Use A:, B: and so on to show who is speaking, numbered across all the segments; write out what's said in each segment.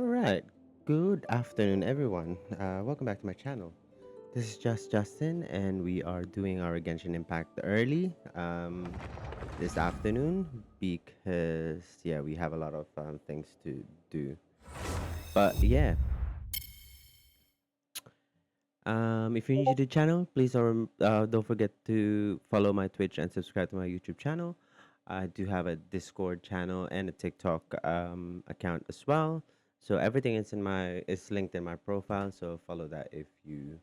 A: Alright, good afternoon everyone. Welcome back to my channel. This is just Justin and we are doing our Genshin Impact early this afternoon because yeah, we have a lot of things to do. But yeah, if you're new to the channel, please don't forget to follow my Twitch and subscribe to my YouTube channel. I do have a Discord channel and a TikTok account as well. So everything is linked in my profile. So follow that if you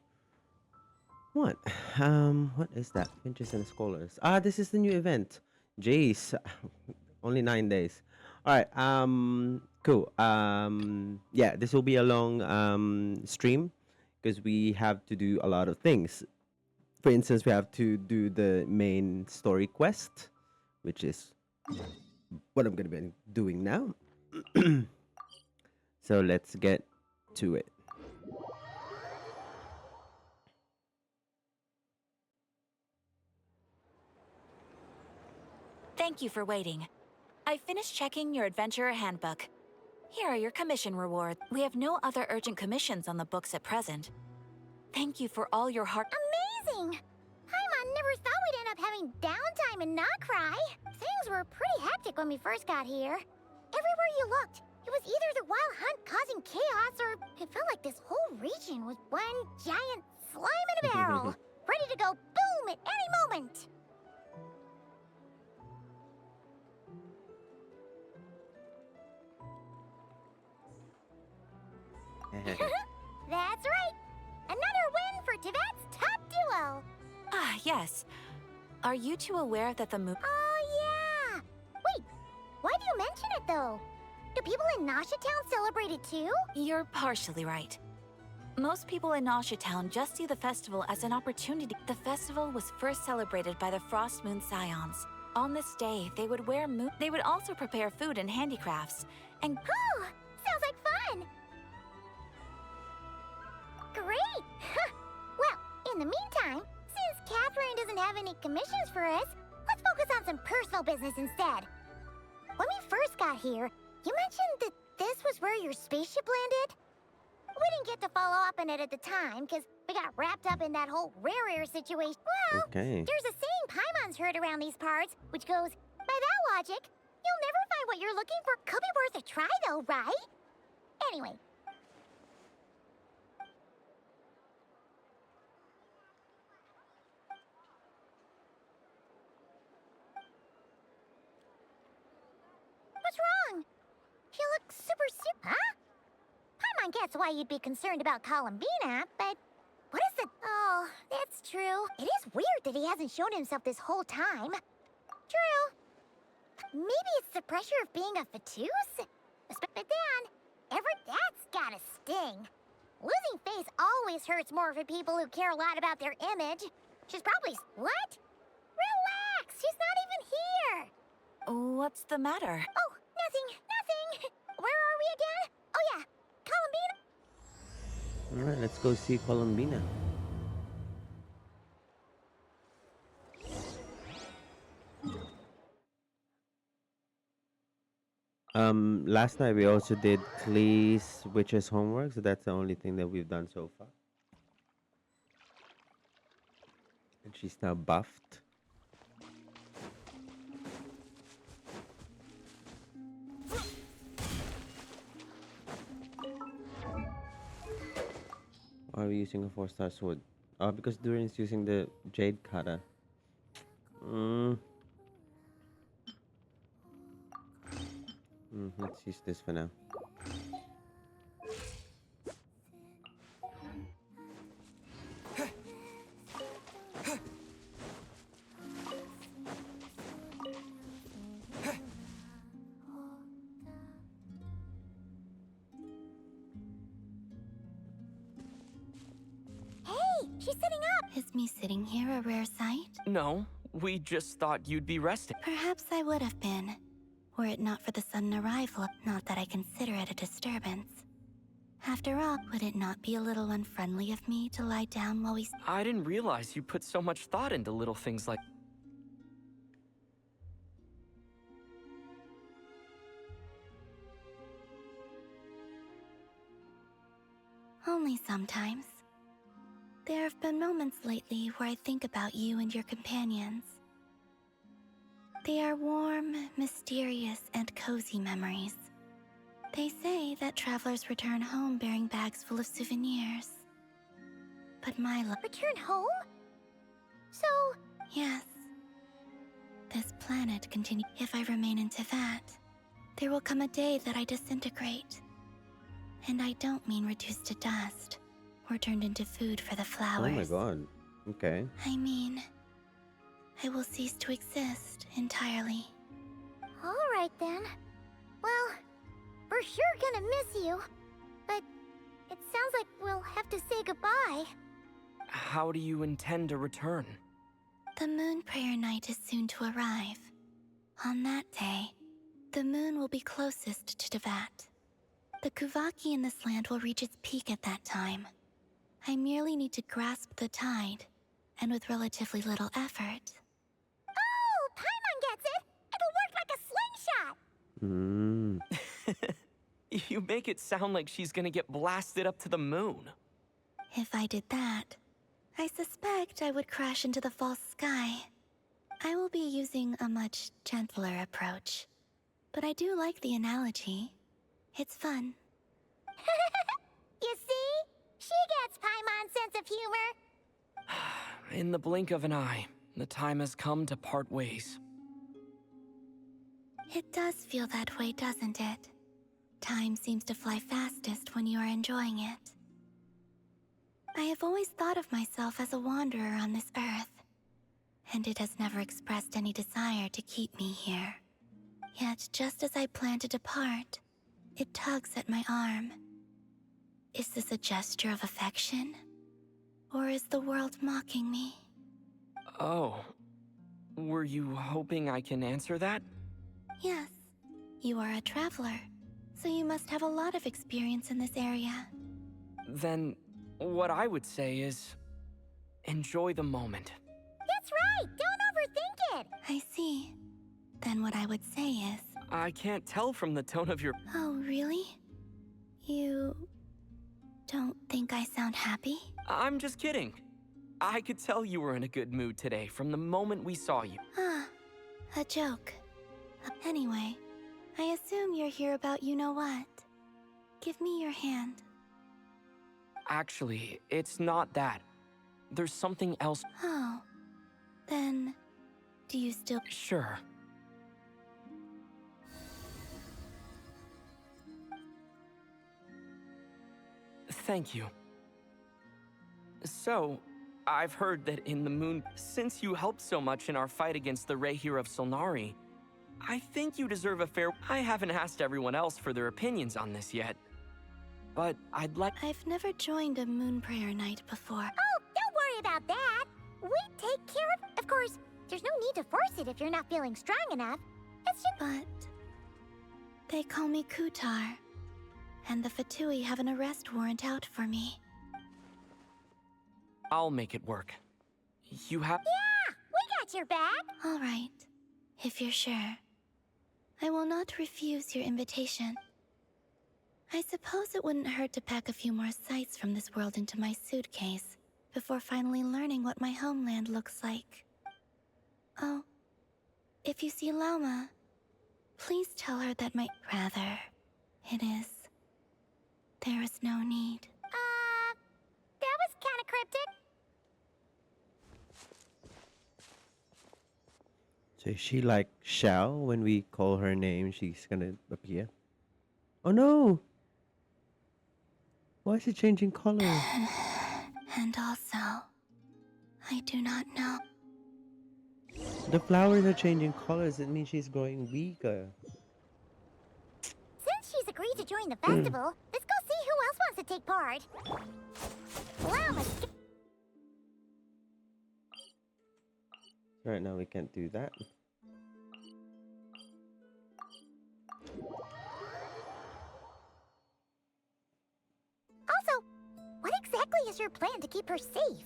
A: want. What is that? Finches and Scholars. This is the new event. Jace, only 9 days. All right. Cool. Yeah, this will be a long stream because we have to do a lot of things. For instance, we have to do the main story quest, which is what I'm gonna be doing now. So let's get to it.
B: Thank you for waiting. I finished checking your adventurer handbook. Here are your commission rewards. We have no other urgent commissions on the books at present. Thank you for all your hard—
C: Amazing! Paimon never thought we'd end up having downtime and not cry. Things were pretty hectic when we first got here. Everywhere you looked, it was either the wild hunt causing chaos or it felt like this whole region was one giant slime in a barrel, ready to go boom at any moment. That's right! Another win for Tibet's top duo!
B: Ah, yes. Are you two aware that the moon—
C: Oh, yeah! Wait, why do you mention it, though? Do people in Nasha Town celebrate it, too?
B: You're partially right. Most people in Nasha Town just see the festival as an opportunity. The festival was first celebrated by the Frost Moon Scions. On this day, they would wear moon— They would also prepare food and handicrafts, and—
C: Oh, sounds like fun! Great! Well, in the meantime, since Catherine doesn't have any commissions for us, let's focus on some personal business instead. When we first got here, you mentioned that this was where your spaceship landed? We didn't get to follow up on it at the time, because we got wrapped up in that whole rare situation. Well,
A: Okay.
C: there's a saying Paimon's heard around these parts, which goes, by that logic, you'll never find what you're looking for. Could be worth a try, though, right? Anyway. What's wrong? You look super... Huh? Paimon gets why you'd be concerned about Columbina, but... What is it? Oh, that's true. It is weird that he hasn't shown himself this whole time. True. Maybe it's the pressure of being a Fatus? But then, that's gotta sting. Losing face always hurts more for people who care a lot about their image. She's probably... What? Relax, she's not even here.
B: what's the matter?
C: Oh, nothing. Where are we again? Oh yeah, Columbina.
A: All right, let's go see Columbina. Last night we also did Clee's Witch's homework, so that's the only thing that we've done so far. And she's now buffed. Why are we using a 4-star sword? Oh, because Durin's using the Jade Kata. Let's use this for now.
C: Hey, she's sitting up.
D: Is me sitting here a rare sight?
E: No, we just thought you'd be resting.
D: Perhaps I would have been, were it not for the sudden arrival. Not that I consider it a disturbance. After all, would it not be a little unfriendly of me to lie down while we...
E: I didn't realize you put so much thought into little things like...
D: Only sometimes. There have been moments lately where I think about you and your companions. They are warm, mysterious, and cozy memories. They say that travelers return home bearing bags full of souvenirs. But my love...
C: Return home? So,
D: Yes. This planet continue. If I remain into that, there will come a day that I disintegrate. And I don't mean reduced to dust or turned into food for the flowers.
A: Oh my god. Okay.
D: I mean, I will cease to exist entirely.
C: alright then. Well, we're sure gonna miss you. But it sounds like we'll have to say goodbye.
E: How do you intend to return?
D: The moon prayer night is soon to arrive. On that day, the moon will be closest to Devat. The Kuvaki in this land will reach its peak at that time. I merely need to grasp the tide, and with relatively little effort.
C: Oh, Paimon gets it! It'll work like a slingshot!
E: You make it sound like she's gonna get blasted up to the moon.
D: If I did that, I suspect I would crash into the false sky. I will be using a much gentler approach. But I do like the analogy. It's fun.
C: You see? She gets Paimon's sense of humor.
E: In the blink of an eye, the time has come to part ways.
D: It does feel that way, doesn't it? Time seems to fly fastest when you are enjoying it. I have always thought of myself as a wanderer on this earth, and it has never expressed any desire to keep me here. Yet, just as I plan to depart, it tugs at my arm. Is this a gesture of affection? Or is the world mocking me?
E: Oh. Were you hoping I can answer that?
D: Yes, you are a traveler, so you must have a lot of experience in this area.
E: Then, what I would say is, enjoy the moment.
C: That's right! Don't overthink it!
D: I see. Then what I would say is...
E: I can't tell from the tone of your...
D: Oh, really? You... don't think I sound happy?
E: I'm just kidding. I could tell you were in a good mood today from the moment we saw you.
D: Ah, a joke. Anyway, I assume you're here about you-know-what. Give me your hand.
E: Actually, it's not that. There's something else.
D: Oh. Then... do you still...
E: Sure. Thank you. So, I've heard that in the moon, since you helped so much in our fight against the Rehir of Solnari, I think you deserve a fair... I haven't asked everyone else for their opinions on this yet, but I'd like...
D: I've never joined a moon prayer night before.
C: Oh, don't worry about that! We take care of... Of course, there's no need to force it if you're not feeling strong enough. It's just...
D: But... they call me Kutar, and the Fatui have an arrest warrant out for me.
E: I'll make it work. You have...
C: Yeah! We got your back!
D: All right, if you're sure. I will not refuse your invitation. I suppose it wouldn't hurt to pack a few more sights from this world into my suitcase before finally learning what my homeland looks like. Oh, if you see Lauma, please tell her that my... Rather, it is. There is no need.
C: That was kinda cryptic.
A: So is she like shall when we call her name she's gonna appear? Oh no! Why is it changing color?
D: And also, I do not know.
A: The flowers are changing colors. It means she's growing weaker.
C: Since she's agreed to join the festival, let's go see who else wants to take part.
A: Right now we can't do that.
C: Also, what exactly is your plan to keep her safe?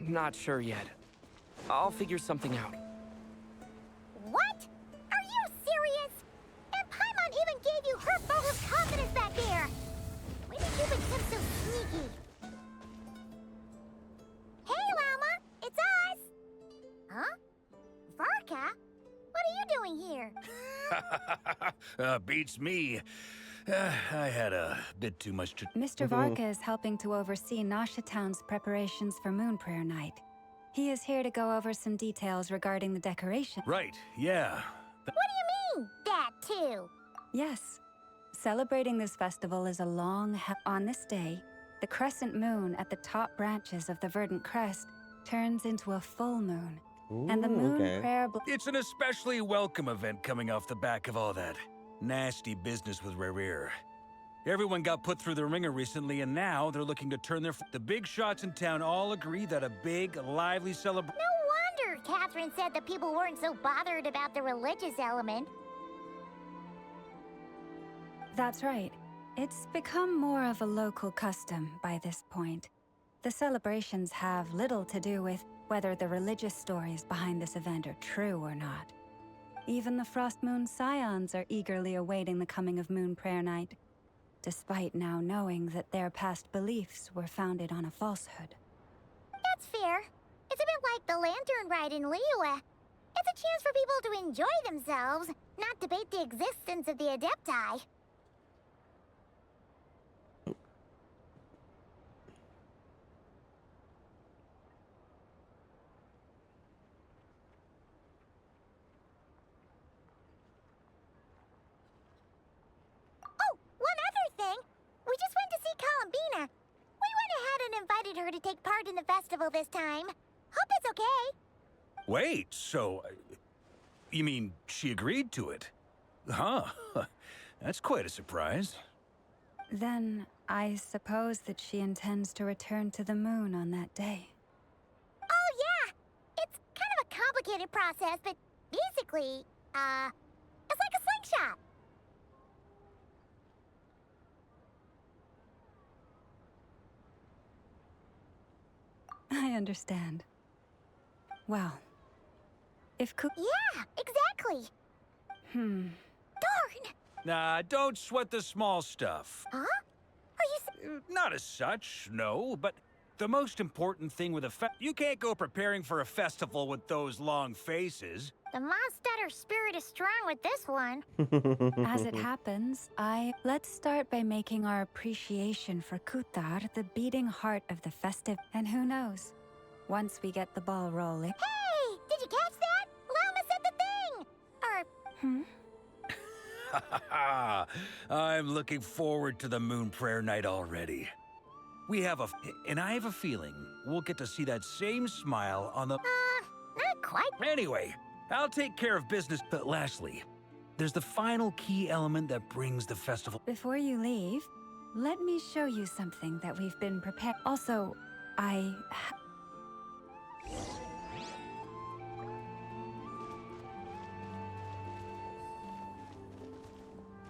E: Not sure yet. I'll figure something out.
C: What? Are you serious? And Paimon even gave you her vote of confidence back there! We need happening here?
F: Beats me. I had a bit too much to...
G: Mr. Varka is helping to oversee Nasha Town's preparations for Moon Prayer Night. He is here to go over some details regarding the decoration.
F: Right, yeah.
C: What do you mean, that too?
G: Yes. Celebrating this festival is a long... On this day, the crescent moon at the top branches of the verdant crest turns into a full moon. And the moon prayer...
F: It's an especially welcome event coming off the back of all that nasty business with Rare. Everyone got put through the ringer recently, and now they're looking to turn their... The big shots in town all agree that a big, lively celebration...
C: No wonder Catherine said that people weren't so bothered about the religious element.
G: That's right. It's become more of a local custom by this point. The celebrations have little to do with whether the religious stories behind this event are true or not. Even the Frost Moon Scions are eagerly awaiting the coming of Moon Prayer Night, despite now knowing that their past beliefs were founded on a falsehood.
C: That's fair. It's a bit like the Lantern Ride in Liyue. It's a chance for people to enjoy themselves, not debate the existence of the Adepti. We just went to see Columbina. We went ahead and invited her to take part in the festival this time. Hope it's okay.
F: Wait, so... you mean she agreed to it? Huh. That's quite a surprise.
G: Then, I suppose that she intends to return to the moon on that day.
C: Oh, yeah. It's kind of a complicated process, but basically, it's like a slingshot.
G: I understand. Well, if
C: Yeah, exactly. Darn!
F: Nah, don't sweat the small stuff.
C: Huh? Are you...
F: Not as such, no, but the most important thing with you can't go preparing for a festival with those long faces.
C: The Mondstatter spirit is strong with this one.
G: As it happens, let's start by making our appreciation for Kutar the beating heart of the festive. And who knows, once we get the ball rolling...
C: Hey! Did you catch that? Lama said the thing! Or...
F: I'm looking forward to the Moon Prayer Night already. And I have a feeling we'll get to see that same smile on the...
C: not quite.
F: Anyway, I'll take care of business. But lastly, there's the final key element that brings the festival...
G: Before you leave, let me show you something that we've been prepared... Also,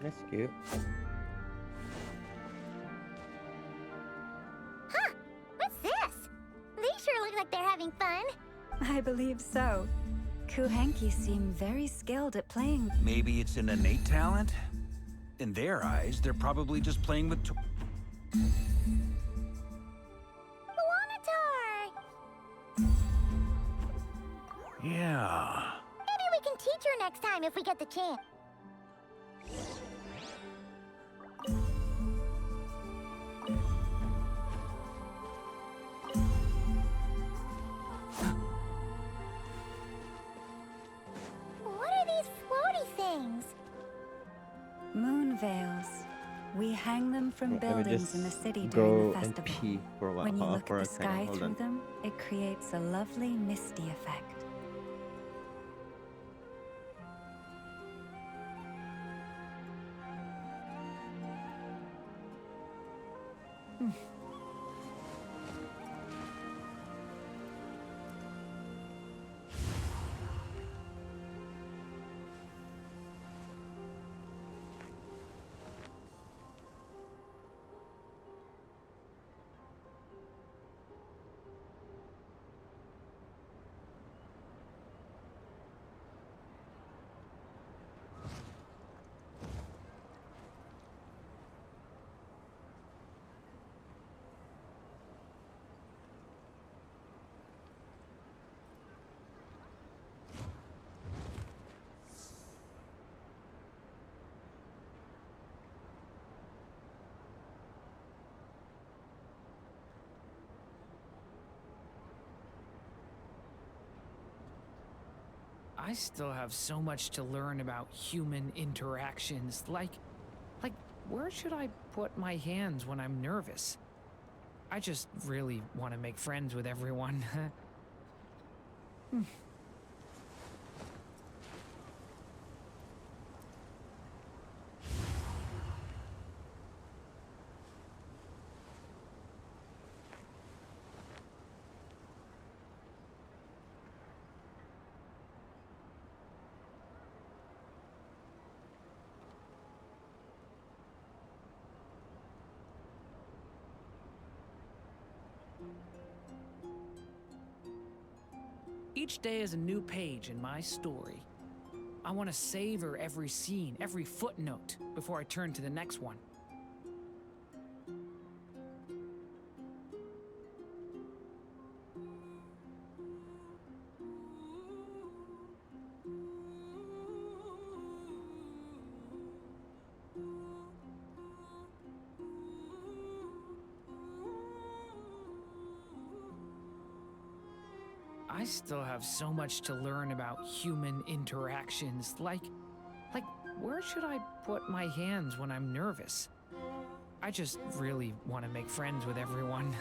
A: That's cute.
C: Huh? What's this? They sure look like they're having fun.
G: I believe so. Kuhanki seem very skilled at playing.
F: Maybe it's an innate talent? In their eyes, they're probably just playing with...
C: Dottore!
F: Yeah...
C: Maybe we can teach her next time if we get the chance. What are these floaty things?
G: Moon veils. We hang them from
A: Let me
G: buildings
A: just
G: in the city
A: go
G: during the
A: and
G: festival.
A: pee for a while.
G: When you look
A: for
G: at
A: a
G: the
A: second.
G: sky
A: Hold
G: through
A: on.
G: them, it creates a lovely misty effect.
H: I still have so much to learn about human interactions. Like, where should I put my hands when I'm nervous? I just really want to make friends with everyone. Each day is a new page in my story. I want to savor every scene, every footnote, before I turn to the next one. I still have so much to learn about human interactions. Like, where should I put my hands when I'm nervous? I just really want to make friends with everyone.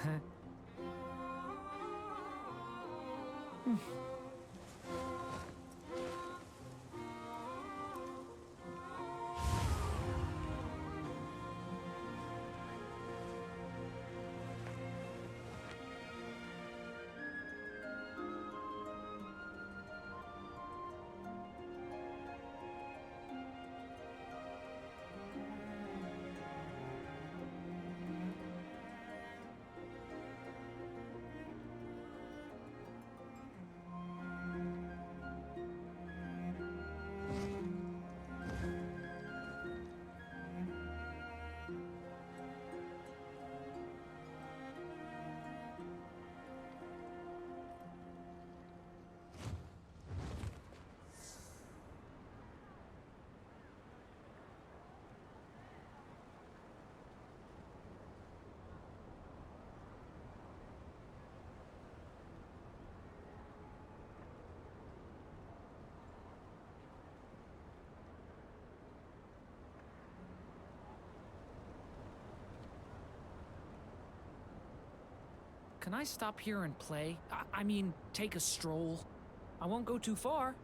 H: Can I stop here and play? I mean, take a stroll. I won't go too far.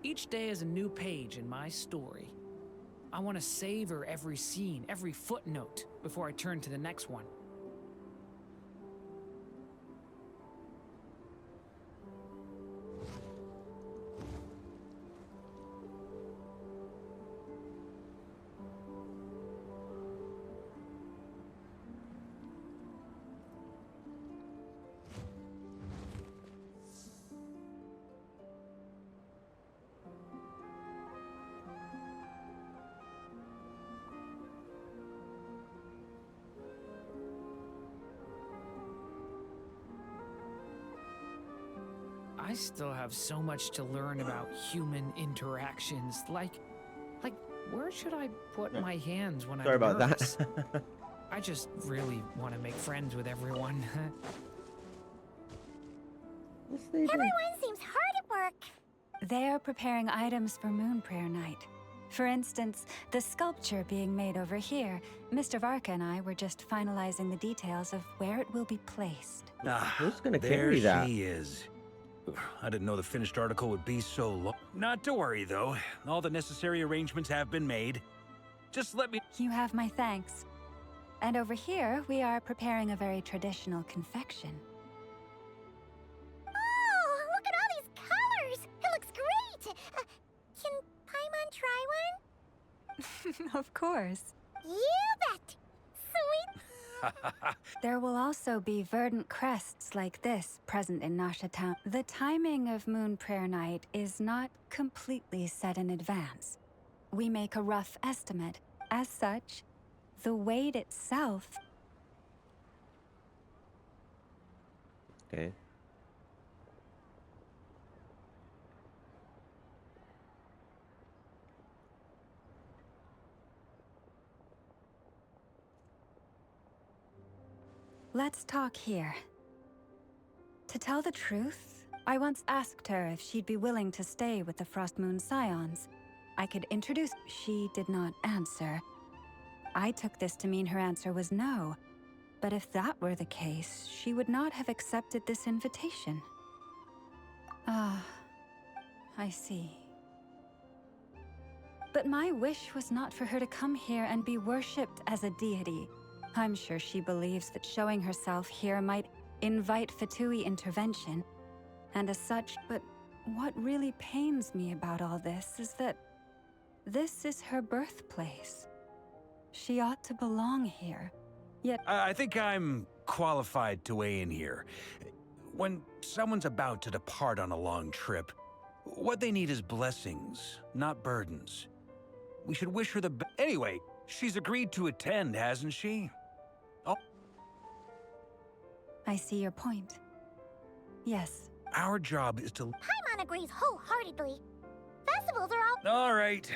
H: Each day is a new page in my story. I want to savor every scene, every footnote, before I turn to the next one. I still have so much to learn about human interactions. Like, where should I put my hands when
A: Sorry
H: I'm
A: about
H: nervous?
A: that.
H: I just really want to make friends with everyone.
A: What's they doing?
C: Everyone seems hard at work.
G: They're preparing items for Moon Prayer Night. For instance, the sculpture being made over here. Mr. Varka and I were just finalizing the details of where it will be placed.
A: Who's gonna
F: there
A: carry that?
F: she is. I didn't know the finished article would be so long. Not to worry, though. All the necessary arrangements have been made. Just let me...
G: You have my thanks. And over here, we are preparing a very traditional confection.
C: Oh, look at all these colors. It looks great. Can Paimon try one?
G: Of course.
C: You bet.
G: There will also be verdant crests like this present in Nasha Town. The timing of Moon Prayer Night is not completely set in advance. We make a rough estimate. As such, the weight itself...
A: Okay.
G: Let's talk here. To tell the truth, I once asked her if she'd be willing to stay with the Frost Moon Scions. I could introduce... She did not answer. I took this to mean her answer was no. But if that were the case, she would not have accepted this invitation. Ah, I see. But my wish was not for her to come here and be worshipped as a deity. I'm sure she believes that showing herself here might invite Fatui intervention, and as such, but what really pains me about all this is that this is her birthplace. She ought to belong here, yet...
F: I think I'm qualified to weigh in here. When someone's about to depart on a long trip, what they need is blessings, not burdens. We should wish her the best. Anyway, she's agreed to attend, hasn't she? Oh.
G: I see your point. Yes.
F: Our job is to...
C: Paimon agrees wholeheartedly. Festivals are all...
F: All right.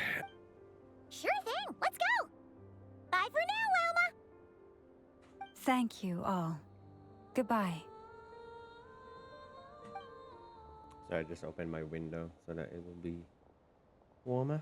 C: Sure thing, let's go! Bye for now, Wilma!
G: Thank you all. Goodbye.
A: So I just opened my window so that it will be warmer.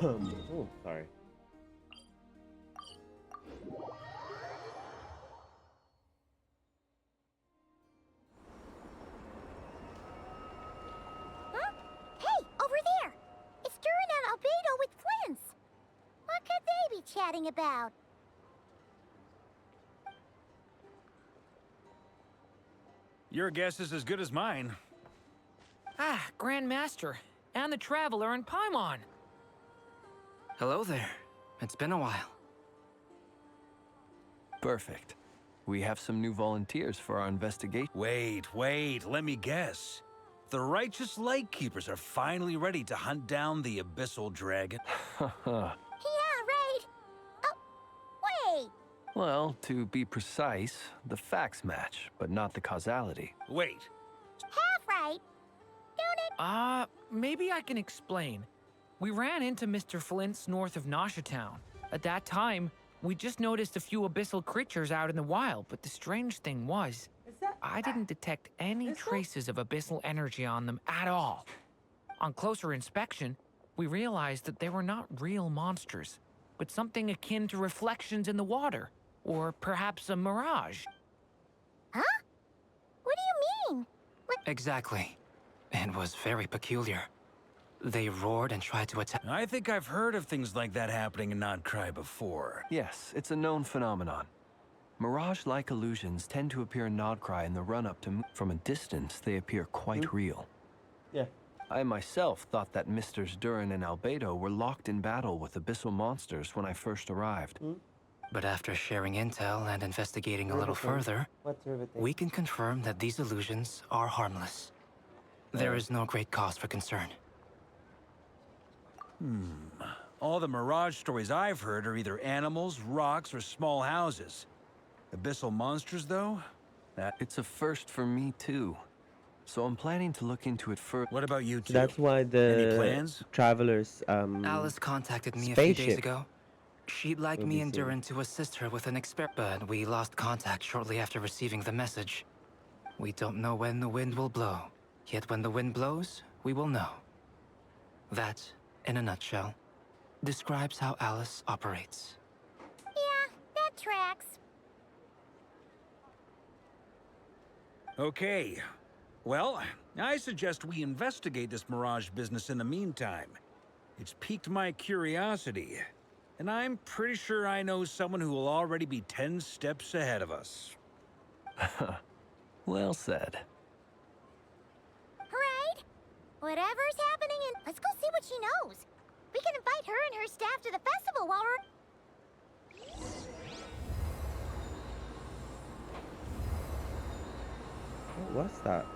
A: Oh, sorry.
C: Huh? Hey, over there! It's Durin and Albedo with Flints! What could they be chatting about?
F: Your guess is as good as mine.
H: Ah, Grand Master, and the Traveler and Paimon.
E: Hello there. It's been a while.
I: Perfect. We have some new volunteers for our investigation.
F: Wait, let me guess. The righteous Lightkeepers are finally ready to hunt down the Abyssal Dragon.
C: Yeah, right! Oh, wait!
I: Well, to be precise, the facts match, but not the causality.
F: Wait,
C: Half right! Don't it?
H: Maybe I can explain. We ran into Mr. Flint's north of Nasha Town. At that time, we just noticed a few abyssal creatures out in the wild, but the strange thing was, I didn't detect any traces of abyssal energy on them at all. On closer inspection, we realized that they were not real monsters, but something akin to reflections in the water, or perhaps a mirage.
C: Huh? What do you mean?
E: Exactly. It was very peculiar. They roared and tried to attack.
F: I think I've heard of things like that happening in Nodcry before.
I: Yes, it's a known phenomenon. Mirage-like illusions tend to appear in Nodcry in the run-up to... From a distance, they appear quite real.
A: Yeah.
I: I myself thought that Misters Durin and Albedo were locked in battle with abyssal monsters when I first arrived.
E: But after sharing intel and investigating a little further,
A: What's everything?
E: we can confirm that these illusions are harmless. There is no great cause for concern.
F: All the Mirage stories I've heard are either animals, rocks, or small houses. Abyssal monsters, though?
I: It's a first for me, too. So I'm planning to look into it further.
F: What about you two?
A: That's why
F: Any
A: the
F: plans?
A: travelers
E: Alice contacted me a few days
A: spaceship
E: ago. She'd like
A: will
E: me
A: be
E: and
A: soon.
E: Durin to assist her with an experiment, but we lost contact shortly after receiving the message. We don't know when the wind will blow, yet when the wind blows, we will know. That, in a nutshell, describes how Alice operates.
C: Yeah, that tracks.
F: Okay. Well, I suggest we investigate this Mirage business in the meantime. It's piqued my curiosity, and I'm pretty sure I know someone who will already be 10 steps ahead of us.
I: Well said.
C: Right? Whatever's happening let's go see what she knows. We can invite her and her staff to the festival while we're...
A: What's that?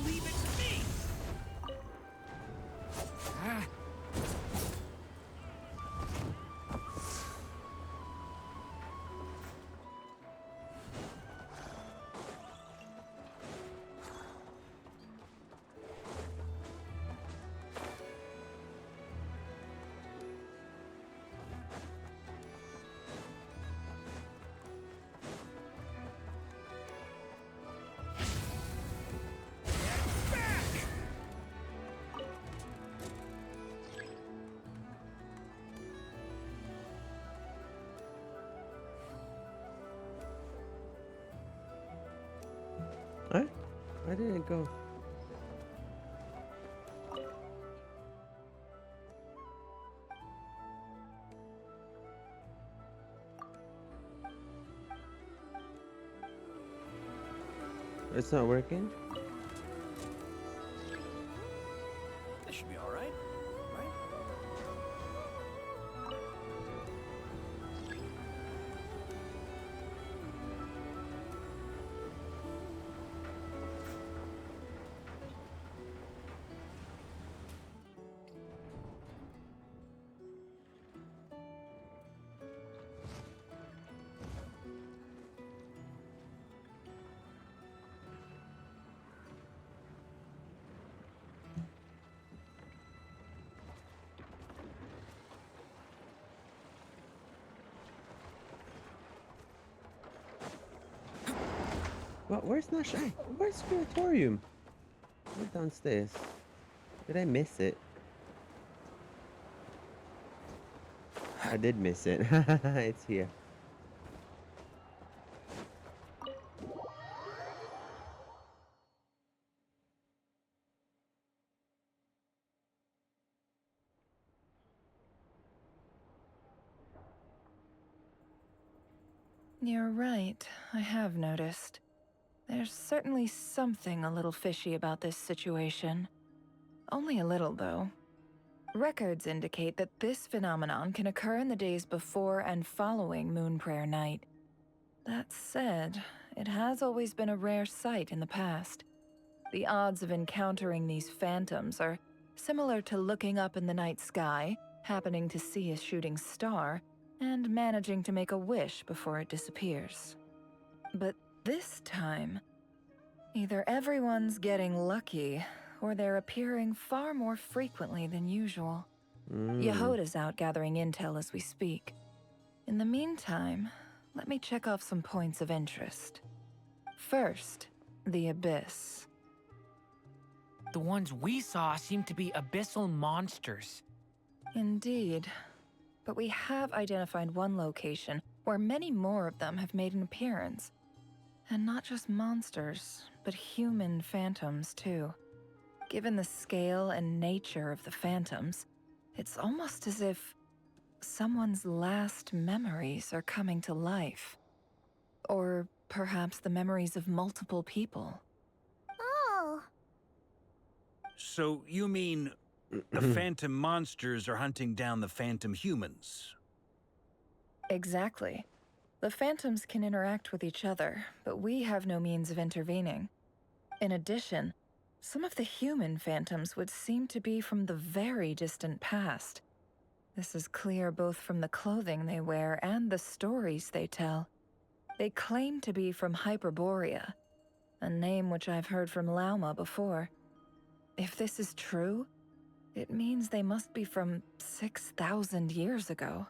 E: Leave it to me!
A: Huh? Why didn't it go? It's not working?
I: This should be all right, right?
A: What? Where's Nasha? Where's Spiritorium? We're downstairs. Did I miss it? I did miss it. It's here.
J: You're right, I have noticed. There's certainly something a little fishy about this situation. Only a little, though. Records indicate that this phenomenon can occur in the days before and following Moon Prayer Night. That said, it has always been a rare sight in the past. The odds of encountering these phantoms are similar to looking up in the night sky, happening to see a shooting star, and managing to make a wish before it disappears. But this time, either everyone's getting lucky, or they're appearing far more frequently than usual. Yehoda's out gathering intel as we speak. In the meantime, let me check off some points of interest. First, the Abyss.
H: The ones we saw seem to be abyssal monsters.
J: Indeed. But we have identified one location where many more of them have made an appearance. And not just monsters, but human phantoms, too. Given the scale and nature of the phantoms, it's almost as if someone's last memories are coming to life. Or perhaps the memories of multiple people.
C: Oh,
F: So you mean the phantom monsters are hunting down the phantom humans?
J: Exactly. The phantoms can interact with each other, but we have no means of intervening. In addition, some of the human phantoms would seem to be from the very distant past. This is clear both from the clothing they wear and the stories they tell. They claim to be from Hyperborea, a name which I've heard from Lauma before. If this is true, It means they must be from 6,000 years ago.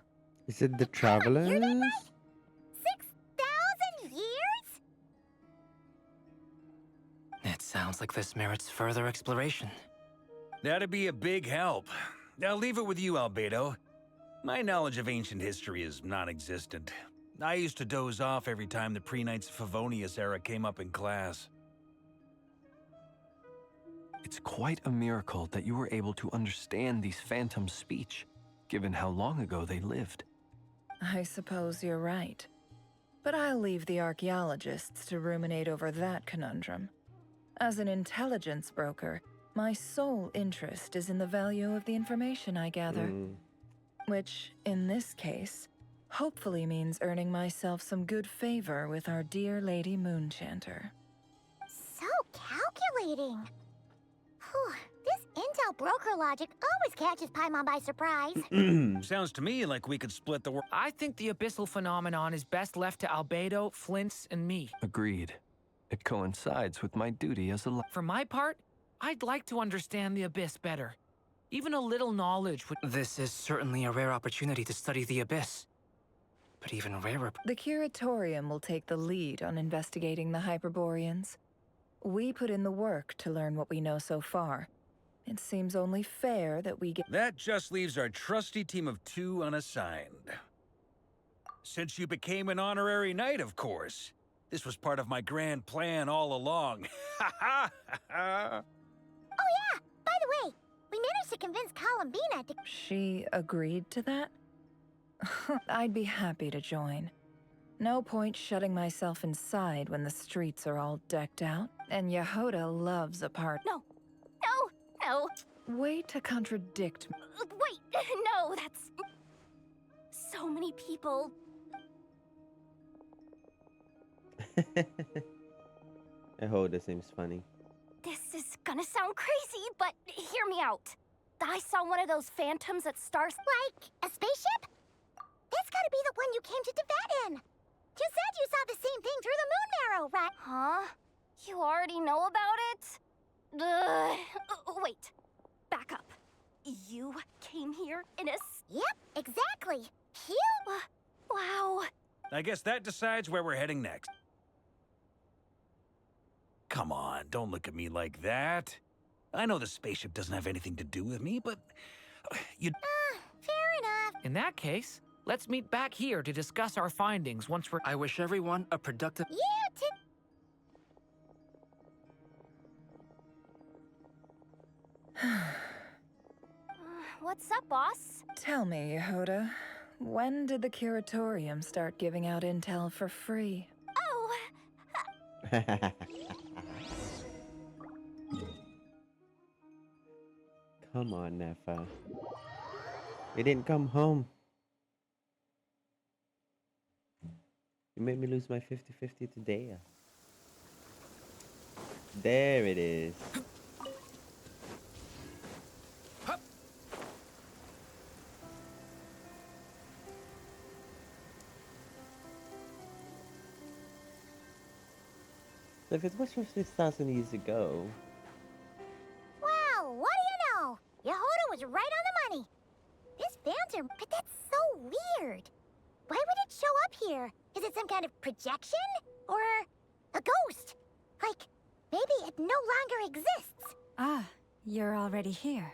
A: Is it the
C: Hear that,
A: travelers?
C: Mike? 6,000 years?
E: It sounds like this merits further exploration.
F: That'd be a big help. I'll leave it with you, Albedo. My knowledge of ancient history is non-existent. I used to doze off every time the pre-Knights of Favonius era came up in class.
I: It's quite a miracle that you were able to understand these phantoms' speech, given how long ago they lived.
J: I suppose you're right. But I'll leave the archaeologists to ruminate over that conundrum. As an intelligence broker, my sole interest is in the value of the information I gather. Which, in this case, hopefully means earning myself some good favor with our dear Lady Moonchanter.
C: So calculating. Whew, this intel broker logic always catches Paimon by surprise.
F: Sounds to me like we could split the work.
H: I think the abyssal phenomenon is best left to Albedo, Flint's, and me.
I: Agreed. It coincides with my duty as a
H: For my part, I'd like to understand the abyss better. Even a little knowledge would...
E: This is certainly a rare opportunity to study the abyss. But even rarer...
J: The Curatorium will take the lead on investigating the Hyperboreans. We put in the work to learn what we know so far. It seems only fair that we get...
F: That just leaves our trusty team of 2 unassigned. Since you became an honorary knight, of course. This was part of my grand plan all along. Ha ha ha!
C: Oh yeah, by the way, we managed to convince Columbina to...
J: She agreed to that? I'd be happy to join. No point shutting myself inside when the streets are all decked out. And Yehoda loves a part.
C: No.
J: Way to contradict me.
C: Wait, no, that's... So many people...
A: I hope this seems funny.
C: This is gonna sound crazy, but hear me out. I saw one of those phantoms at Stars... Like, a spaceship? That's gotta be the one you came to Tibet in. You said you saw the same thing through the moon marrow, right? Huh? You already know about it? Wait. Back up. You came here in a... Yep, exactly. You... Wow.
F: I guess that decides where we're heading next. Come on, don't look at me like that. I know the spaceship doesn't have anything to do with me, but... you...
C: Fair enough.
H: In that case, let's meet back here to discuss our findings once we're...
E: I wish everyone a productive...
C: You What's up, boss?
J: Tell me, Yehoda, when did the Curatorium start giving out intel for free?
C: Oh,
A: Come on, Nefa. You didn't come home. You made me lose my 50-50 today. There it is. So if it was from 6,000 years ago,
C: well, what do you know? Yehoda was right on the money. This phantom, but that's so weird. Why would it show up here? Is it some kind of projection? Or a ghost? Like, maybe it no longer exists.
G: Ah, you're already here.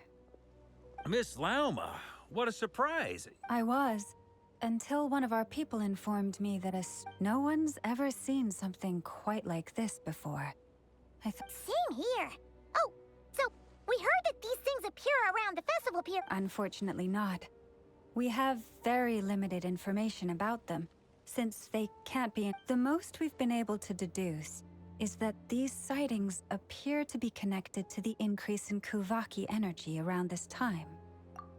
F: Miss Lauma, what a surprise.
G: I was. Until one of our people informed me that no one's ever seen something quite like this before.
C: Same here. Oh, so we heard that these things appear around the festival pier.
G: Unfortunately not. We have very limited information about them, since they can't be... The most we've been able to deduce is that these sightings appear to be connected to the increase in Kuvaki energy around this time.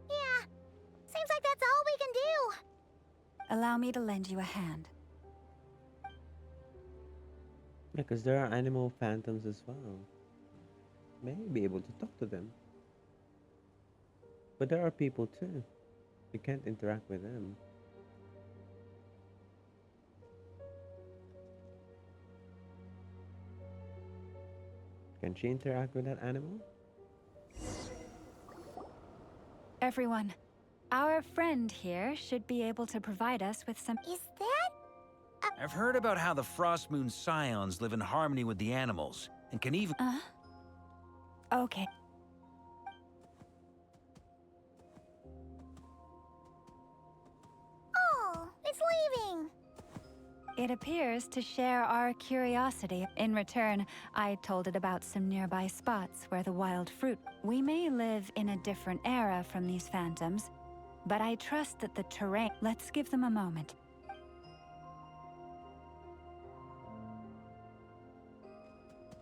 C: Yeah, seems like that's all we can do.
G: Allow me to lend you a hand.
A: because there are animal phantoms as well. May be able to talk to them. But there are people too. You can't interact with them. Can she interact with that animal?
G: Everyone, our friend here should be able to provide us with some.
C: Is that?
F: I've heard about how the Frost Moon Scions live in harmony with the animals, and can even...
G: Okay.
C: Oh, it's leaving.
G: It appears to share our curiosity. In return, I told it about some nearby spots where the wild fruit. We may live in a different era from these phantoms, but I trust that the terrain. Let's give them a moment.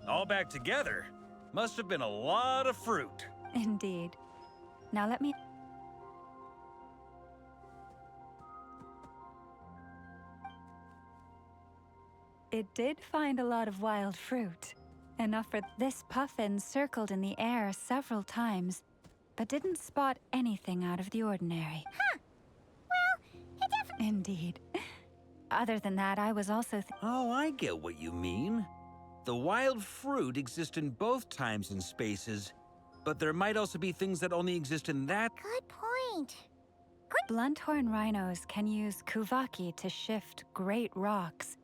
F: All back together? Must have been a lot of fruit.
G: Indeed. Now let me. It did find a lot of wild fruit. Enough for this puffin circled in the air several times, but didn't spot anything out of the ordinary.
C: Huh. Well, it definitely.
G: Indeed. Other than that, I was also.
F: Oh, I get what you mean. The wild fruit exist in both times and spaces, but there might also be things that only exist in that.
C: Good point.
G: Blunthorn rhinos can use kuvaki to shift great rocks.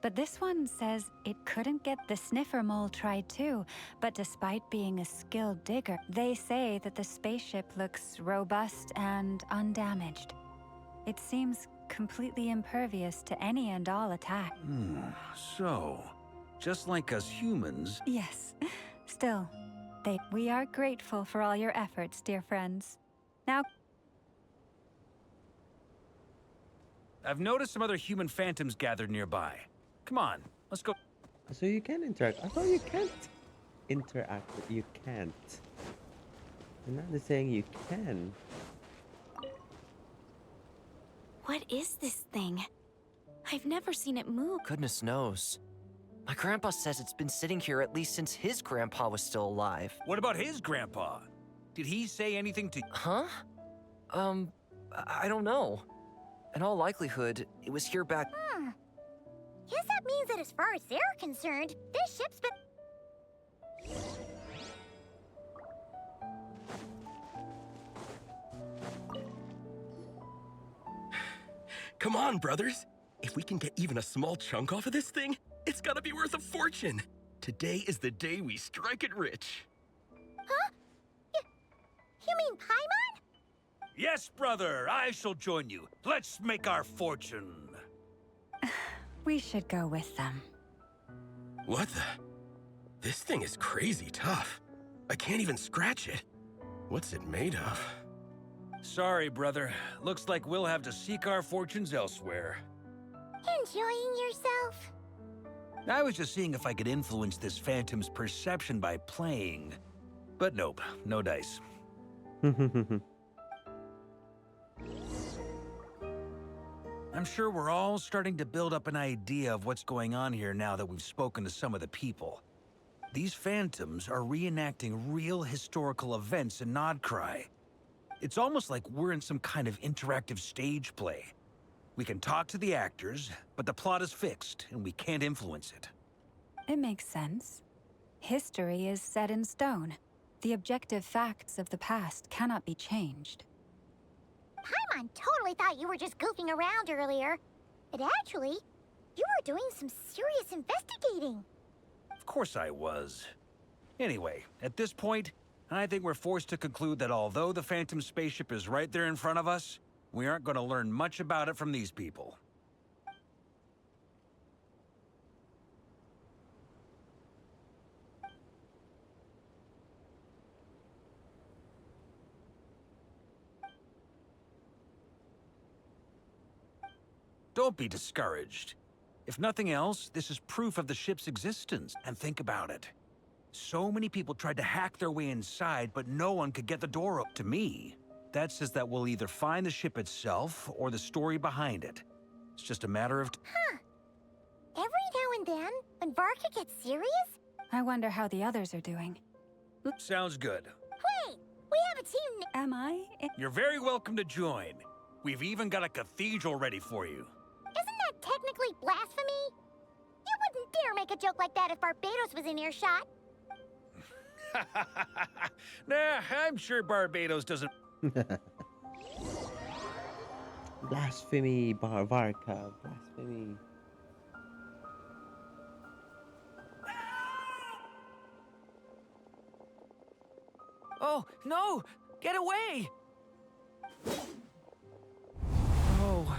G: But this one says it couldn't get the sniffer mole tried too, but despite being a skilled digger, they say that the spaceship looks robust and undamaged. It seems completely impervious to any and all attack.
F: So, just like us humans...
G: Yes. Still, we are grateful for all your efforts, dear friends. Now...
F: I've noticed some other human phantoms gathered nearby. Come on, let's go.
A: So you can interact. I thought you can't interact, but you can't. And now they're saying you can.
B: What is this thing? I've never seen it move.
K: Goodness knows. My grandpa says it's been sitting here at least since his grandpa was still alive.
F: What about his grandpa? Did he say anything to...
K: Huh? I don't know. In all likelihood, it was here back...
C: Guess that means that as far as they're concerned, this ship's been...
L: Come on, brothers. If we can get even a small chunk off of this thing, it's gotta be worth a fortune. Today is the day we strike it rich.
C: Huh? You mean Paimon?
F: Yes, brother, I shall join you. Let's make our fortune.
G: We should go with them.
L: What the? This thing is crazy tough. I can't even scratch it. What's it made of?
F: Sorry, brother. Looks like we'll have to seek our fortunes elsewhere.
C: Enjoying yourself?
F: I was just seeing if I could influence this phantom's perception by playing. But nope, no dice. I'm sure we're all starting to build up an idea of what's going on here now that we've spoken to some of the people. These phantoms are reenacting real historical events in Nodcry. It's almost like we're in some kind of interactive stage play. We can talk to the actors, but the plot is fixed, and we can't influence it.
G: It makes sense. History is set in stone. The objective facts of the past cannot be changed.
C: Paimon totally thought you were just goofing around earlier. But actually, you were doing some serious investigating.
F: Of course I was. Anyway, at this point, I think we're forced to conclude that although the Phantom spaceship is right there in front of us, we aren't going to learn much about it from these people. Don't be discouraged. If nothing else, this is proof of the ship's existence. And think about it. So many people tried to hack their way inside, but no one could get the door up. To me, that says that we'll either find the ship itself or the story behind it. It's just a matter of...
C: Huh. Every now and then, when Varka gets serious...
G: I wonder how the others are doing.
F: Sounds good.
C: Wait! We have a team...
G: Am I?
F: You're very welcome to join. We've even got a cathedral ready for you.
C: Isn't that technically blasphemy? You wouldn't dare make a joke like that if Barbados was in earshot.
F: Nah, I'm sure Barbados doesn't...
A: Blasphemy, Varka, blasphemy.
E: Oh, no! Get away! Oh.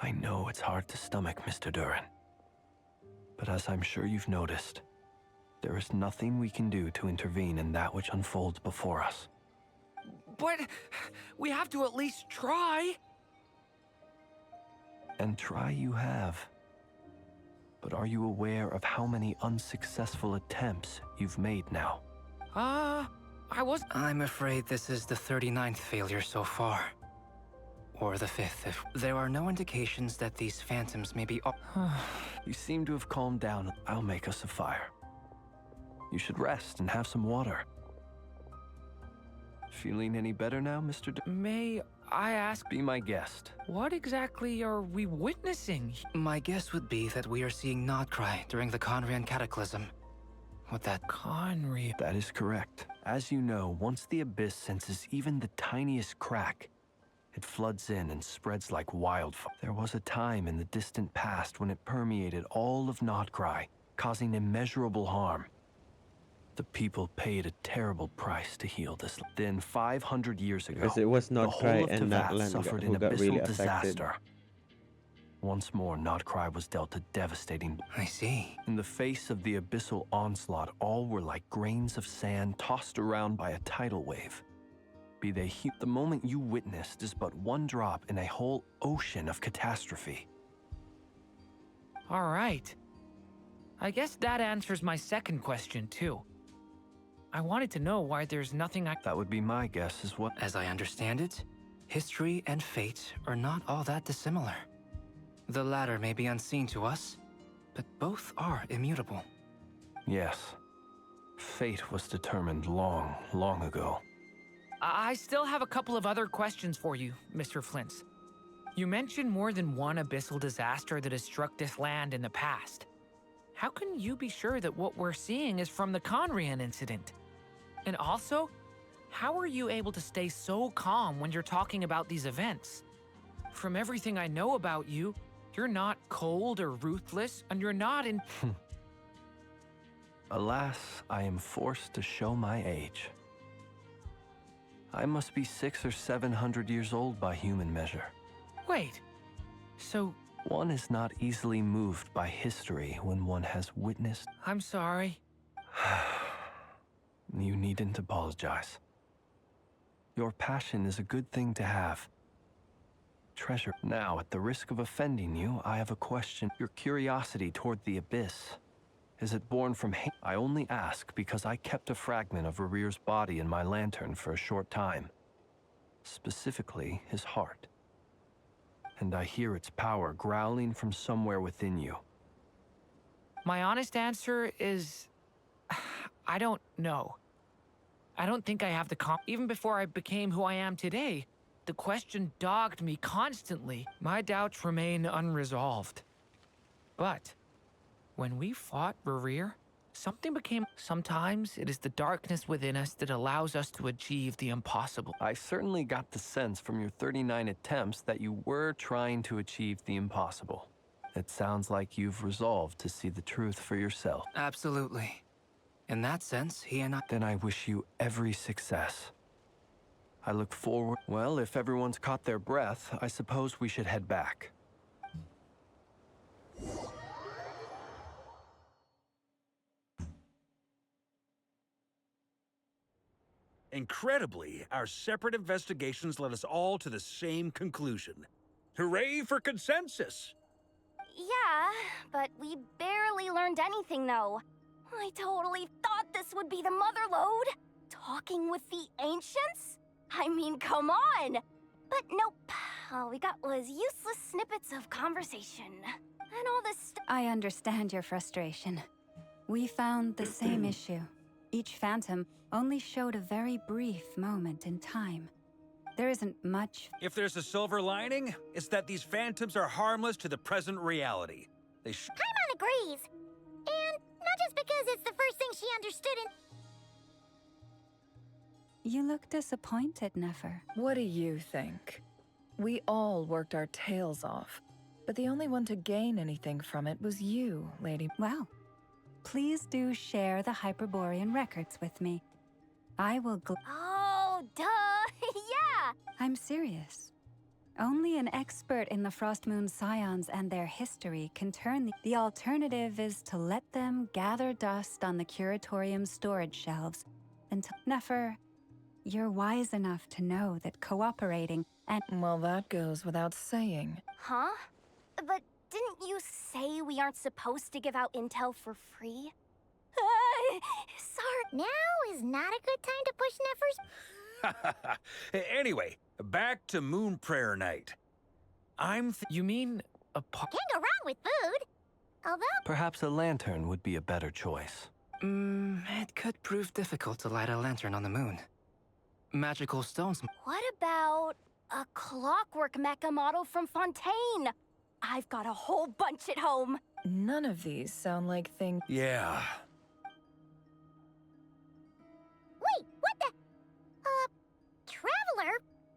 I: I know it's hard to stomach, Mr. Durin. But as I'm sure you've noticed, there is nothing we can do to intervene in that which unfolds before us.
E: But we have to at least try.
I: And try you have. But are you aware of how many unsuccessful attempts you've made now?
K: I'm afraid this is the 39th failure so far. Or the 5th, if there are no indications that these phantoms may be...
I: You seem to have calmed down. I'll make us a fire. You should rest and have some water. Feeling any better now, Mr.
E: May I ask...
I: Be my guest.
E: What exactly are we witnessing?
K: My guess would be that we are seeing Nodcry during the Conrian Cataclysm. With that...
E: Conrian...
I: That is correct. As you know, once the Abyss senses even the tiniest crack, it floods in and spreads like wildfire. There was a time in the distant past when it permeated all of Nodcry, causing immeasurable harm. The people paid a terrible price to heal this. Then 500 years ago,
A: Because it was
I: the whole
A: Nodcry
I: of
A: and
I: Teyvat
A: Natlan
I: suffered
A: who
I: an
A: got
I: abyssal
A: really affected.
I: disaster. Once more, Nodcry was dealt a devastating...
K: I see.
I: In the face of the abyssal onslaught, all were like grains of sand tossed around by a tidal wave. Be they huge, the moment you witnessed is but one drop in a whole ocean of catastrophe.
H: All right. I guess that answers my second question, too. I wanted to know why there's nothing I...
I: That would be my guess as well.
K: As I understand it, history and fate are not all that dissimilar. The latter may be unseen to us, but both are immutable.
I: Yes. Fate was determined long, long ago.
H: I still have a couple of other questions for you, Mr. Flint's. You mentioned more than one abyssal disaster that has struck this land in the past. How can you be sure that what we're seeing is from the Conrian incident? And also, how are you able to stay so calm when you're talking about these events? From everything I know about you, you're not cold or ruthless, and you're not in...
I: Alas, I am forced to show my age. I must be 600 or 700 years old by human measure.
H: Wait, so...
I: One is not easily moved by history when one has witnessed...
H: I'm sorry.
I: You needn't apologize. Your passion is a good thing to have. Treasure. Now, at the risk of offending you, I have a question. Your curiosity toward the Abyss, is it born from hate? I only ask because I kept a fragment of Rarir's body in my lantern for a short time. Specifically, his heart. And I hear its power growling from somewhere within you.
H: My honest answer is... I don't know. I don't think I have the even before I became who I am today, the question dogged me constantly. My doubts remain unresolved. But when we fought Rarir, something became... Sometimes it is the darkness within us that allows us to achieve the impossible.
I: I certainly got the sense from your 39 attempts that you were trying to achieve the impossible. It sounds like you've resolved to see the truth for yourself.
K: Absolutely. In that sense, he and I...
I: Then I wish you every success. I look forward... Well, if everyone's caught their breath, I suppose we should head back.
F: Incredibly, our separate investigations led us all to the same conclusion. Hooray for consensus!
C: Yeah, but we barely learned anything, though. I totally thought this would be the mother lode. Talking with the ancients? I mean, come on! But nope. All we got was useless snippets of conversation. And all this
G: I understand your frustration. We found the same issue. Each phantom only showed a very brief moment in time. There isn't much.
F: If there's a silver lining, it's that these phantoms are harmless to the present reality.
C: Paimon agrees. And not just because it's the first thing she understood in...
G: You look disappointed, Nefer.
J: What do you think? We all worked our tails off, but the only one to gain anything from it was you, Lady.
G: Well, please do share the Hyperborean records with me. I will
C: Oh, duh! Yeah!
G: I'm serious. Only an expert in the Frost Moon Scions and their history can turn the alternative is to let them gather dust on the Curatorium's storage shelves until... Nefer, you're wise enough to know that cooperating and...
J: Well, that goes without saying.
M: Huh? But didn't you say we aren't supposed to give out intel for free? Sorry.
C: Now is not a good time to push Nefer's...
F: Anyway, back to Moon Prayer Night.
H: You mean a
C: Can't go wrong with food. Although...
I: Perhaps a lantern would be a better choice.
K: It could prove difficult to light a lantern on the moon. Magical stones.
M: What about a clockwork mecha model from Fontaine? I've got a whole bunch at home.
J: None of these sound like things...
F: Yeah.
C: Wait, what the... Traveler?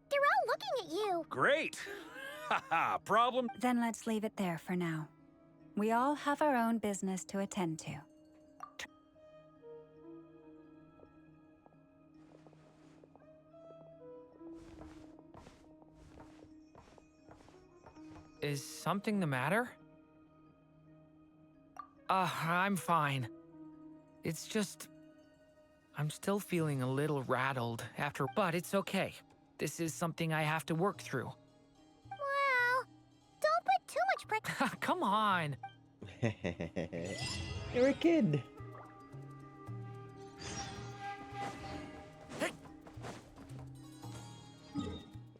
C: They're all looking at you.
F: Great! Haha, problem?
G: Then let's leave it there for now. We all have our own business to attend to.
H: Is something the matter? I'm fine. It's just... I'm still feeling a little rattled after... But it's okay. This is something I have to work through.
C: Well, don't put too much pressure...
H: Come on!
A: You're a kid.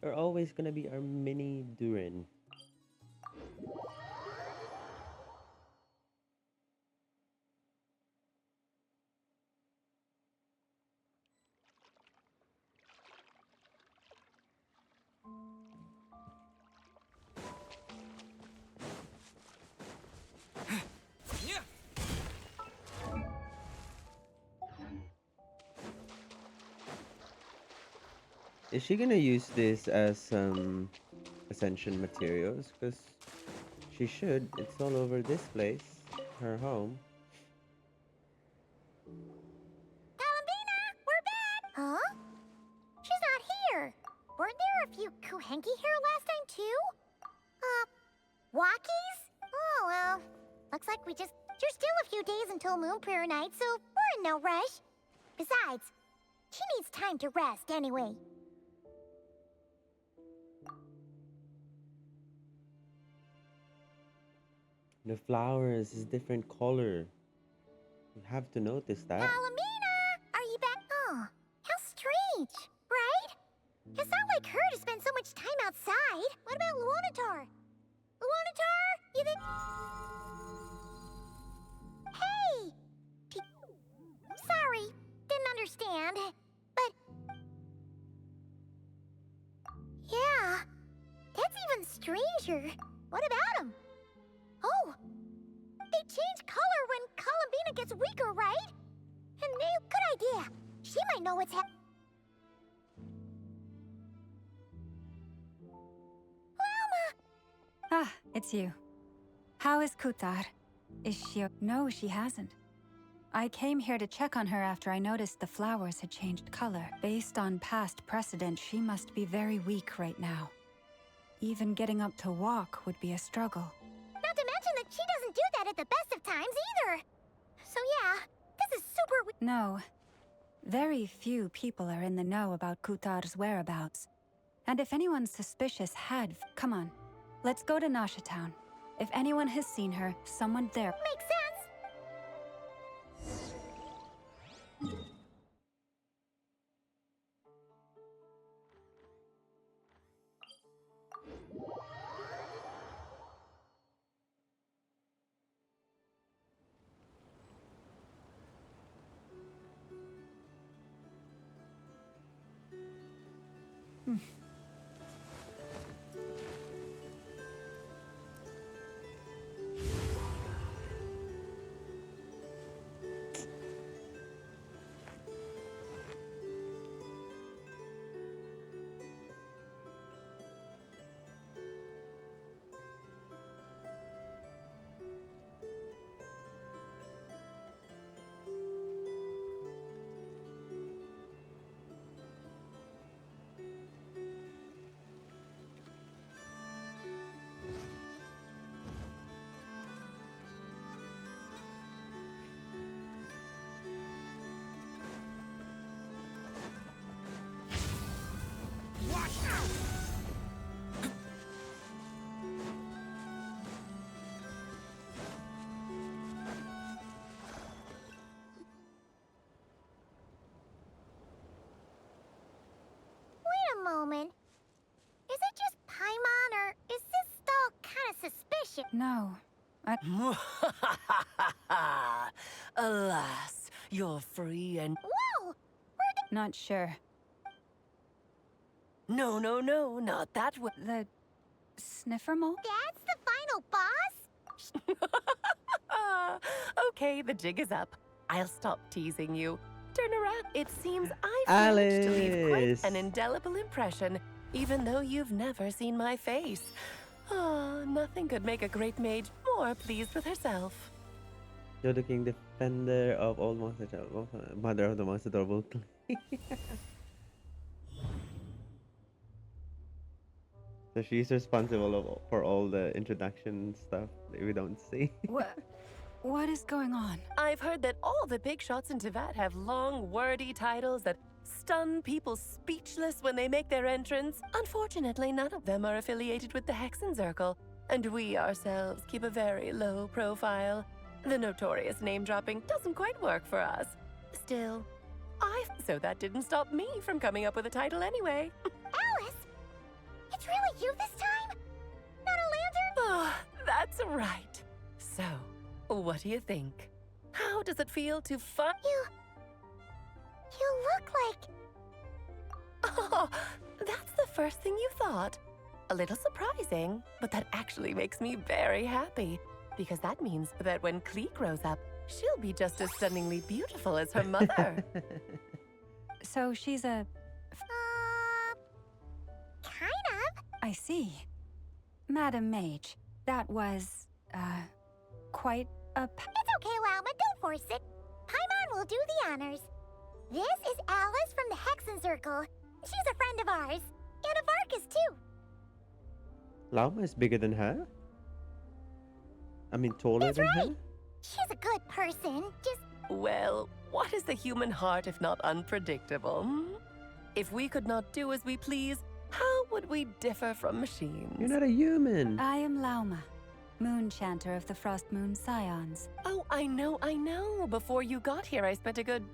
A: You're always gonna be our mini Durin. Is she gonna use this as some ascension materials? Because she should. It's all over this place, her home.
C: Columbina, we're back! Huh? She's not here. Weren't there a few Kuhenki here last time, too? Walkies? Oh, well. Looks like there's still a few days until Moon Prayer Night, so we're in no rush. Besides, she needs time to rest anyway.
A: The flowers is different color. You have to notice that.
C: Columbina! Are you back? Oh, how strange, right? It's not like her to spend so much time outside. What about Luonatar? Luonatar, you think... Hey! Sorry, didn't understand. But... Yeah, that's even stranger. What about him? Oh, they change color when Columbina gets weaker, right? And good idea. She might know what's happening.
G: Ah, it's you. How is Kutar? Is she... No, she hasn't. I came here to check on her after I noticed the flowers had changed color. Based on past precedent, she must be very weak right now. Even getting up to walk would be a struggle.
C: Not to mention that she doesn't do that at the best of times either. So yeah, this is super...
G: No. Very few people are in the know about Kutar's whereabouts. And if anyone's suspicious had... Come on. Let's go to Nasha Town. If anyone has seen her, someone there...
C: Makes sense.
G: No.
N: Alas, you're free and...
C: Whoa!
G: Not sure.
N: No, not that way.
G: The sniffer mole?
C: That's the final boss?
N: Okay, the jig is up. I'll stop teasing you. Turn around. It seems I've managed to leave quite
A: Alice.
N: an indelible impression, even though you've never seen my face. Nothing could make a great mage more pleased with herself.
A: You're the king defender of all monsters, mother of the most adorable. So she's responsible for all the introduction stuff that we don't see.
G: What is going on?
N: I've heard that all the big shots in Tevat have long, wordy titles that stun people speechless when they make their entrance. Unfortunately, none of them are affiliated with the Hexen Circle, and we ourselves keep a very low profile. The notorious name-dropping doesn't quite work for us. Still, so that didn't stop me from coming up with a title anyway.
C: Alice? It's really you this time? Not a lantern?
N: Oh, that's right. So, what do you think? How does it feel to find...
C: You look like...
N: Oh, that's the first thing you thought. A little surprising, but that actually makes me very happy, because that means that when Klee grows up, she'll be just as stunningly beautiful as her mother.
G: So she's a...
C: kind of.
G: I see. Madam Mage, that was, quite a...
C: It's okay, Lauma, don't force it. Paimon will do the honors. This is Alice from the Hexen Circle. She's a friend of ours. And of Arcus, too.
A: Lama is bigger than her? I mean, taller
C: That's
A: than
C: right.
A: her?
C: She's a good person. Just...
N: Well, what is the human heart if not unpredictable? If we could not do as we please, how would we differ from machines?
A: You're not a human.
G: I am Lauma, Moon Chanter of the Frost Moon Scions.
N: Oh, I know. Before you got here, I spent a good,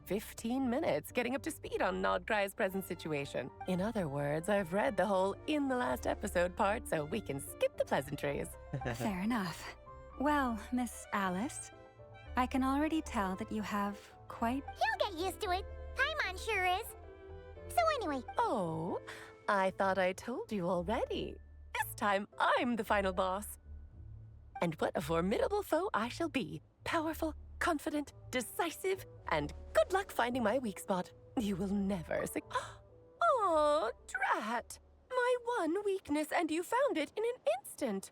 N: 15 minutes getting up to speed on Nodcry's present situation. In other words, I've read the whole in the last episode part, so we can skip the pleasantries.
G: Fair enough. Well, Miss Alice, I can already tell that you have quite...
C: He'll get used to it. Paimon sure is. So anyway...
N: Oh, I thought I told you already. This time, I'm the final boss. And what a formidable foe I shall be. Powerful, confident, decisive, and good luck finding my weak spot. You will never see... Oh, drat! My one weakness, and you found it in an instant.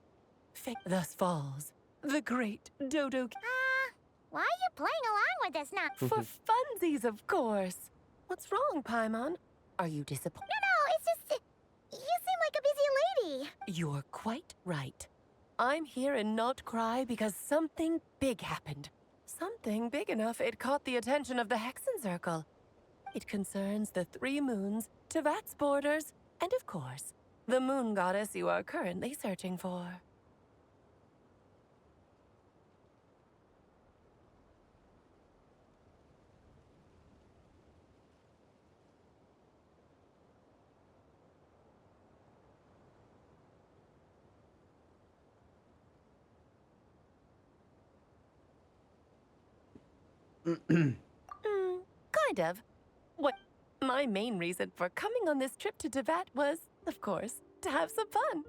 N: Thus falls the great Dodo...
C: why are you playing along with us now?
N: For funsies, of course. What's wrong, Paimon? Are you disappointed?
C: No, it's just... You seem like a busy lady.
N: You're quite right. I'm here in Nodcry because something big happened. Something big enough it caught the attention of the Hexen Circle. It concerns the 3 moons, Tevat's borders, and of course, the moon goddess you are currently searching for. Kind of. What my main reason for coming on this trip to Tevat was, of course, to have some fun.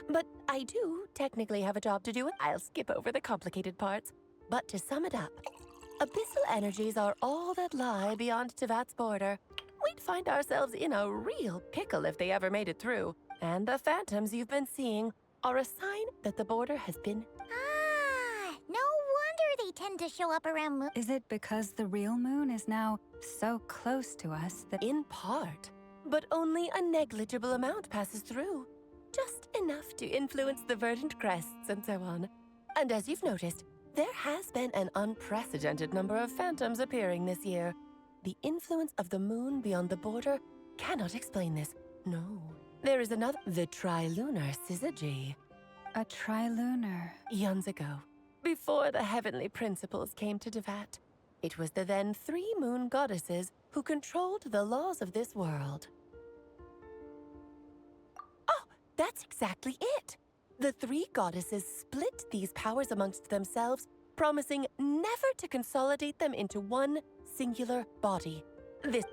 N: But I do technically have a job to do, and I'll skip over the complicated parts. But to sum it up, abyssal energies are all that lie beyond Tevat's border. We'd find ourselves in a real pickle if they ever made it through. And the phantoms you've been seeing are a sign that the border has been...
C: No wonder they tend to show up around moon...
G: Is it because the real moon is now so close to us that...
N: In part, but only a negligible amount passes through. Just enough to influence the verdant crests and so on. And as you've noticed, there has been an unprecedented number of phantoms appearing this year. The influence of the moon beyond the border cannot explain this. No. There is another... The trilunar syzygy.
G: A trilunar...
N: Eons ago, before the heavenly principles came to Tevat, it was the then 3 moon goddesses who controlled the laws of this world. Oh, that's exactly it. The three goddesses split these powers amongst themselves, promising never to consolidate them into one singular body.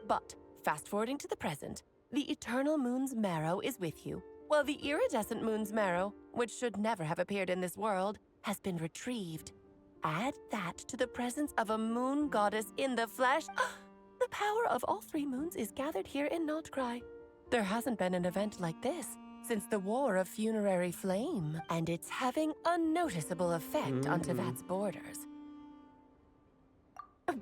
N: But, fast forwarding to the present, the eternal moon's marrow is with you, while the iridescent moon's marrow, which should never have appeared in this world, has been retrieved. Add that to the presence of a moon goddess in the flesh. The power of all three moons is gathered here in Notcry. There hasn't been an event like this since the War of Funerary Flame, and it's having a noticeable effect on Tevat's borders.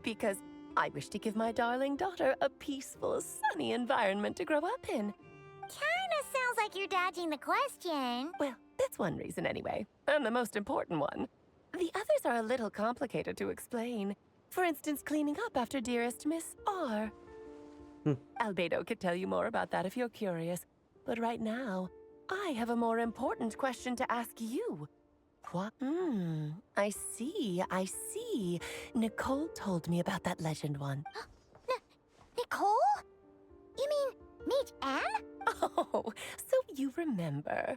N: Because I wish to give my darling daughter a peaceful, sunny environment to grow up in.
C: Kinda sounds like you're dodging the question.
N: Well, that's one reason anyway, and the most important one. The others are a little complicated to explain. For instance, cleaning up after dearest Miss R. Albedo could tell you more about that if you're curious. But right now, I have a more important question to ask you. What? I see. Nicole told me about that legend one.
C: Nicole? You mean Mage Anne?
N: Oh, so you remember.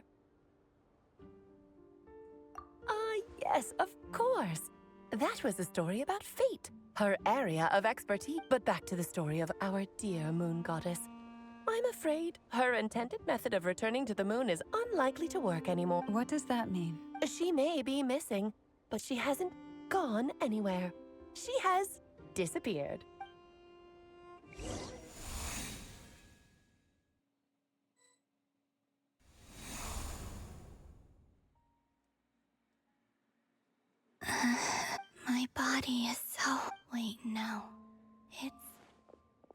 N: Yes, of course. That was a story about fate, her area of expertise. But back to the story of our dear moon goddess. I'm afraid her intended method of returning to the moon is unlikely to work anymore.
G: What does that mean?
N: She may be missing, but she hasn't gone anywhere. She has disappeared.
D: My body is so... Wait, no. It's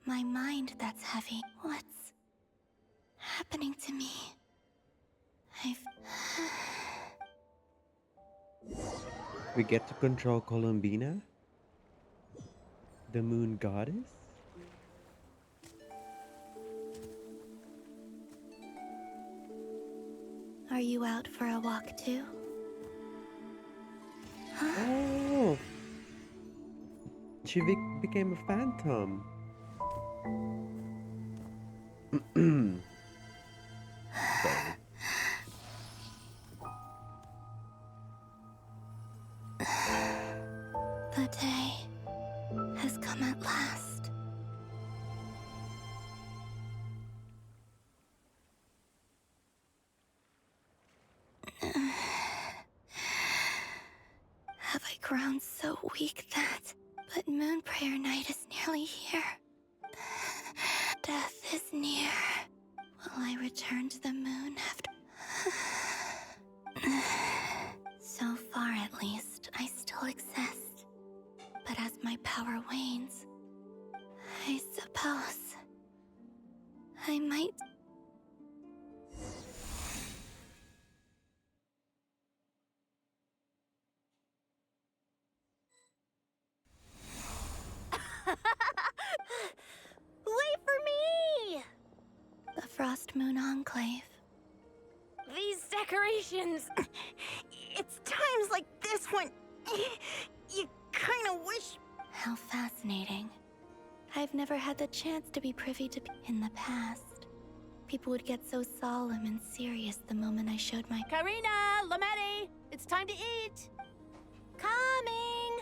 D: my mind that's heavy. What's happening to me?
A: We get to control Columbina, the moon goddess.
D: Are you out for a walk too?
A: Oh, she became a phantom. Sorry.
D: The day has come at last. Have I grown so weak that... But Moon Prayer Night is nearly here. Death is near. Will I return to the moon after... So far, at least, I still exist. But as my power wanes, I suppose I might...
C: Wait for me!
D: The Frost Moon Enclave.
M: These decorations!
C: It's times like this when you kind of wish...
D: How fascinating. I've never had the chance to be privy to... In the past, people would get so solemn and serious the moment I showed my...
M: Karina! Lametti! It's time to eat!
C: Coming!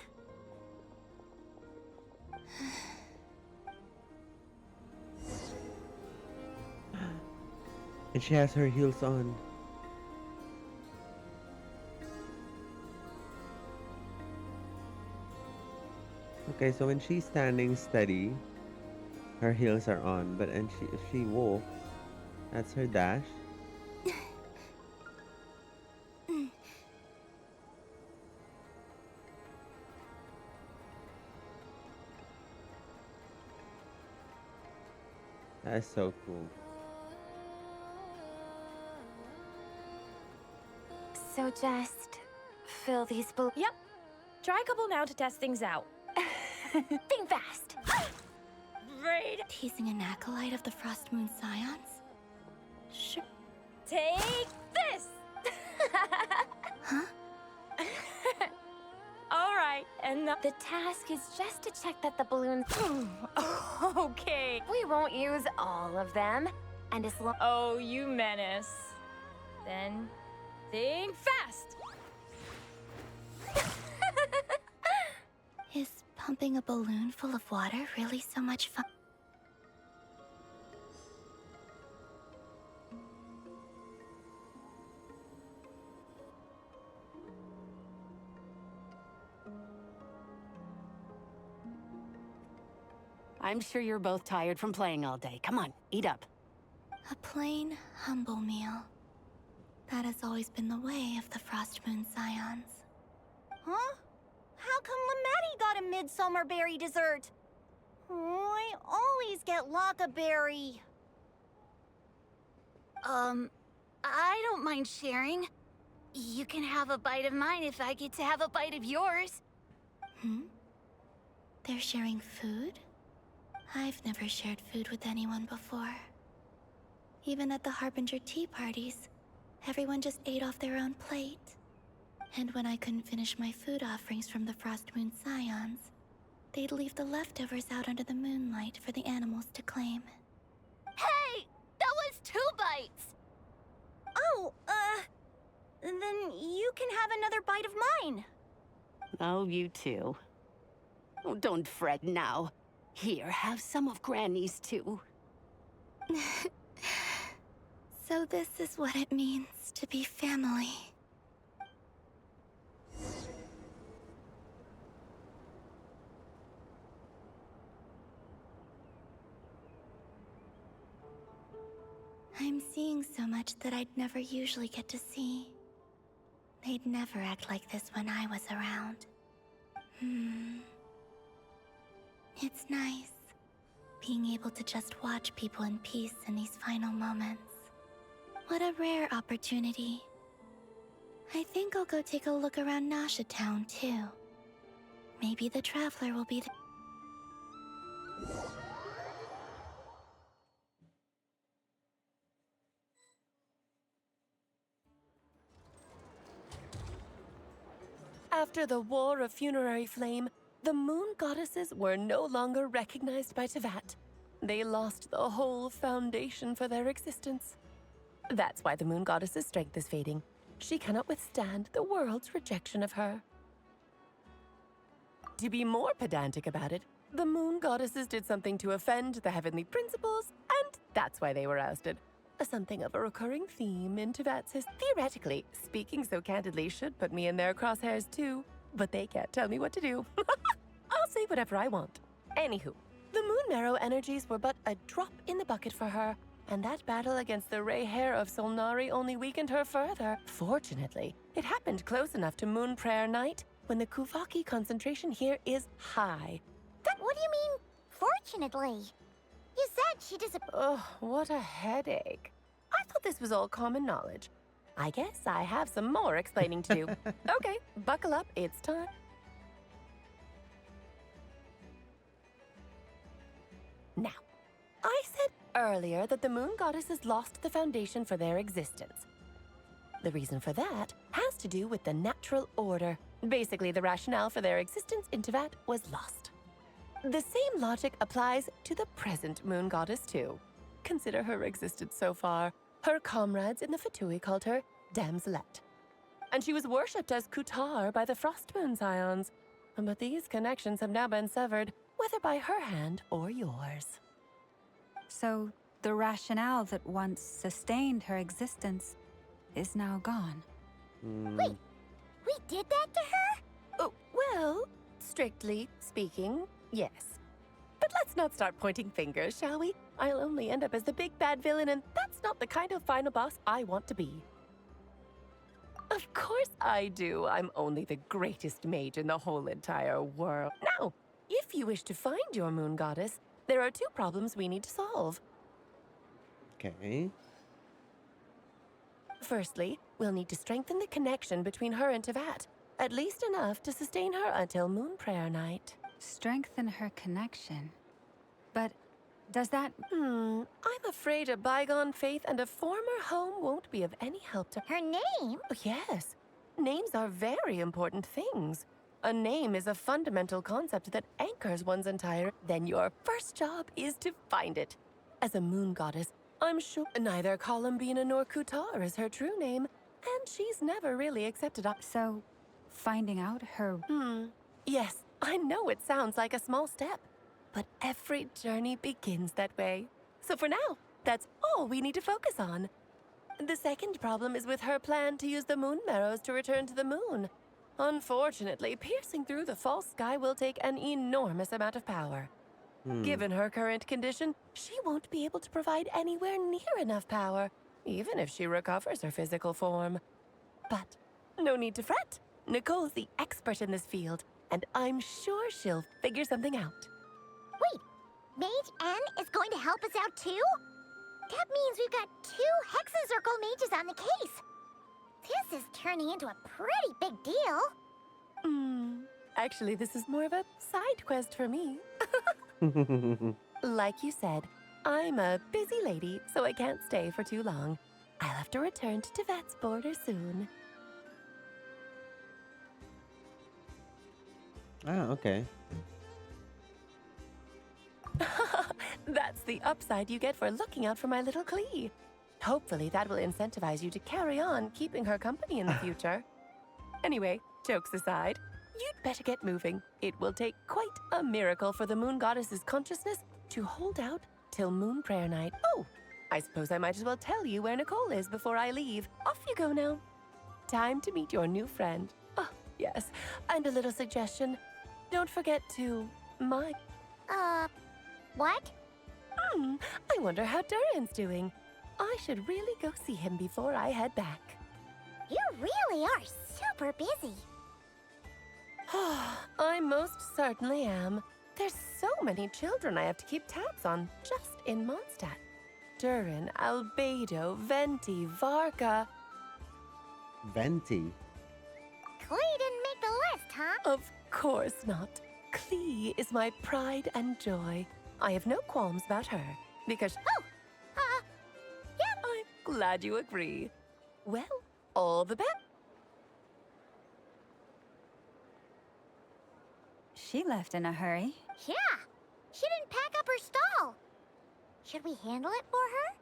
A: And she has her heels on. Okay, so when she's standing steady, her heels are on, but if she walks, that's her dash. That's so cool.
M: So just fill these balloons.
O: Yep. Try a couple now to test things out.
M: Think fast.
O: Right.
D: Teasing an acolyte of the Frost Moon Scions? Sure.
O: Take this!
D: Huh?
O: All right, and
M: The task is just to check that the balloons...
O: okay.
M: We won't use all of them. And as long...
O: Oh, you menace. Then, Think fast!
D: Is pumping a balloon full of water really so much fun?
P: I'm sure you're both tired from playing all day. Come on, eat up.
D: A plain, humble meal. That has always been the way of the Frost Moon Scions.
C: Huh? How come Lamatti got a midsummer berry dessert? Oh, I always get Lockaberry.
Q: I don't mind sharing. You can have a bite of mine if I get to have a bite of yours.
D: They're sharing food? I've never shared food with anyone before. Even at the Harbinger tea parties, everyone just ate off their own plate. And when I couldn't finish my food offerings from the Frost Moon Scions, they'd leave the leftovers out under the moonlight for the animals to claim.
Q: Hey! That was 2 bites!
C: Oh, then you can have another bite of mine.
P: Oh, you too. Oh, don't fret now. Here, have some of Granny's too.
D: So this is what it means to be family. I'm seeing so much that I'd never usually get to see. They'd never act like this when I was around. It's nice, being able to just watch people in peace in these final moments. What a rare opportunity. I think I'll go take a look around Nasha Town, too. Maybe the Traveler will be the...
N: After the War of Funerary Flame, the Moon Goddesses were no longer recognized by Teyvat. They lost the whole foundation for their existence. That's why the Moon Goddess's strength is fading. She cannot withstand the world's rejection of her. To be more pedantic about it, the Moon Goddesses did something to offend the heavenly principles, and that's why they were ousted. Something of a recurring theme in Teyvat's theoretically, speaking so candidly should put me in their crosshairs too, but they can't tell me what to do. I'll say whatever I want. Anywho, the Moon Marrow energies were but a drop in the bucket for her, and that battle against the Ray Hair of Solnari only weakened her further. Fortunately, it happened close enough to Moon Prayer Night when the Kuvaki concentration here is high.
C: What do you mean, fortunately? You said she
N: Ugh, what a headache. I thought this was all common knowledge. I guess I have some more explaining to do. Okay, buckle up, it's time. Now, I said earlier that the Moon Goddesses lost the foundation for their existence. The reason for that has to do with the natural order. Basically, the rationale for their existence in Teyvat was lost. The same logic applies to the present Moon Goddess, too. Consider her existence so far. Her comrades in the Fatui called her Damselette. And she was worshipped as Kutar by the Frost Moon Scions. But these connections have now been severed, whether by her hand or yours.
G: So, the rationale that once sustained her existence is now gone.
C: Wait, we did that to her?
N: Oh, well, strictly speaking, yes. But let's not start pointing fingers, shall we? I'll only end up as the big bad villain, and that's not the kind of final boss I want to be. Of course I do. I'm only the greatest mage in the whole entire world. Now, if you wish to find your Moon Goddess, there are 2 problems we need to solve.
A: Okay.
N: Firstly, we'll need to strengthen the connection between her and Teyvat, at least enough to sustain her until Moon Prayer Night.
G: Strengthen her connection. But does that...
N: I'm afraid a bygone faith and a former home won't be of any help to
C: her. Name?
N: Oh, yes. Names are very important things. A name is a fundamental concept that anchors one's entire... Then your first job is to find it. As a Moon Goddess, I'm sure neither Columbina nor Kutar is her true name, and she's never really accepted up.
G: So, finding out her...
N: Yes, I know it sounds like a small step, but every journey begins that way. So for now, that's all we need to focus on. The second problem is with her plan to use the moon marrows to return to the moon. Unfortunately, piercing through the false sky will take an enormous amount of power. Given her current condition, she won't be able to provide anywhere near enough power, even if she recovers her physical form. But no need to fret. Nicole's the expert in this field, and I'm sure she'll figure something out.
C: Wait, Mage N is going to help us out too? That means we've got 2 Hexacircle mages on the case. This is turning into a pretty big deal.
N: Actually, this is more of a side quest for me. Like you said, I'm a busy lady, so I can't stay for too long. I'll have to return to Tevat's border soon.
A: Ah, okay.
N: That's the upside you get for looking out for my little Klee. Hopefully that will incentivize you to carry on keeping her company in the future. Anyway, jokes aside, you'd better get moving. It will take quite a miracle for the moon goddess's consciousness to hold out till moon prayer night. Oh, I suppose I might as well tell you where Nicole is before I leave. Off you go now. Time to meet your new friend. Oh, yes, and a little suggestion. Don't forget to
C: What?
N: I wonder how Durin's doing. I should really go see him before I head back.
C: You really are super busy.
N: I most certainly am. There's so many children I have to keep tabs on just in Mondstadt. Durin, Albedo, Venti, Varka.
A: Venti?
C: Klee didn't make the list, huh?
N: Of course not. Klee is my pride and joy. I have no qualms about her, because...
C: Yep.
N: I'm glad you agree. Well, all the best.
G: She left in a hurry.
C: Yeah, she didn't pack up her stall. Should we handle it for her?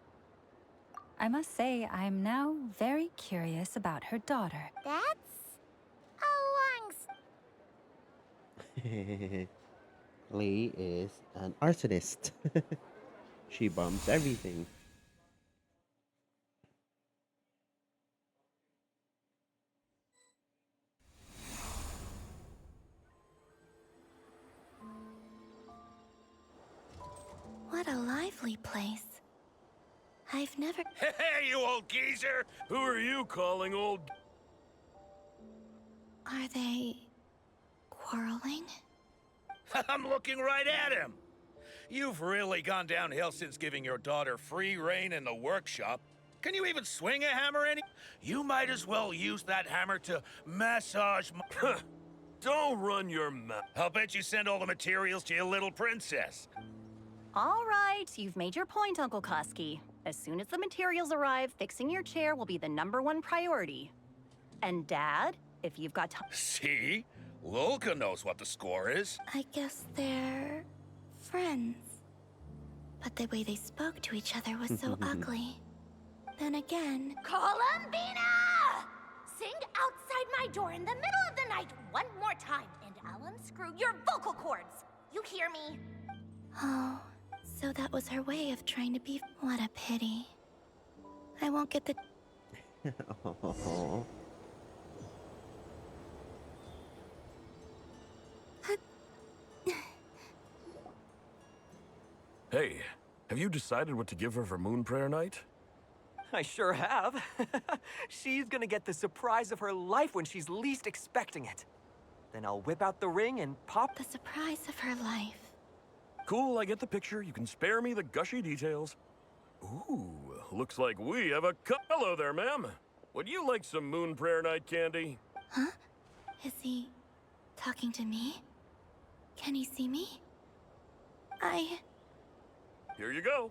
G: I must say, I'm now very curious about her daughter.
C: That's a long...
A: Lee is an arsonist. She bombs everything.
D: What a lively place. I've never...
F: Hey, you old geezer! Who are you calling old...
D: Are they... quarreling?
F: I'm looking right at him! You've really gone downhill since giving your daughter free rein in the workshop. Can you even swing a hammer any? You might as well use that hammer to massage my... Don't run your mouth. I'll bet you send all the materials to your little princess.
R: All right, you've made your point, Uncle Koski. As soon as the materials arrive, fixing your chair will be the #1 priority. And Dad, if you've got time...
F: See? Lolka knows what the score is.
D: I guess they're... friends. But the way they spoke to each other was so ugly. Then again...
Q: Columbina! Sing outside my door in the middle of the night one more time, and I'll unscrew your vocal cords. You hear me?
D: Oh, so that was her way of trying to be... What a pity. I won't get the...
A: Oh.
S: Hey, have you decided what to give her for moon prayer night?
T: I sure have. She's gonna get the surprise of her life when she's least expecting it. Then I'll whip out the ring and pop...
D: The surprise of her life.
S: Cool, I get the picture. You can spare me the gushy details. Ooh, looks like we have a Hello there, ma'am. Would you like some moon prayer night candy?
D: Huh? Is he... talking to me? Can he see me?
S: Here you go.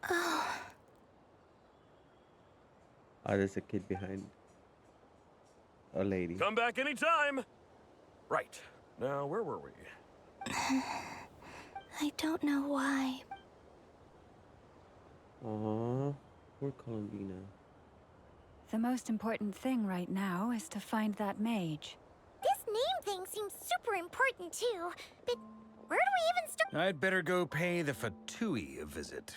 D: Oh...
A: Oh, there's a kid behind. A lady.
S: Come back anytime. Right. Now, where were we?
D: I don't know why.
A: Aww. Poor Columbina.
G: The most important thing right now is to find that mage.
C: This name thing seems super important too, but where do we even start?
F: I'd better go pay the Fatui a visit.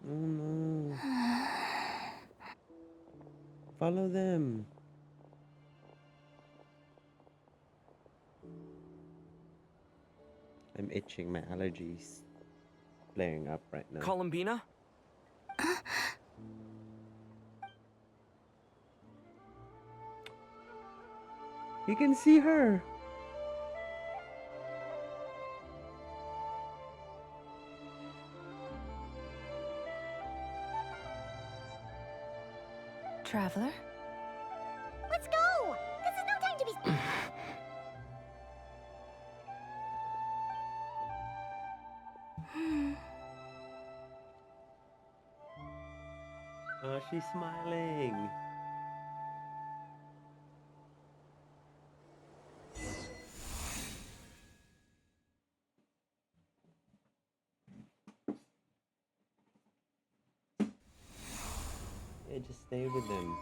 A: Oh no. Follow them. I'm itching. My allergies flaring up right now.
E: Columbina?
A: You can see her.
G: Traveler?
C: Let's go! This is no time to be...
A: Oh, she's smiling. Yeah, just stay with them.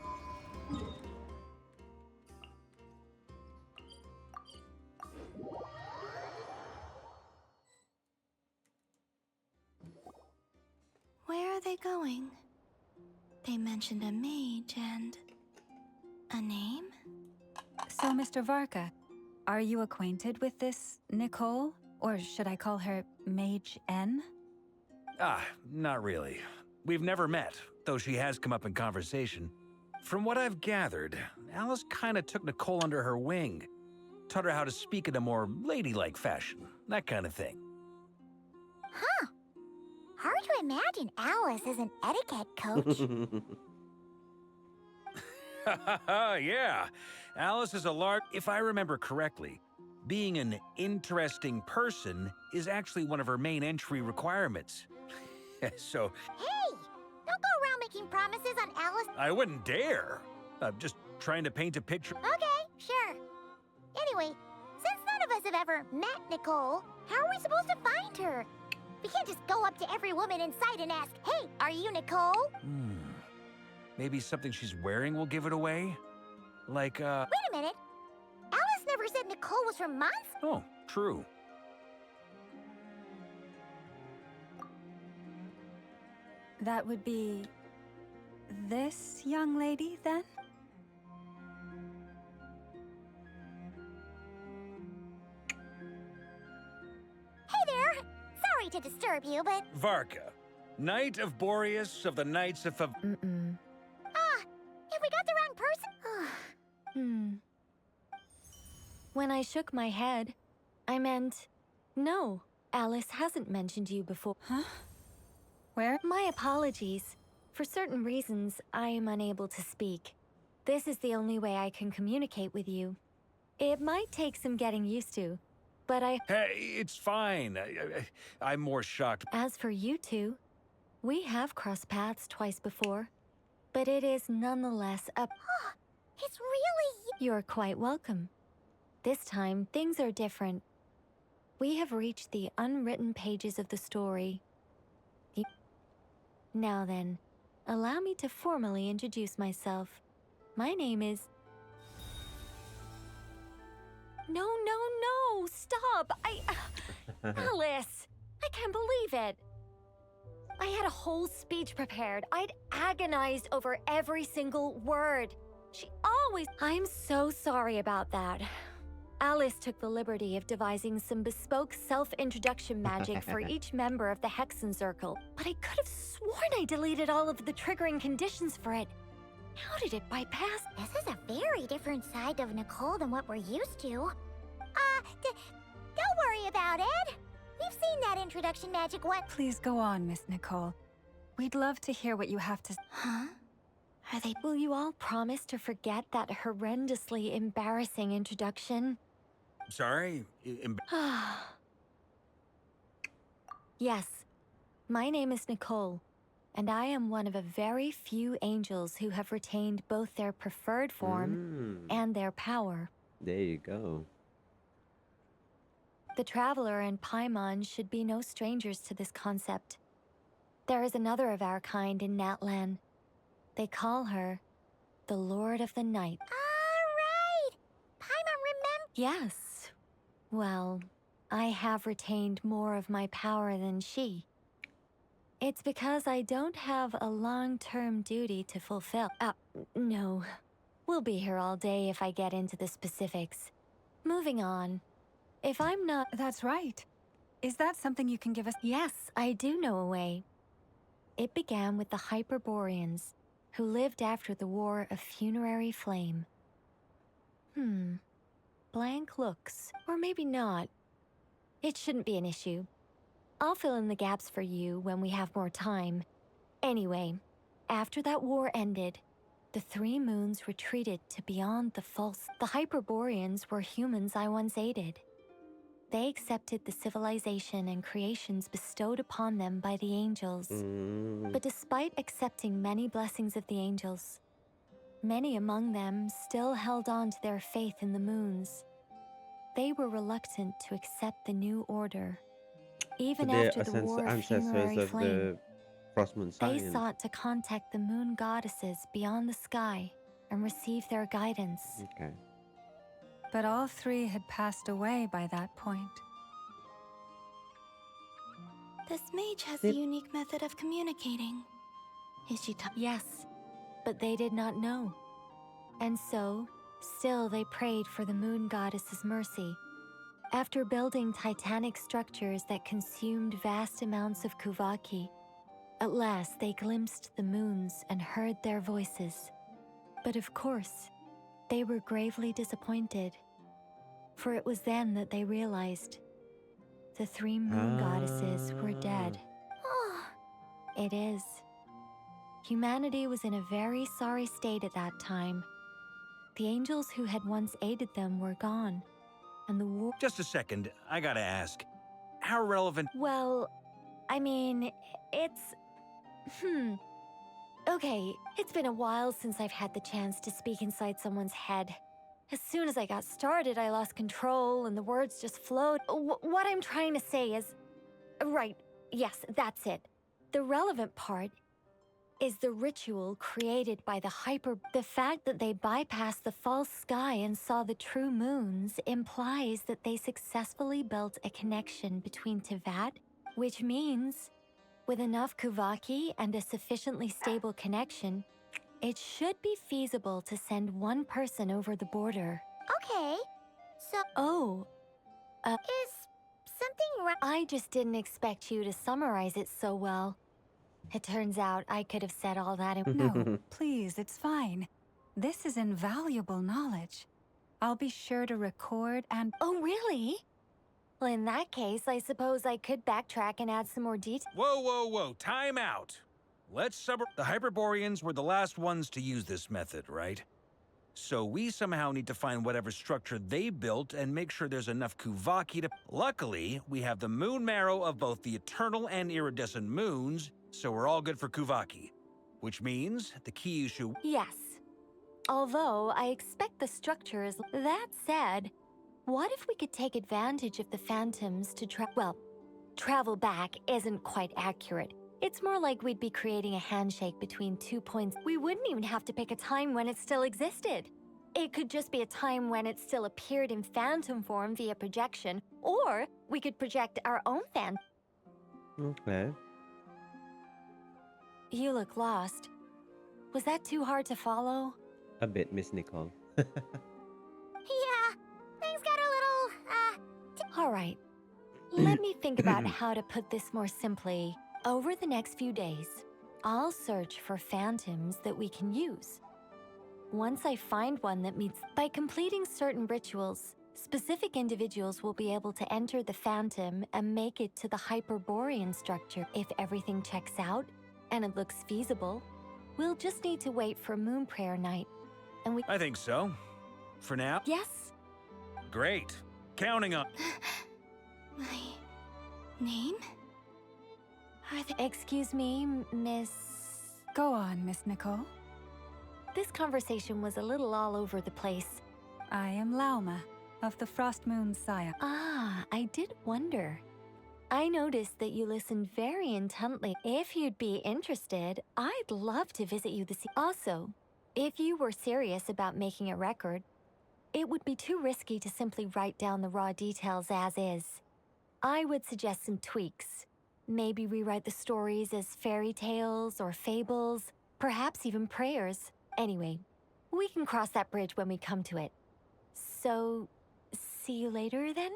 D: Where are they going? They mentioned a mage and a name?
G: So, Mr. Varka, are you acquainted with this Nicole? Or should I call her Mage N?
F: Ah, not really. We've never met, though she has come up in conversation. From what I've gathered, Alice kinda took Nicole under her wing. Taught her how to speak in a more ladylike fashion, that kind of thing.
C: Huh. Hard to imagine Alice as an etiquette coach.
F: Yeah, Alice is a large... If I remember correctly, being an interesting person is actually one of her main entry requirements. So...
C: Hey! Don't go around making promises on Alice.
F: I wouldn't dare. I'm just trying to paint a picture.
C: Okay, sure. Anyway, since none of us have ever met Nicole, how are we supposed to find her? We can't just go up to every woman in sight and ask, hey, are you Nicole?
F: Maybe something she's wearing will give it away? Like,
C: Wait a minute. Alice never said Nicole was from Mons?
F: Oh, true.
G: That would be... this young lady, then?
C: Hey there! Sorry to disturb you, but...
F: Varka, Knight of Boreas of the Knights of...
C: If we got the wrong person...
U: When I shook my head, I meant, no, Alice hasn't mentioned you before.
G: Huh? Where?
U: My apologies. For certain reasons, I am unable to speak. This is the only way I can communicate with you. It might take some getting used to, but I...
F: Hey, it's fine. I'm more shocked.
U: As for you two, we have crossed paths twice before, but it is nonetheless a...
C: It's really...
U: You're quite welcome. This time, things are different. We have reached the unwritten pages of the story. Now then, allow me to formally introduce myself. My name is... No, stop! Alice! I can't believe it! I had a whole speech prepared. I'd agonized over every single word. She always... I'm so sorry about that. Alice took the liberty of devising some bespoke self-introduction magic for each member of the Hexen Circle, but I could have sworn I deleted all of the triggering conditions for it. How did it bypass?
C: This is a very different side of Nicole than what we're used to. Don't worry about it. We've seen that introduction magic once.
G: Please go on, Miss Nicole. We'd love to hear what you have to...
U: Huh? Are they... Will you all promise to forget that horrendously embarrassing introduction?
F: Sorry?
U: Yes. My name is Nicole.
B: And I am one of a very few angels who have retained both their preferred form and their power.
A: There you go.
B: The Traveler and Paimon should be no strangers to this concept. There is another of our kind in Natlan. They call her the Lord of the Night.
C: All right! Paimon, remember?
B: Yes. Well, I have retained more of my power than she. It's because I don't have a long-term duty to fulfill. No. We'll be here all day if I get into the specifics. Moving on. If I'm not...
G: That's right. Is that something you can give us?
B: Yes, I do know a way. It began with the Hyperboreans, who lived after the War of Funerary Flame. Blank looks. Or maybe not. It shouldn't be an issue. I'll fill in the gaps for you when we have more time. Anyway, after that war ended, the Three Moons retreated to beyond the false. The Hyperboreans were humans I once aided. They accepted the civilization and creations bestowed upon them by the angels. But despite accepting many blessings of the angels, many among them still held on to their faith in the moons. They were reluctant to accept the new order. Even after the War of Funerary Flame, they sought to contact the moon goddesses beyond the sky and receive their guidance.
A: Okay.
G: But all three had passed away by that point.
D: This mage has a unique method of communicating. Is she
B: Yes, but they did not know. And so, still they prayed for the moon goddess's mercy. After building titanic structures that consumed vast amounts of Kuvaki, at last they glimpsed the moons and heard their voices. But of course, they were gravely disappointed, for it was then that they realized the three moon goddesses were dead. It is. Humanity was in a very sorry state at that time. The angels who had once aided them were gone, and the war...
F: Just a second, I gotta ask. How relevant...
B: Well, I mean, it's... Okay, it's been a while since I've had the chance to speak inside someone's head. As soon as I got started, I lost control and the words just flowed. What I'm trying to say is... Right, yes, that's it. The relevant part is the ritual created by the The fact that they bypassed the false sky and saw the true moons implies that they successfully built a connection between Tevat, which means, with enough Kuvaki and a sufficiently stable connection, it should be feasible to send one person over the border.
C: Okay, so... is something wrong?
B: I just didn't expect you to summarize it so well. It turns out I could have said all that in...
G: No, please, it's fine. This is invaluable knowledge. I'll be sure to record and...
B: Oh, really? Well, in that case, I suppose I could backtrack and add some more detail.
F: Whoa, time out. Let's The Hyperboreans were the last ones to use this method, right? So we somehow need to find whatever structure they built and make sure there's enough Kuvaki to... Luckily, we have the moon marrow of both the eternal and iridescent moons, so we're all good for Kuvaki. Which means the key issue...
B: Yes. Although, I expect the structure is... That said, what if we could take advantage of the phantoms to travel back isn't quite accurate. It's more like we'd be creating a handshake between 2 points. We wouldn't even have to pick a time when it still existed. It could just be a time when it still appeared in phantom form via projection, or we could project our own phantom.
A: Okay.
B: You look lost. Was that too hard to follow?
A: A bit, Miss Nicole.
C: Yeah, things got a little,
B: All right. Let me think about how to put this more simply. Over the next few days, I'll search for phantoms that we can use. Once I find one that meets... By completing certain rituals, specific individuals will be able to enter the phantom and make it to the Hyperborean structure. If everything checks out, and it looks feasible, we'll just need to wait for Moon Prayer Night. And we...
F: I think so. For now?
B: Yes.
F: Great. Counting on...
D: My name? Are they?
B: Excuse me, Miss...
G: Go on, Miss Nicole.
B: This conversation was a little all over the place.
G: I am Lauma, of the Frost Moon Scion.
B: Ah, I did wonder. I noticed that you listened very intently. If you'd be interested, I'd love to visit you this evening. Also, if you were serious about making a record, it would be too risky to simply write down the raw details as is. I would suggest some tweaks. Maybe rewrite the stories as fairy tales or fables, perhaps even prayers. Anyway, we can cross that bridge when we come to it. So, see you later then?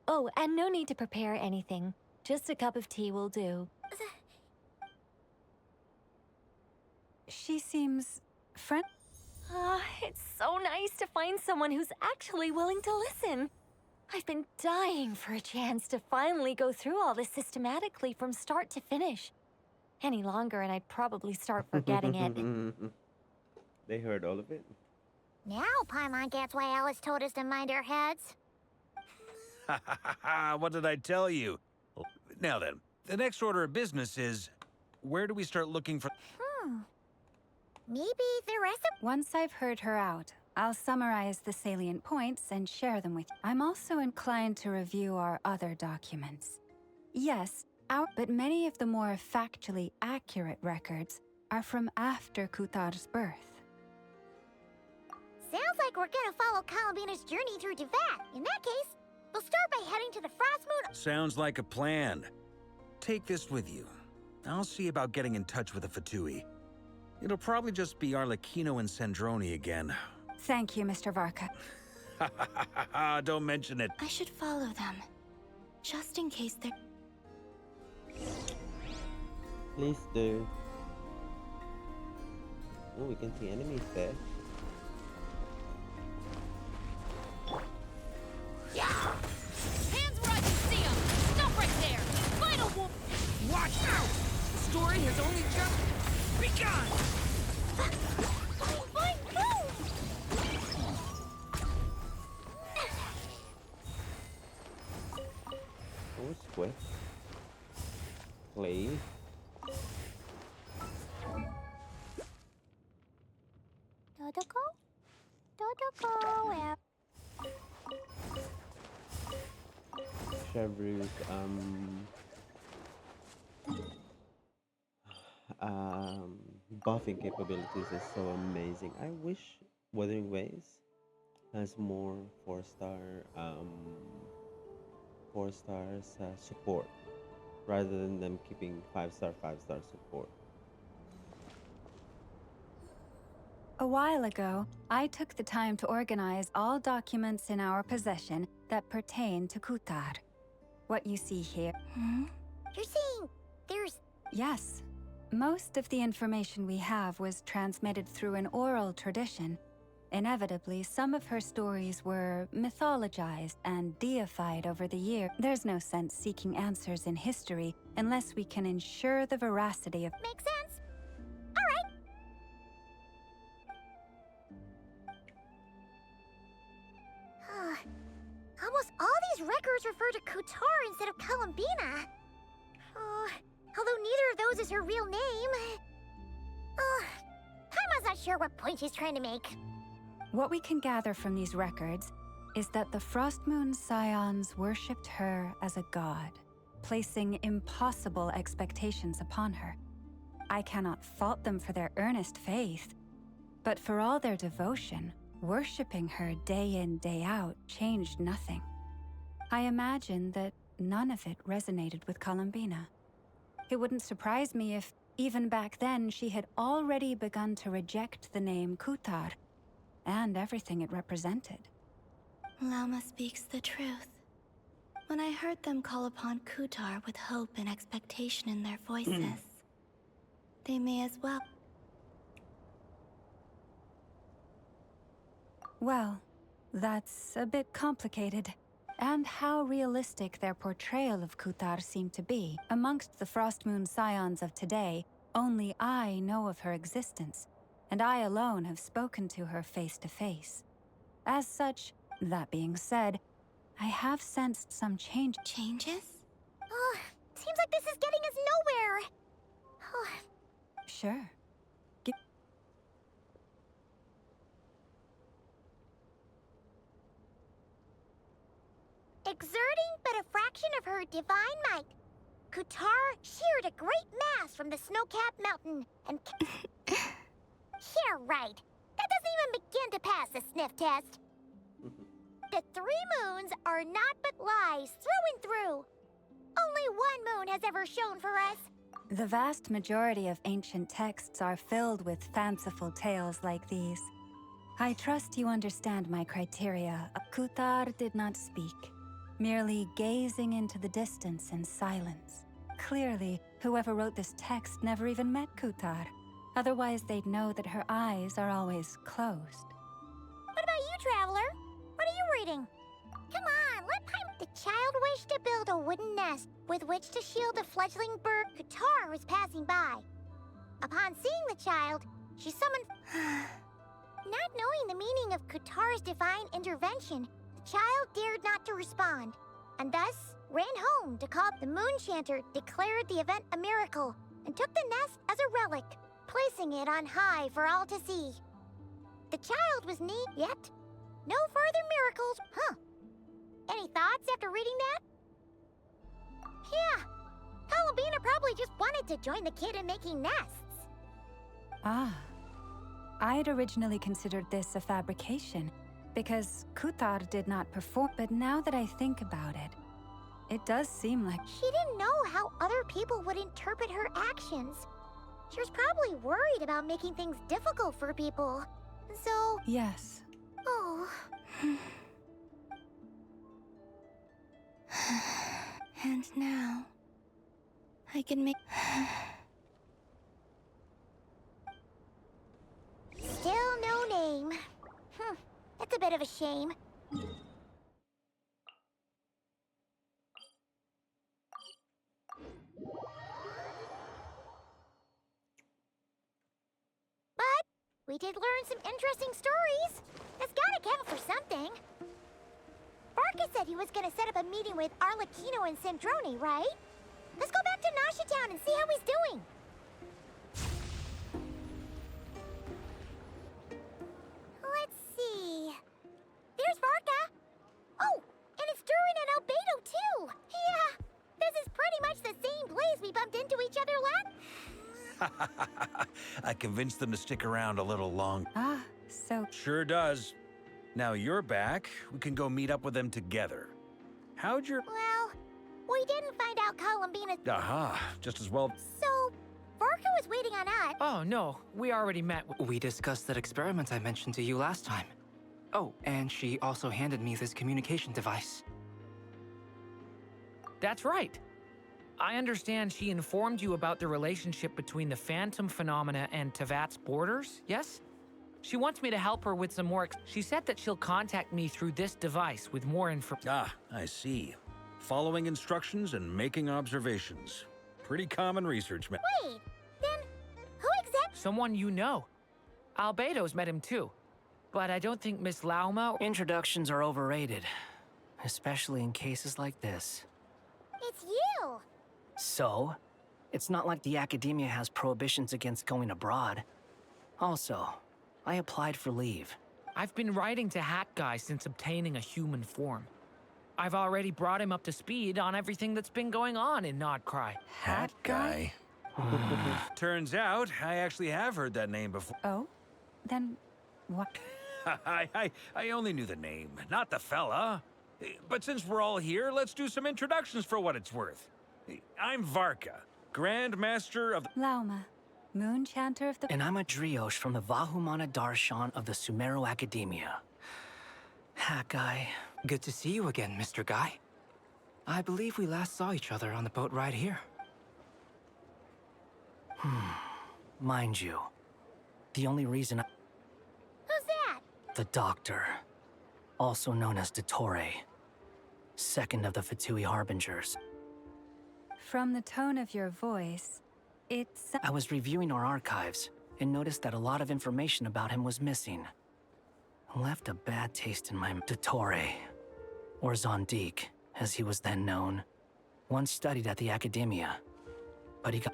B: Oh, and no need to prepare anything. Just a cup of tea will do.
G: She seems
B: It's so nice to find someone who's actually willing to listen. I've been dying for a chance to finally go through all this systematically from start to finish. Any longer and I'd probably start forgetting it.
A: They heard all of it.
C: Now Paimon gets why Alice told us to mind our heads.
F: What did I tell you? Now then, the next order of business is, where do we start looking for...
C: Maybe the rest of...
G: Once I've heard her out, I'll summarize the salient points and share them with you. I'm also inclined to review our other documents. Yes, but many of the more factually accurate records are from after Kutar's birth.
C: Sounds like we're gonna follow Columbina's journey through Devat. In that case, we'll start by heading to the Frost Moon.
F: Sounds like a plan. Take this with you. I'll see about getting in touch with the Fatui. It'll probably just be Arlecchino and Sandroni again.
G: Thank you, Mr. Varka.
F: Don't mention it.
D: I should follow them, just in case they're...
A: Please do. Oh, we can see enemies there.
Q: Yeah! Hands where I can see them! Stop right there! Vital wolf!
H: Watch out! The story has only just begun!
C: Fine, move!
A: Oh, squish. Play.
C: Dottore,
A: Chevrolet's buffing capabilities is so amazing. I wish Wuthering Waves has more four stars support rather than them keeping 5-star support.
G: A while ago, I took the time to organize all documents in our possession that pertain to Kutar. What you see here.
C: You're saying there's...
G: Yes. Most of the information we have was transmitted through an oral tradition. Inevitably, some of her stories were mythologized and deified over the year. There's no sense seeking answers in history unless we can ensure the veracity of...
C: Makes sense. All right. Almost all these records refer to Kutar instead of Columbina. Although neither of those is her real name. Paimon's not sure what point she's trying to make.
G: What we can gather from these records is that the Frost Moon Scions worshipped her as a god, placing impossible expectations upon her. I cannot fault them for their earnest faith, but for all their devotion, worshipping her day in, day out changed nothing. I imagine that none of it resonated with Columbina. It wouldn't surprise me if, even back then, she had already begun to reject the name Kutar and everything it represented.
D: Lauma speaks the truth. When I heard them call upon Kutar with hope and expectation in their voices, they may as well...
G: Well, that's a bit complicated. And how realistic their portrayal of Kutar seemed to be. Amongst the Frost Moon Scions of today, only I know of her existence, and I alone have spoken to her face to face. As such, that being said, I have sensed some changes.
D: Changes?
C: Seems like this is getting us nowhere.
G: Sure.
C: Exerting but a fraction of her divine might, Kutar sheared a great mass from the snow-capped mountain and... Yeah, right. That doesn't even begin to pass the sniff test. The 3 moons are not but lies through and through. Only one moon has ever shone for us.
G: The vast majority of ancient texts are filled with fanciful tales like these. I trust you understand my criteria. Kutar did not speak, merely gazing into the distance in silence. Clearly, whoever wrote this text never even met Kutar. Otherwise, they'd know that her eyes are always closed.
C: What about you, Traveler? What are you reading? Come on, let Paimon... The child wished to build a wooden nest with which to shield a fledgling bird Kutar was passing by. Upon seeing the child, she summoned... Not knowing the meaning of Kutar's divine intervention, the child dared not to respond, and thus ran home to call. The moon chanter declared the event a miracle and took the nest as a relic, placing it on high for all to see. The child was neat, yet no further miracles, huh? Any thoughts after reading that? Yeah, Columbina probably just wanted to join the kid in making nests.
G: Ah. I'd originally considered this a fabrication, because Kutar did not perform, but now that I think about it, it does seem like...
C: She didn't know how other people would interpret her actions. She was probably worried about making things difficult for people. So...
G: Yes.
C: Oh...
D: And now, I can make...
C: Still no name. That's a bit of a shame. But we did learn some interesting stories. That's gotta count for something. Barca said he was gonna set up a meeting with Arlecchino and Sandrone, right? Let's go back to Nasha Town and see how he's doing. Let's see. There's Varka. Oh, and it's Durin and Albedo too. Yeah, this is pretty much the same place we bumped into each other last.
F: I convinced them to stick around a little long.
G: Ah, so...
F: Sure does. Now you're back, we can go meet up with them together. How'd your...
C: Well, we didn't find out Columbina...
F: Aha, just as well...
C: So, Varka was waiting on us.
E: Oh, no. We already met.
K: We discussed that experiment I mentioned to you last time. Oh, and she also handed me this communication device.
H: That's right. I understand she informed you about the relationship between the phantom phenomena and Tevat's borders, yes? She wants me to help her with some more... She said that she'll contact me through this device with more info...
F: Ah, I see. Following instructions and making observations. Pretty common research, man.
C: Wait, then who exactly...
H: Someone you know. Albedo's met him too. But I don't think Miss Lauma...
K: Introductions are overrated. Especially in cases like this.
C: It's you!
K: So? It's not like the academia has prohibitions against going abroad. Also, I applied for leave.
H: I've been writing to Hat Guy since obtaining a human form. I've already brought him up to speed on everything that's been going on in Nodcry.
F: Hat Guy? Turns out, I actually have heard that name before.
G: Oh? Then what?
F: I only knew the name, not the fella. But since we're all here, let's do some introductions for what it's worth. I'm Varka, Grand Master of...
G: Lauma, Moon Chanter of the...
K: And I'm a Drioche from the Vahumana Darshan of the Sumero Academia. Hat Guy. Good to see you again, Mr. Guy. I believe we last saw each other on the boat ride here. Mind you, the only reason
C: Who's that?
K: The Doctor, also known as Dottore, second of the Fatui Harbingers.
G: From the tone of your voice, it's...
K: I was reviewing our archives and noticed that a lot of information about him was missing. Left a bad taste in my... Dottore, or Zondique, as he was then known. Once studied at the academia, but he got...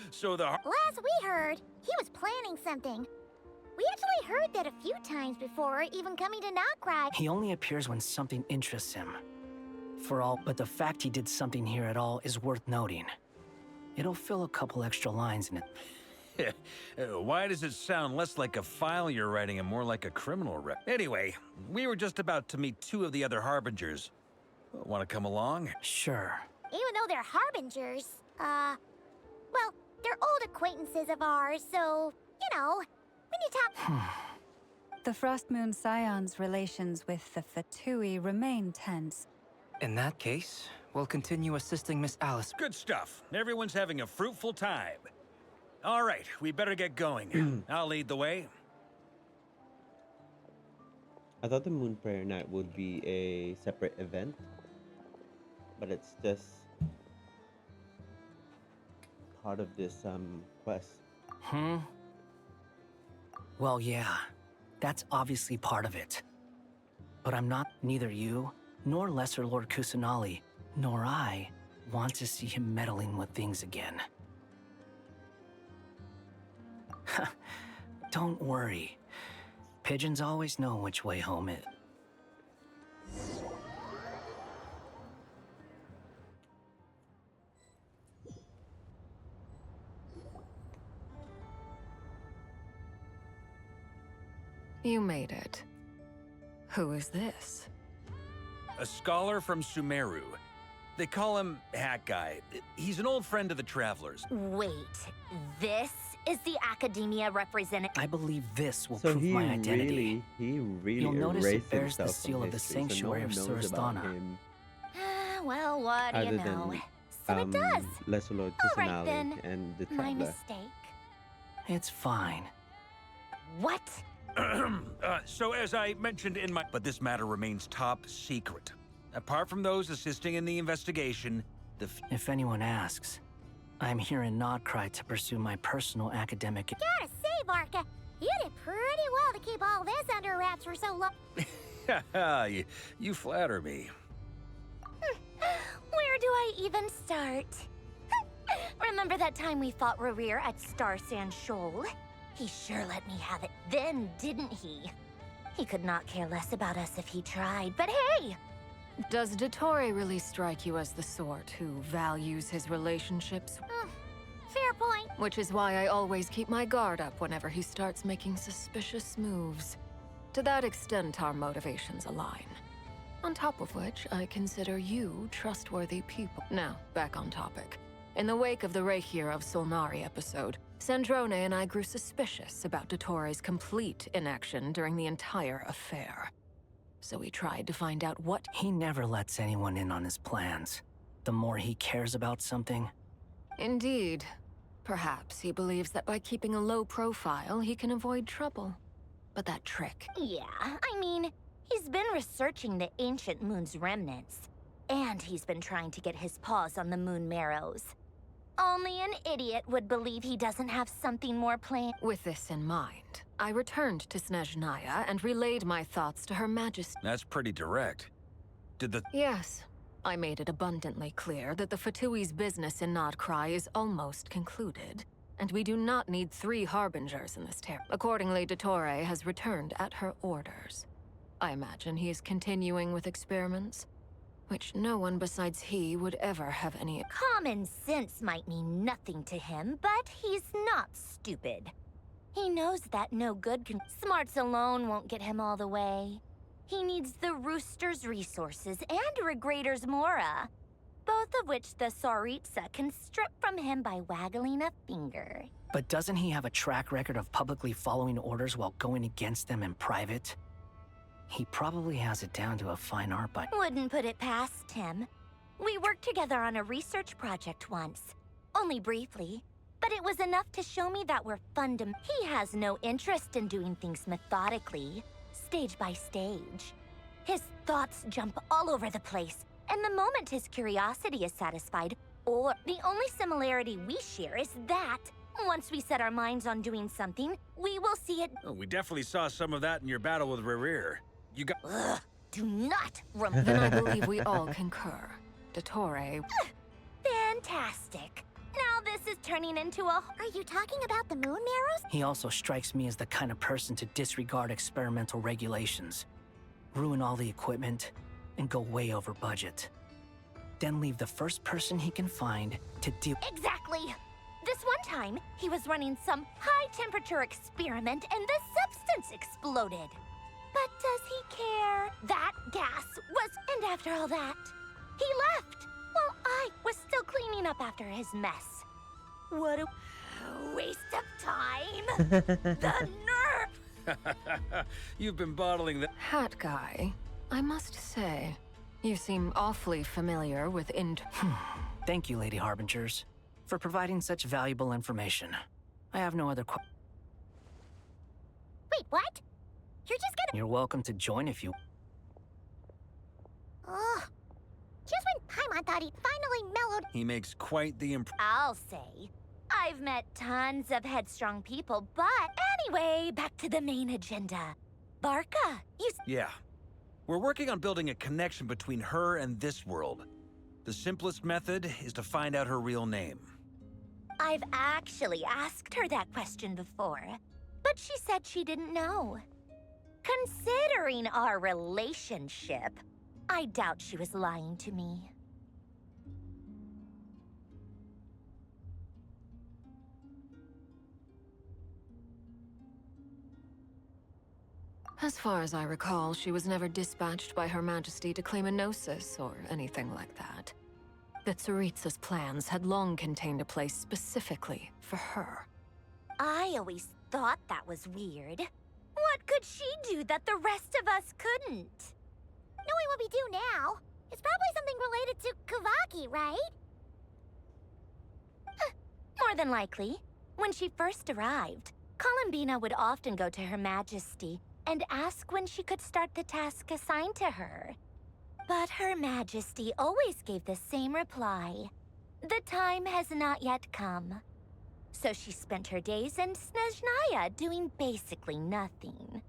F: So the...
C: Last we heard, he was planning something. We actually heard that a few times before, even coming to Knockcry.
K: He only appears when something interests him. But the fact he did something here at all is worth noting. It'll fill a couple extra lines in it.
F: Why does it sound less like a file you're writing and more like a criminal rep? Anyway, we were just about to meet 2 of the other harbingers. Want to come along?
K: Sure.
C: Even though they're harbingers, well, they're old acquaintances of ours, so, you know, when you talk...
G: The Frost Moon Scion's relations with the Fatui remain tense.
T: In that case, we'll continue assisting Miss Alice.
F: Good stuff. Everyone's having a fruitful time. All right, we better get going. I'll lead the way.
A: I thought the Moon Prayer Night would be a separate event, but it's just part of this quest.
K: Well, yeah. That's obviously part of it. But neither you, nor Lesser Lord Kusanali, nor I, want to see him meddling with things again. Don't worry. Pigeons always know which way home is.
L: You made it. Who is this?
F: A scholar from Sumeru. They call him Hat Guy. He's an old friend of the Travelers.
Q: Wait, this is the academia representative?
K: I believe this will
A: So
K: prove my identity.
A: he really
K: You'll notice it
A: erased
K: bears the
A: himself from
K: seal of the
A: history, so no
K: sanctuary
A: one
K: of
A: knows about
K: Surastana.
A: him
Q: Well, what do
A: other
Q: you know?
A: than
Q: So it does.
A: Lesser Lord
Q: All right,
A: Kusanali
Q: then.
A: and the
Q: My
A: Traveler.
Q: mistake.
K: It's fine.
Q: What?
F: So as I mentioned in my... But this matter remains top secret. Apart from those assisting in the investigation,
K: If anyone asks, I'm here in Nodcry to pursue my personal academic...
C: Gotta say, Barca, you did pretty well to keep all this under wraps for so long.
F: you flatter me.
Q: Where do I even start? Remember that time we fought Rerir at Star Sand Shoal? He sure let me have it then, didn't he? He could not care less about us if he tried, but hey!
L: Does Dottore really strike you as the sort who values his relationships?
C: Fair point.
L: Which is why I always keep my guard up whenever he starts making suspicious moves. To that extent, our motivations align. On top of which, I consider you trustworthy people. Now, back on topic. In the wake of the Reikir of Solnari episode, Sandrone and I grew suspicious about Dottore's complete inaction during the entire affair. So we tried to find out what...
K: He never lets anyone in on his plans. The more he cares about something...
L: Indeed. Perhaps he believes that by keeping a low profile, he can avoid trouble. But that trick...
Q: Yeah, I mean, he's been researching the ancient moon's remnants. And he's been trying to get his paws on the moon marrows. Only an idiot would believe he doesn't have something more planned.
L: With this in mind, I returned to Snezhnaya and relayed my thoughts to Her Majesty.
F: That's pretty direct. Did the...
L: Yes. I made it abundantly clear that the Fatui's business in Nodcry is almost concluded, and we do not need 3 harbingers in this territory. Accordingly, Dottore has returned at her orders. I imagine he is continuing with experiments, which no one besides he would ever have any...
Q: Common sense might mean nothing to him, but he's not stupid. He knows that no good can... Smarts alone won't get him all the way. He needs the Rooster's resources and Regrator's Mora, both of which the Tsaritsa can strip from him by waggling a finger.
K: But doesn't he have a track record of publicly following orders while going against them in private? He probably has it down to a fine art, but...
Q: Wouldn't put it past him. We worked together on a research project once. Only briefly. But it was enough to show me that we're He has no interest in doing things methodically, stage by stage. His thoughts jump all over the place, and the moment his curiosity is satisfied, or the only similarity we share is that Once we set our minds on doing something, we will see it.
F: Oh, we definitely saw some of that in your battle with Rerir. You got.
Q: Ugh, do not
L: Then I believe we all concur. Dottore.
Q: Fantastic. Now this is turning into a...
C: Are you talking about the moon marrows?
K: He also strikes me as the kind of person to disregard experimental regulations, ruin all the equipment, and go way over budget. Then leave the first person he can find to deal.
Q: Exactly. This one time, he was running some high-temperature experiment and the substance exploded. But does he care? That gas was... And after all that, he left while I was still cleaning up after his mess. What a waste of time. The nerve!
F: You've been bottling that.
L: Hat guy, I must say, you seem awfully familiar with
K: Thank you, Lady Harbingers, for providing such valuable information. I have no other
C: Wait, what? You're just gonna...
K: You're welcome to join if you...
C: Ugh. Just when Paimon thought he'd finally mellowed...
F: He makes quite the
Q: I'll say. I've met tons of headstrong people, but anyway, back to the main agenda. Barca, you...
F: Yeah. We're working on building a connection between her and this world. The simplest method is to find out her real name.
Q: I've actually asked her that question before, but she said she didn't know. Considering our relationship, I doubt she was lying to me.
L: As far as I recall, she was never dispatched by Her Majesty to claim a gnosis or anything like that. That Tsaritsa's plans had long contained a place specifically for her.
Q: I always thought that was weird. What could she do that the rest of us couldn't?
C: Knowing what we do now, it's probably something related to Kavaki, right?
Q: More than likely. When she first arrived, Columbina would often go to Her Majesty and ask when she could start the task assigned to her. But Her Majesty always gave the same reply. The time has not yet come. So she spent her days in Snezhnaya doing basically nothing.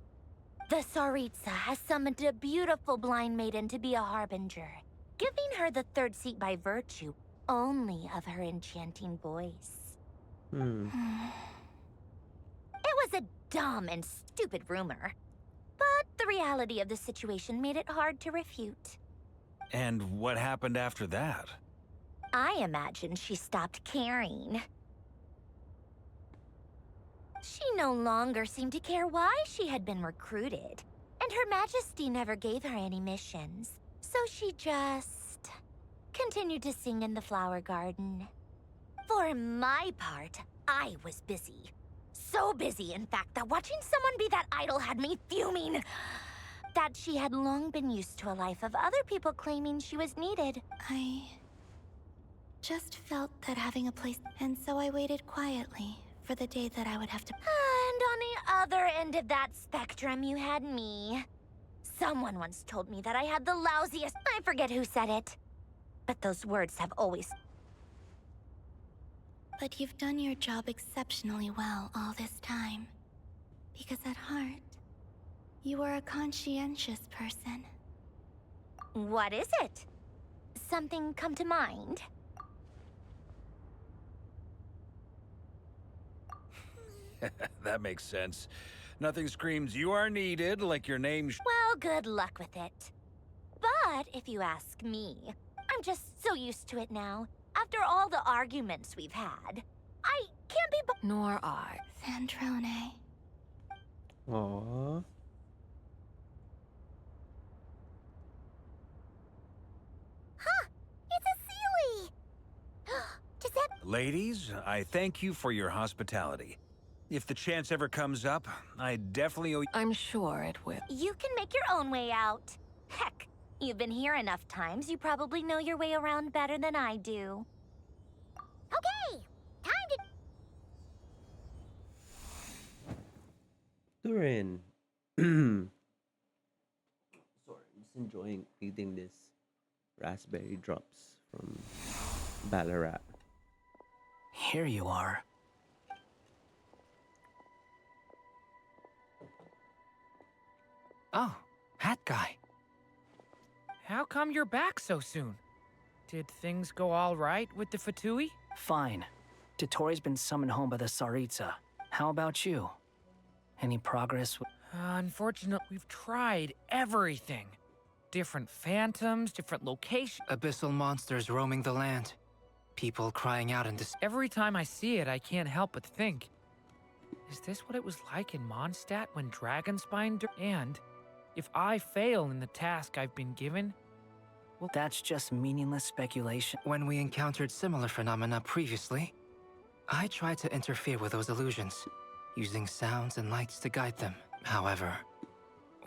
Q: The Tsaritsa has summoned a beautiful blind maiden to be a harbinger, giving her the third seat by virtue only of her enchanting voice. It was a dumb and stupid rumor, but the reality of the situation made it hard to refute.
F: And what happened after that?
Q: I imagine she stopped caring. She no longer seemed to care why she had been recruited, and Her Majesty never gave her any missions, so she just continued to sing in the flower garden. For my part, I was busy. So busy, in fact, that watching someone be that idol had me fuming. That she had long been used to a life of other people claiming she was needed.
D: I just felt that having a place, and so I waited quietly for the day that I would have to...
Q: And on the other end of that spectrum, you had me. Someone once told me that I had the lousiest... I forget who said it. But those words have always...
D: But you've done your job exceptionally well all this time. Because at heart, you are a conscientious person.
Q: What is it? Something come to mind?
F: That makes sense. Nothing screams you are needed like your name.
Q: Well, good luck with it. But if you ask me, I'm just so used to it now. After all the arguments we've had, I can't be
L: Nor I.
D: Sandrone.
A: Aww.
C: Huh! It's a Sealy! Does that...
F: Ladies, I thank you for your hospitality. If the chance ever comes up, I definitely owe you.
L: I'm sure it will.
Q: You can make your own way out. Heck, you've been here enough times, you probably know your way around better than I do.
C: Okay! Time to...
A: Durin. Sorry, I'm just enjoying eating this raspberry drops from Ballarat.
K: Here you are.
I: Oh, hat guy.
H: How come you're back so soon? Did things go all right with the Fatui?
K: Fine. Dottore's been summoned home by the Tsaritsa. How about you? Any progress with...
H: Unfortunately, we've tried everything. Different phantoms, different locations.
I: Abyssal monsters roaming the land. People crying out in this.
H: Every time I see it, I can't help but think. Is this what it was like in Mondstadt when Dragonspine... And if I fail in the task I've been given...
K: Well, that's just meaningless speculation.
I: When we encountered similar phenomena previously, I tried to interfere with those illusions, using sounds and lights to guide them. However,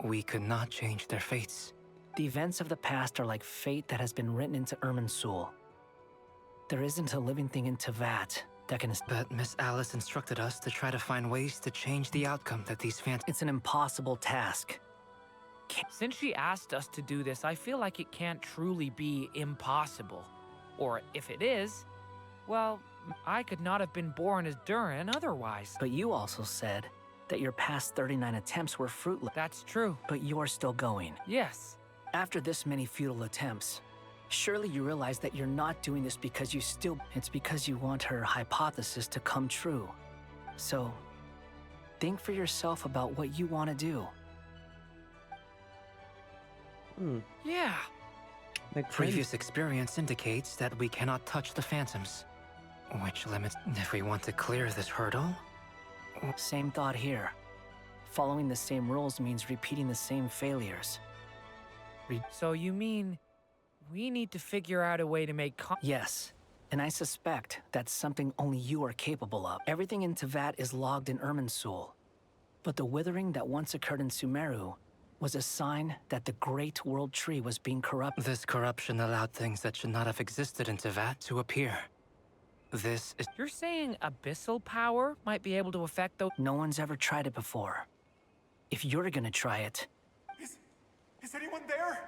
I: we could not change their fates.
K: The events of the past are like fate that has been written into Irminsul. There isn't a living thing in Teyvat that can...
I: But Miss Alice instructed us to try to find ways to change the outcome that these phantoms...
K: It's an impossible task.
H: Since she asked us to do this, I feel like it can't truly be impossible. Or if it is, well, I could not have been born as Durin otherwise.
K: But you also said that your past 39 attempts were fruitless.
H: That's true.
K: But you're still going.
H: Yes.
K: After this many futile attempts, surely you realize that you're not doing this because you still... It's because you want her hypothesis to come true. So, think for yourself about what you want to do.
H: Yeah.
I: Previous experience indicates that we cannot touch the phantoms, which limits if we want to clear this hurdle.
K: Same thought here. Following the same rules means repeating the same failures.
H: So you mean we need to figure out a way to make...
K: Yes, and I suspect that's something only you are capable of. Everything in Teyvat is logged in Irminsul, but the withering that once occurred in Sumeru was a sign that the Great World Tree was being corrupted.
I: This corruption allowed things that should not have existed in Teyvat to appear. This is...
H: You're saying abyssal power might be able to affect those...
K: No one's ever tried it before. If you're gonna try it...
V: Is anyone there?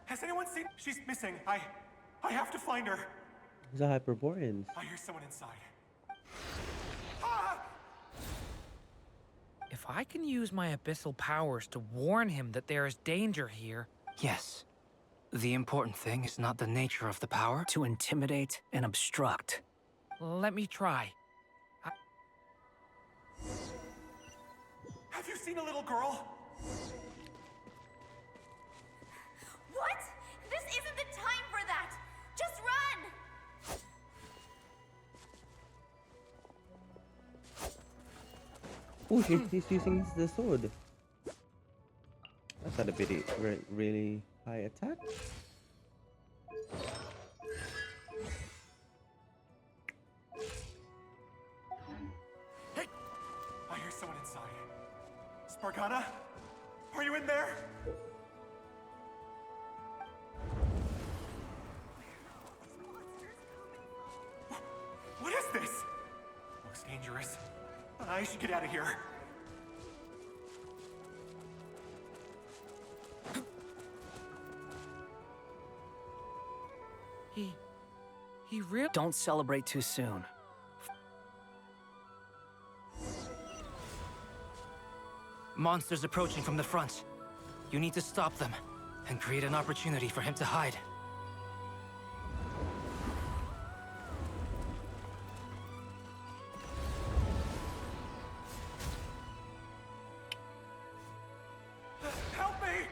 V: Has anyone seen... She's missing. I have to find her.
A: The Hyperboreans.
V: I hear someone inside.
H: If I can use my abyssal powers to warn him that there is danger here...
I: Yes. The important thing is not the nature of the power.
K: To intimidate and obstruct.
H: Let me try.
V: Have you seen a little girl?
O: What? This isn't the time for that! Just run!
A: Oh, he's using the sword. That's not a bit really high attack.
V: Hey! I hear someone inside. Spargana? Are you in there? What is this? Looks dangerous. I should get out of here.
H: He really...
K: Don't celebrate too soon.
I: Monsters approaching from the front. You need to stop them and create an opportunity for him to hide.
V: Help me!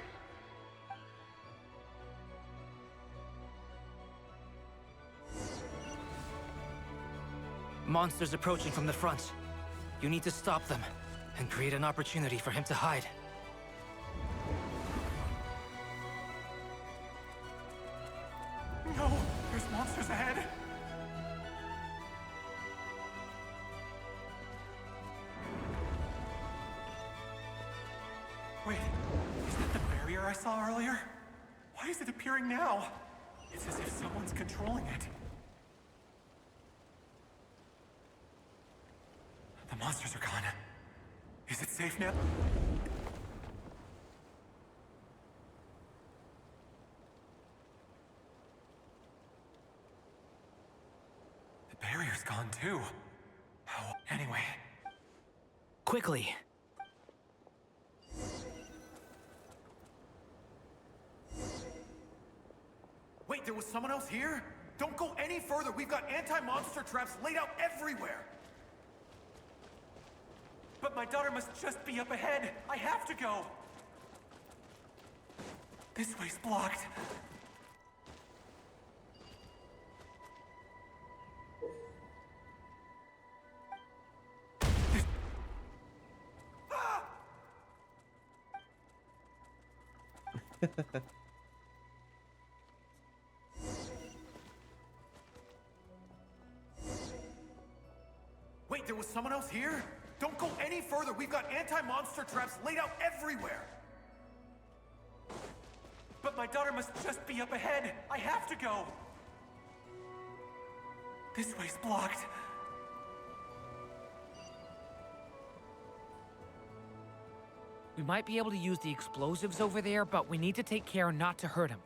I: Monsters approaching from the front. You need to stop them and create an opportunity for him to hide.
V: No! There's monsters ahead! Wait, is that the barrier I saw earlier? Why is it appearing now? It's as if someone's controlling it. The monsters are gone. Is it safe now? The barrier's gone too. How? Anyway.
K: Quickly!
V: Wait, there was someone else here? Don't go any further. We've got anti-monster traps laid out everywhere. But my daughter must just be up ahead. I have to go. This way's blocked. Wait, there was someone else here? Don't go any further. We've got anti-monster traps laid out everywhere. But my daughter must just be up ahead. I have to go. This way's blocked.
H: We might be able to use the explosives over there, but we need to take care not to hurt him.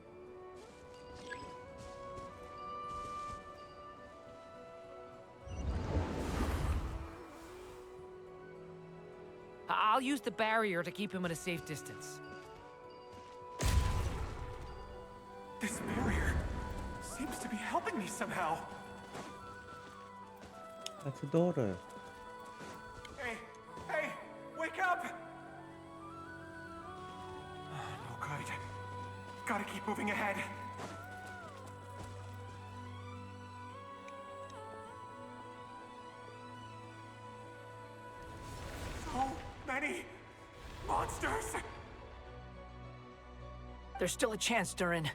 H: I'll use the barrier to keep him at a safe distance.
V: This barrier seems to be helping me somehow.
A: That's a daughter.
V: Hey, hey, wake up! No good. Gotta keep moving ahead. So many monsters!
K: There's still a chance, Durin.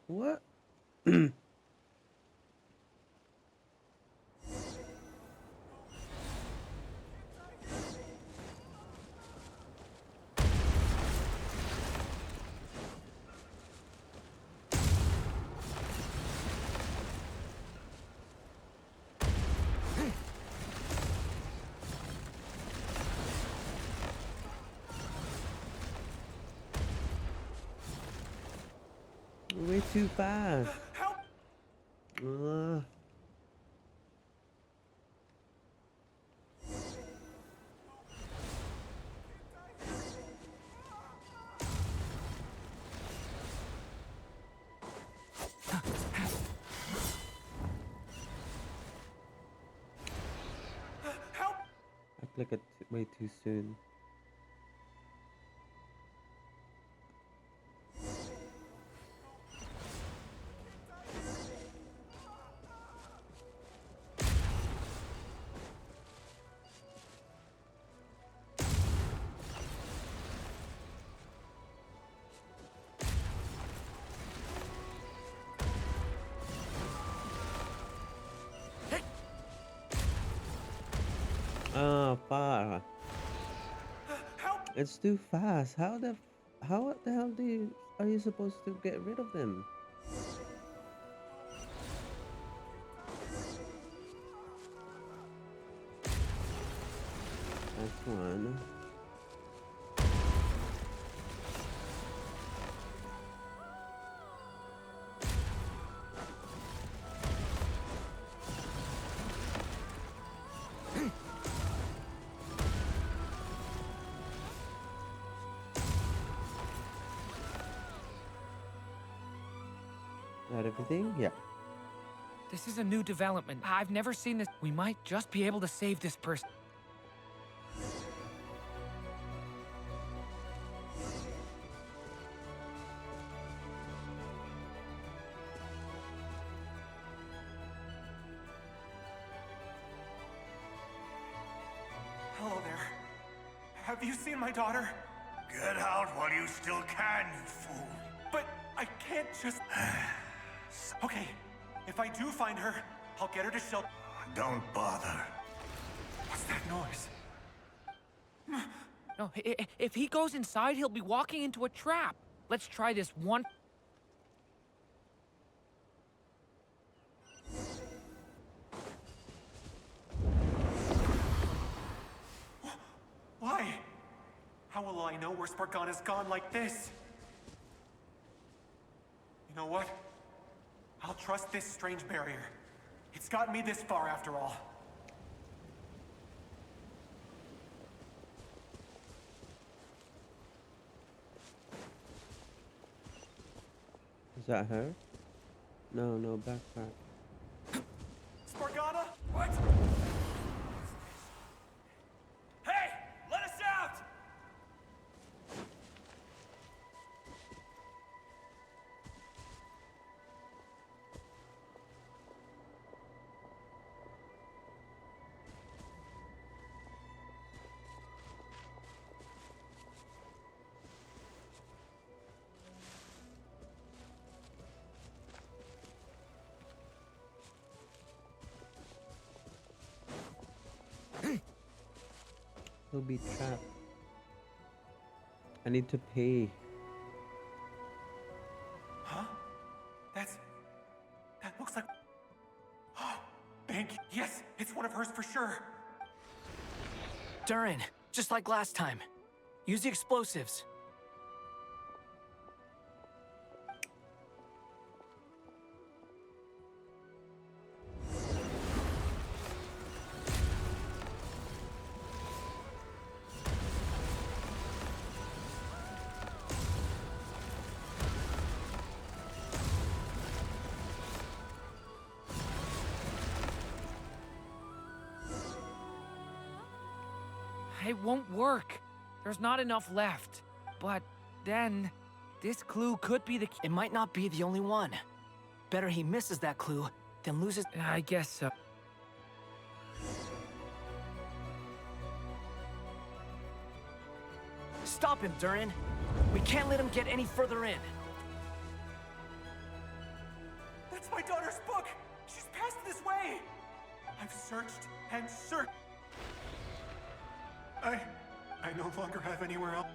A: What? Way too fast.
V: Help! Help!
A: I click it way too soon. Far. It's too fast. How the hell are you supposed to get rid of them? That's one. That everything? Yeah.
H: This is a new development. I've never seen this. We might just be able to save this person.
V: Hello there. Have you seen my daughter?
J: Get out while you still can, you fool.
V: But I can't just... Okay, if I do find her, I'll get her to shelter.
J: Don't bother.
V: What's that noise?
H: No, if he goes inside, he'll be walking into a trap. Let's try this one.
V: How will I know where Spargana's gone like this? You know what? I'll trust this strange barrier. It's gotten me this far after all.
A: Is that her? No, no, backpack.
V: Spargana? What?
S: Hey! Let us out!
A: He'll be trapped. I need to pay.
V: Huh? That looks like... Oh, thank you. Yes, it's one of hers for sure.
K: Durin, just like last time. Use the explosives.
H: It won't work. There's not enough left. But then, this clue could be the key.
K: It might not be the only one. Better he misses that clue than loses...
H: I guess so.
K: Stop him, Durin. We can't let him get any further in.
V: That's my daughter's book! She's passed this way! I've searched and searched. I no longer have anywhere else.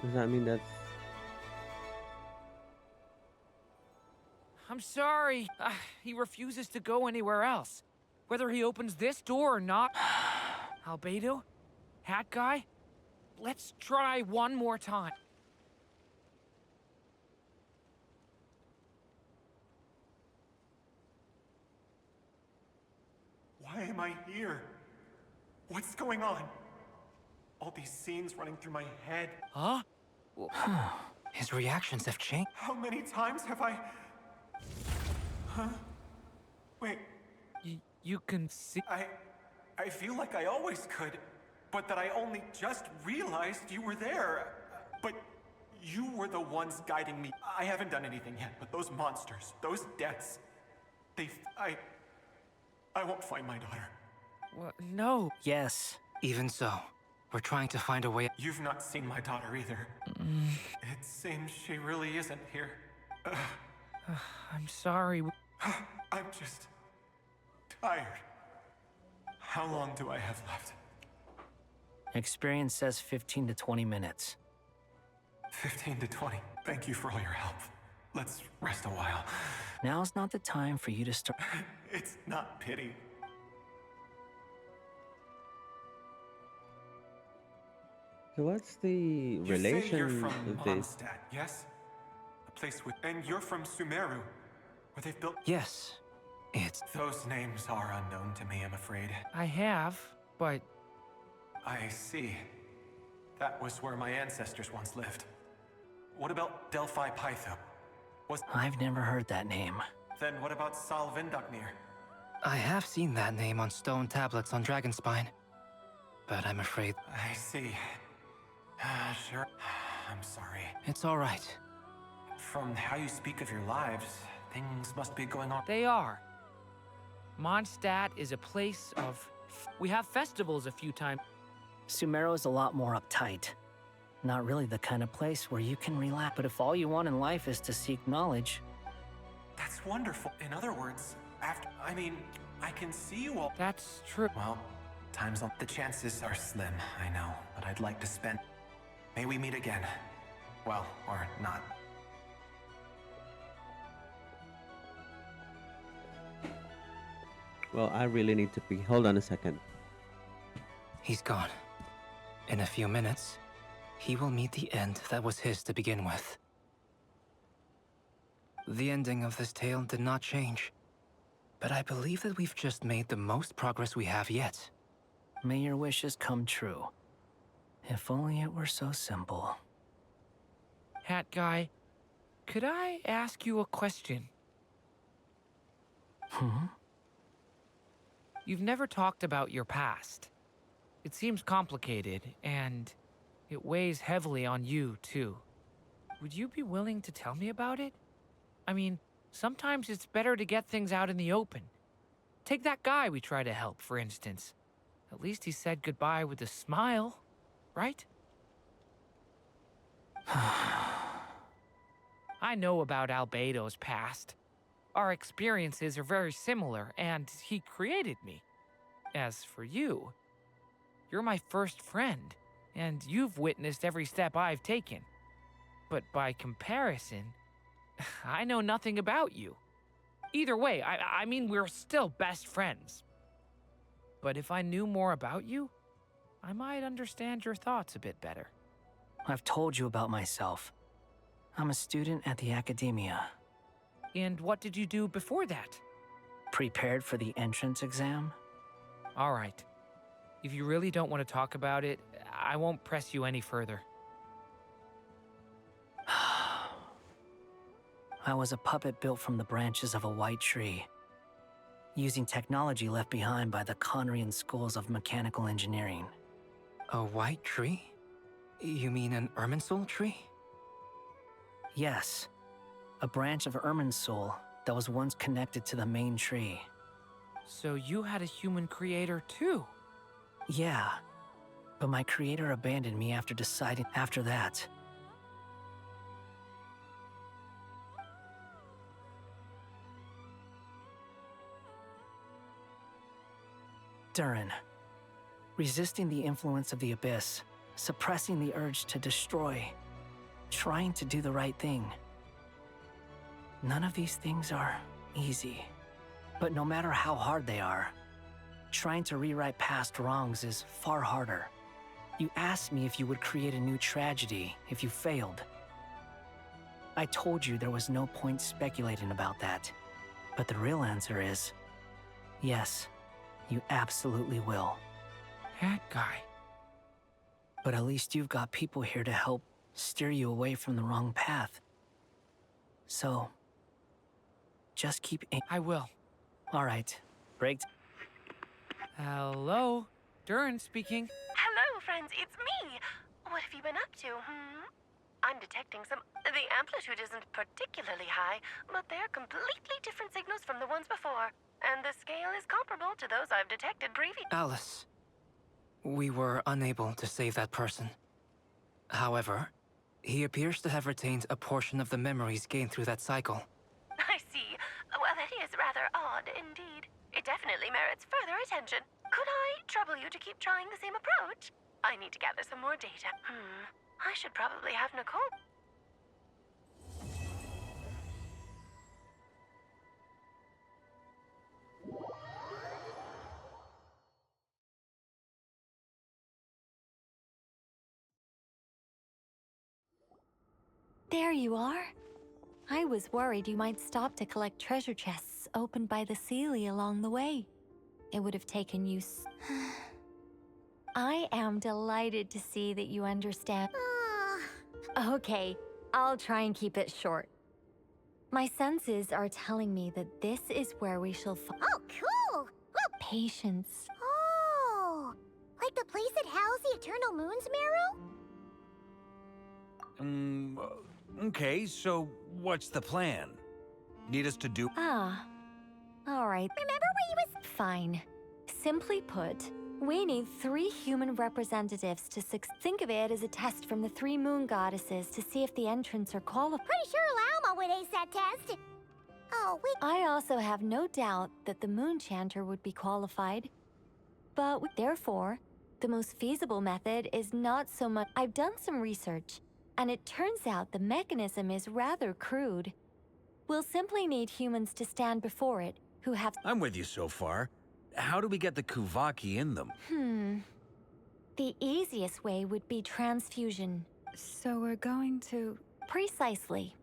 A: Does that mean that's...
H: I'm sorry. He refuses to go anywhere else. Whether he opens this door or not. Albedo? Hat guy? Let's try one more time.
V: Why am I here? What's going on? All these scenes running through my head.
H: Huh?
I: His reactions have changed.
V: How many times have I... Huh? Wait.
H: You can see...
V: I feel like I always could, but that I only just realized you were there. But you were the ones guiding me. I haven't done anything yet, but those monsters, those deaths, I won't find my daughter.
H: What? No.
K: Yes.
I: Even so, we're trying to find a way...
V: You've not seen my daughter either. It seems she really isn't here.
H: I'm sorry.
V: I'm just... tired. How long do I have left?
K: Experience says 15 to 20 minutes.
V: 15 to 20. Thank you for all your help. Let's rest a while.
K: Now's not the time for you to start...
V: It's not pity.
A: So what's the relation
V: You say you're from
A: of this?
V: Mondstadt, yes? A place with... And you're from Sumeru, where they've built...
I: Yes. It's...
V: Those names are unknown to me, I'm afraid.
H: I have, but...
V: I see. That was where my ancestors once lived. What about Delphi Pytho?
K: I've never heard that name.
V: Then what about Sal Vindaknir?
I: I have seen that name on stone tablets on Dragonspine. But I'm afraid...
V: I see. Sure. I'm sorry.
I: It's all right.
V: From how you speak of your lives, things must be going on.
H: They are. Mondstadt is a place of... We have festivals a few times.
K: Sumeru is a lot more uptight. Not really the kind of place where you can relax. But if all you want in life is to seek knowledge...
V: That's wonderful. In other words, I can see you all.
H: That's true.
V: Well, time's up. The chances are slim, I know. But I'd like to spend... May we meet again. Well, or not.
A: Well, I really need to pee. Hold on a second.
I: He's gone. In a few minutes, he will meet the end that was his to begin with. The ending of this tale did not change, but I believe that we've just made the most progress we have yet.
K: May your wishes come true. If only it were so simple.
H: Hat guy, could I ask you a question? You've never talked about your past. It seems complicated, and it weighs heavily on you, too. Would you be willing to tell me about it? I mean, sometimes it's better to get things out in the open. Take that guy we try to help, for instance. At least he said goodbye with a smile, right? I know about Albedo's past. Our experiences are very similar, and he created me. As for you, you're my first friend, and you've witnessed every step I've taken. But by comparison, I know nothing about you. Either way, I mean, we're still best friends. But if I knew more about you, I might understand your thoughts a bit better.
K: I've told you about myself. I'm a student at the academia.
H: And what did you do before that?
K: Prepared for the entrance exam?
H: All right. If you really don't want to talk about it, I won't press you any further.
K: I was a puppet built from the branches of a white tree, using technology left behind by the Conrian schools of mechanical engineering.
I: A white tree? You mean an Irminsul tree?
K: Yes, a branch of Irminsul that was once connected to the main tree.
H: So you had a human creator too?
K: Yeah, but my creator abandoned me after deciding after that. Durin, resisting the influence of the Abyss, suppressing the urge to destroy, trying to do the right thing. None of these things are easy. But no matter how hard they are, trying to rewrite past wrongs is far harder. You asked me if you would create a new tragedy if you failed. I told you there was no point speculating about that. But the real answer is, yes, you absolutely will.
H: That guy.
K: But at least you've got people here to help steer you away from the wrong path. So, just keep aiming.
H: I will.
K: All right. Break.
H: Hello? Durin speaking.
N: Hello, friends, it's me. What have you been up to, I'm detecting some... The amplitude isn't particularly high, but they're completely different signals from the ones before. And the scale is comparable to those I've detected previously.
I: Alice, we were unable to save that person. However, he appears to have retained a portion of the memories gained through that cycle.
N: I see. Well, that is rather odd indeed. It definitely merits further attention. Could I trouble you to keep trying the same approach? I need to gather some more data. I should probably have Nicole.
B: There you are. I was worried you might stop to collect treasure chests opened by the Seelie along the way. It would have taken you I am delighted to see that you understand. Okay, I'll try and keep it short. My senses are telling me that this is where we shall find.
C: Oh, cool!
B: Patience.
C: Oh, like the place that housed the Eternal Moon's marrow?
F: Okay, so what's the plan? Need us to do?
B: All right. Remember where you was... Fine. Simply put, we need 3 human representatives to think of it as a test from the 3 moon goddesses to see if the entrants are qualified.
C: Pretty sure Lauma would ace that test. Oh, wait.
B: I also have no doubt that the moon chanter would be qualified. But therefore, the most feasible method is not so much... I've done some research, and it turns out the mechanism is rather crude. We'll simply need humans to stand before it, who have...
F: I'm with you so far. How do we get the Kuvaki in them?
B: The easiest way would be transfusion.
G: So we're going to...
B: Precisely.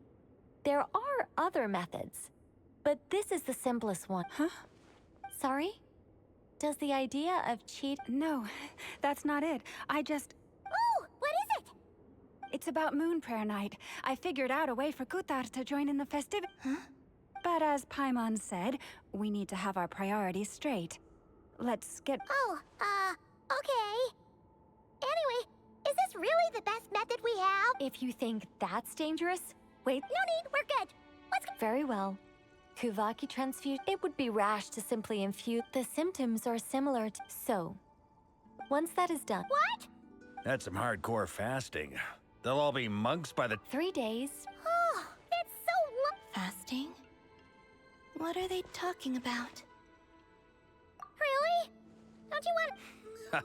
B: There are other methods, but this is the simplest one.
G: Huh?
B: Sorry? Does the idea of cheat...
G: No, that's not it. I just...
C: Oh, what is it?
G: It's about Moon Prayer Night. I figured out a way for Kutar to join in the festivity. Huh? But as Paimon said, we need to have our priorities straight. Let's get...
C: Oh, okay. Anyway, is this really the best method we have?
B: If you think that's dangerous, wait.
C: No need, we're good. Let's go.
B: Very well. Kuvaki transfusion. It would be rash to simply infuse. The symptoms are similar to... So, once that is done...
C: What?
F: That's some hardcore fasting. They'll all be monks by the...
B: 3 days.
C: Oh, that's so long.
D: Fasting? What are they talking about?
C: Really? Don't you want...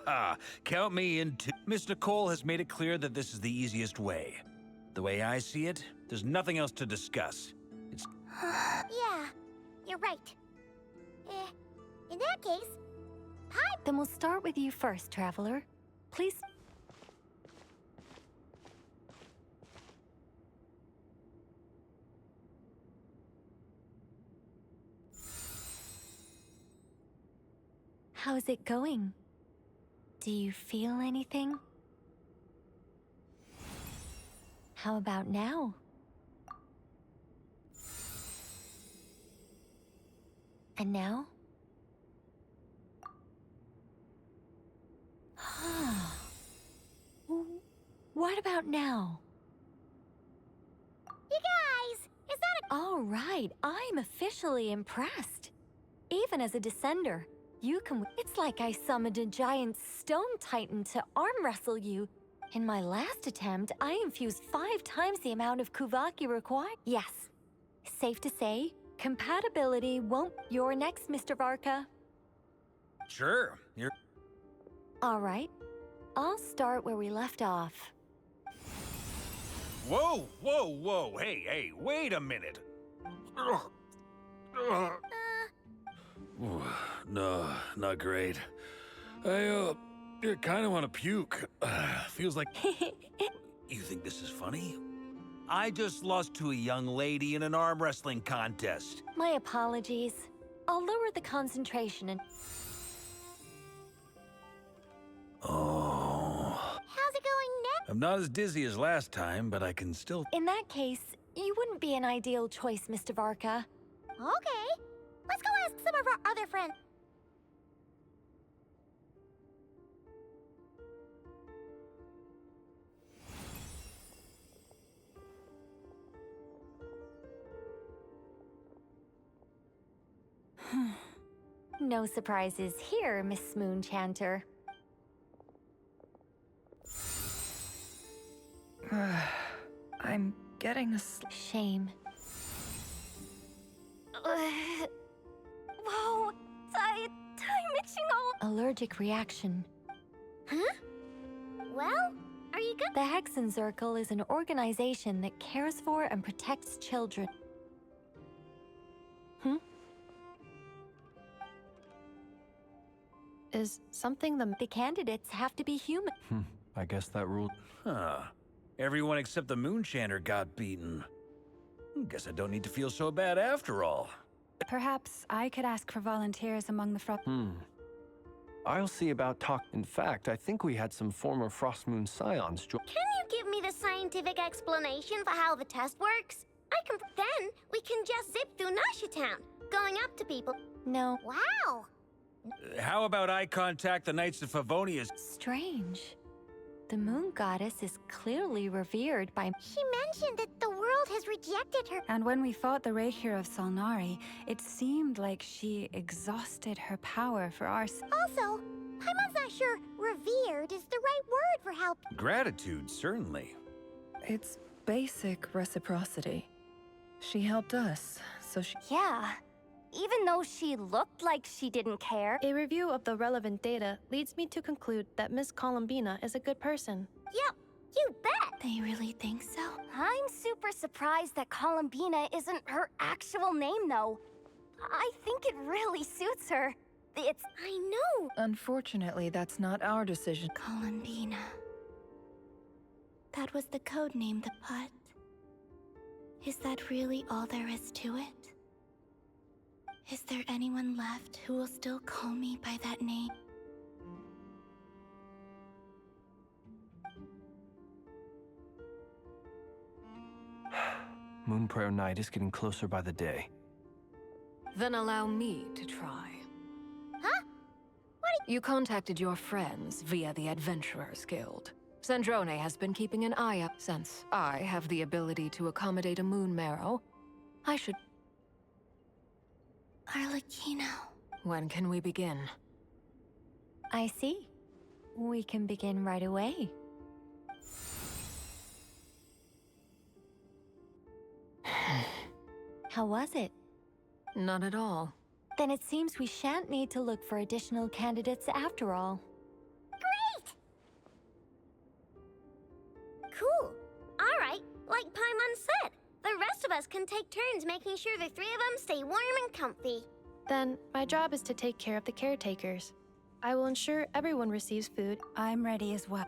F: Haha, count me in too. Miss Nicole has made it clear that this is the easiest way. The way I see it, there's nothing else to discuss. It's...
C: Yeah, you're right. In that case, hi.
B: Then we'll start with you first, Traveler. Please... How's it going? Do you feel anything? How about now? And now? What about now?
C: You guys, is that a...
B: All right, I'm officially impressed. Even as a descender, you can... It's like I summoned a giant stone titan to arm wrestle you. In my last attempt, I infused 5 times the amount of Kuvaki required. Yes. Safe to say, compatibility won't... You're next, Mr. Varka.
F: Sure, you're...
B: All right. I'll start where we left off.
F: Whoa, whoa, whoa, hey, wait a minute. No, not great. I kind of want to puke. Feels like... You think this is funny? I just lost to a young lady in an arm wrestling contest.
B: My apologies. I'll lower the concentration and...
F: Oh...
C: How's it going now?
F: I'm not as dizzy as last time, but I can still...
B: In that case, you wouldn't be an ideal choice, Mr. Varka.
C: Okay. Let's go ask some of our other friends.
B: No surprises here, Miss Moonchanter.
L: I'm getting a
B: shame.
C: Whoa! I'm itching all...
B: Allergic reaction.
C: Huh? Well, are you good?
B: The Hexen Circle is an organization that cares for and protects children.
L: Is something
B: the candidates have to be human.
M: I guess that ruled...
F: Huh. Everyone except the Moonchanter got beaten. Guess I don't need to feel so bad after all.
G: Perhaps I could ask for volunteers among the
M: I'll see about talk. In fact, I think we had some former Frostmoon Scions join.
C: Can you give me the scientific explanation for how the test works? Then we can just zip through Nasha Town, going up to people.
B: No.
C: Wow!
F: How about I contact the Knights of Favonia's...
B: Strange. The moon goddess is clearly revered by...
C: She mentioned that the world has rejected her.
G: And when we fought the Reikir of Solnari, it seemed like she exhausted her power for our...
C: Also, Paimon's not sure revered is the right word for help.
F: Gratitude, certainly.
L: It's basic reciprocity. She helped us, so she...
Q: Yeah. Even though she looked like she didn't care.
P: A review of the relevant data leads me to conclude that Miss Columbina is a good person.
C: Yep, you bet!
D: They really think so?
Q: I'm super surprised that Columbina isn't her actual name, though. I think it really suits her. It's... I know!
R: Unfortunately, that's not our decision.
D: Columbina. That was the code name, the putt. Is that really all there is to it? Is there anyone left who will still call me by that name?
M: Moon Prayer Night is getting closer by the day.
L: Then allow me to try.
C: Huh?
L: You contacted your friends via the Adventurers Guild. Sandrone has been keeping an eye up since I have the ability to accommodate a moon marrow. I should...
D: Arlecchino.
L: When can we begin?
B: I see. We can begin right away. How was it?
L: Not at all.
B: Then it seems we shan't need to look for additional candidates after all.
C: Great! Cool. Alright, like Paimon said, the rest of us can take turns making sure the three of them stay warm and comfy.
P: Then, my job is to take care of the caretakers. I will ensure everyone receives food.
G: I'm ready as well.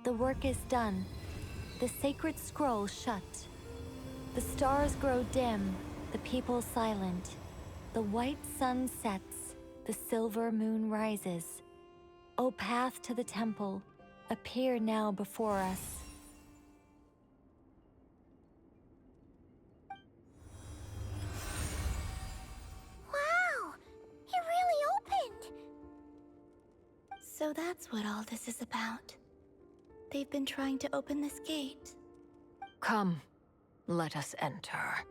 B: The work is done. The sacred scroll shut. The stars grow dim, the people silent. The white sun sets, the silver moon rises. O path to the temple, appear now before us.
C: Wow! It really opened!
D: So that's what all this is about. They've been trying to open this gate.
L: Come, let us enter.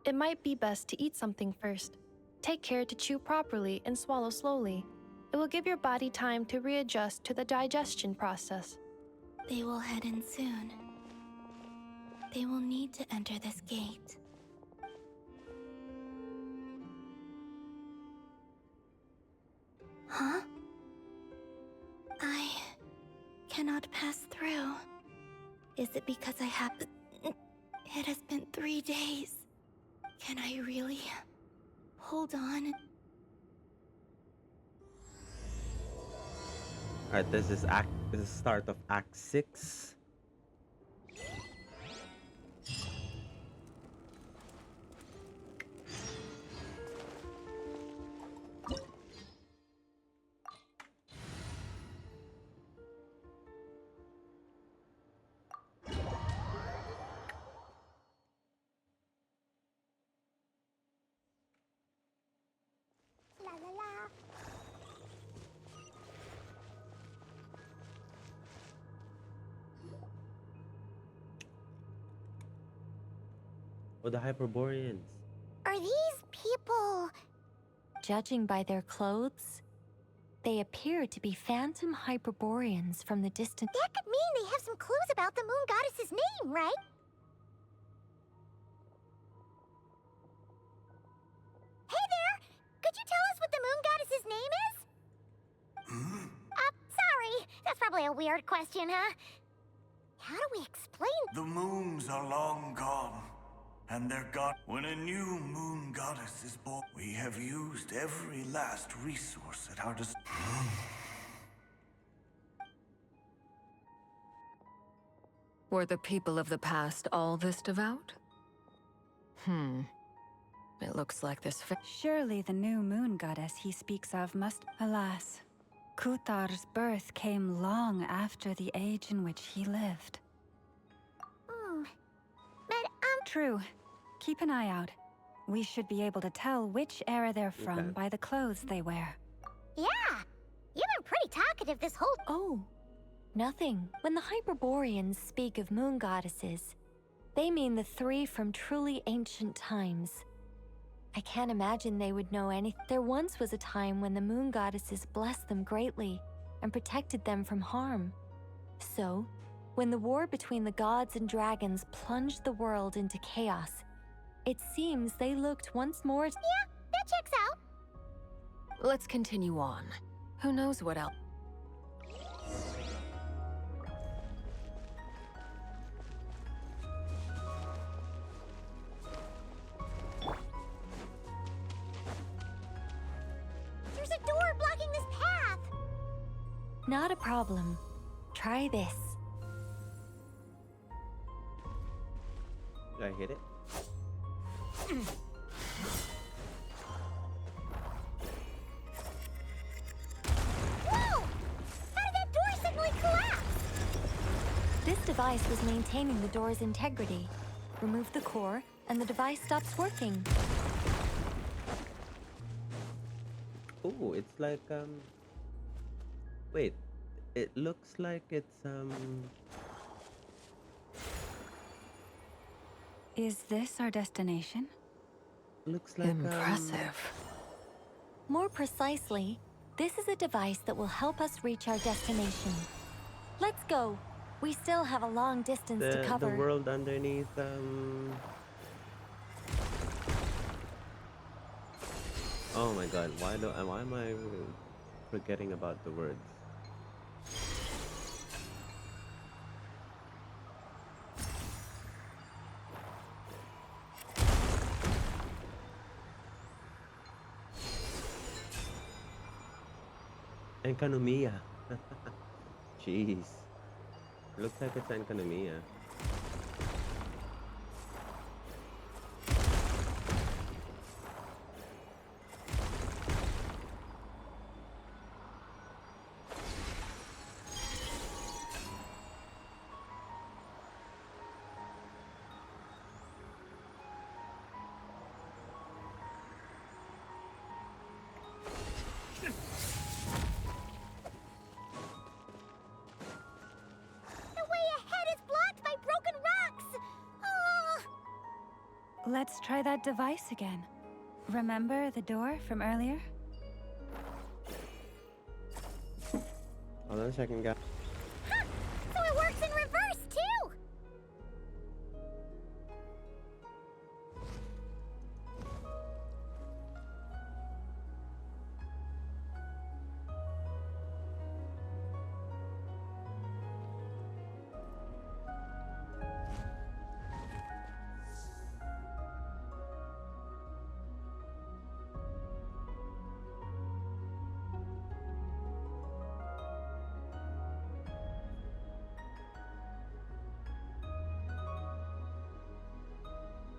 P: It might be best to eat something first. Take care to chew properly and swallow slowly. It will give your body time to readjust to the digestion process.
D: They will head in soon. They will need to enter this gate. Huh? I cannot pass through. Is it because I have... It has been 3 days. Can I really hold on?
A: Alright, this is the start of Act 6.
C: La la la.
A: Oh, the Hyperboreans.
C: Are these people...
B: Judging by their clothes, they appear to be phantom Hyperboreans from the distant...
C: That could mean they have some clues about the moon goddess's name, right? Hey there! Could you tell us what the moon goddess's name is? Sorry. That's probably a weird question, huh? How do we explain...
J: The moons are long gone, and they're gone. When a new moon goddess is born, we have used every last resource at our disposal.
L: Were the people of the past all this devout? It looks like this
G: Surely the new moon goddess he speaks of must... Alas, Kutar's birth came long after the age in which he lived. True. Keep an eye out. We should be able to tell which era they're from by the clothes they wear.
C: Yeah, you've been pretty talkative this whole...
B: Oh, nothing. When the Hyperboreans speak of moon goddesses, they mean the three from truly ancient times. I can't imagine they would know anything. There once was a time when the moon goddesses blessed them greatly and protected them from harm. So, when the war between the gods and dragons plunged the world into chaos, it seems they looked once more...
C: Yeah, that checks out.
L: Let's continue on. Who knows what else?
C: There's a door blocking this path.
B: Not a problem. Try this.
A: Did I hit it?
C: Whoa! How did that door suddenly collapse?
B: This device was maintaining the door's integrity. Remove the core, and the device stops working.
A: Oh, it's like wait, it looks like it's
G: Is this our destination?
A: looks like
L: Impressive.
B: More precisely, this is a device that will help us reach our destination. Let's go. We still have a long distance to cover.
A: the world underneath Oh my god, why am I forgetting about the words? Economia. Jeez. Looks like it's economia.
G: Let's try that device again. Remember the door from earlier?
A: Hold on a second, guys.
C: So it works in reverse, too!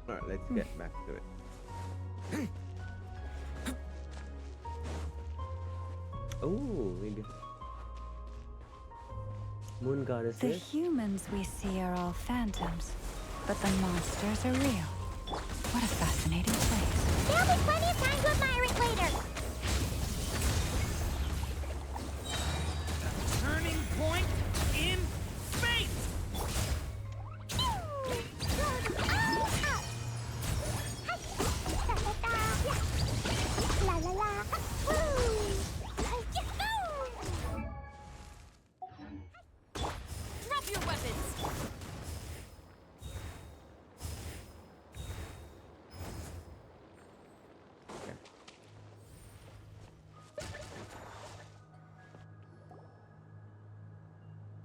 A: Alright, let's get back to it. Oh, maybe. Moon
G: The
A: goddesses.
G: humans we see are all phantoms, but the monsters are real. What a fascinating place.
C: There'll be plenty of time to admire it later.
H: Turning point in space!
C: La la la.
O: Drop your weapons!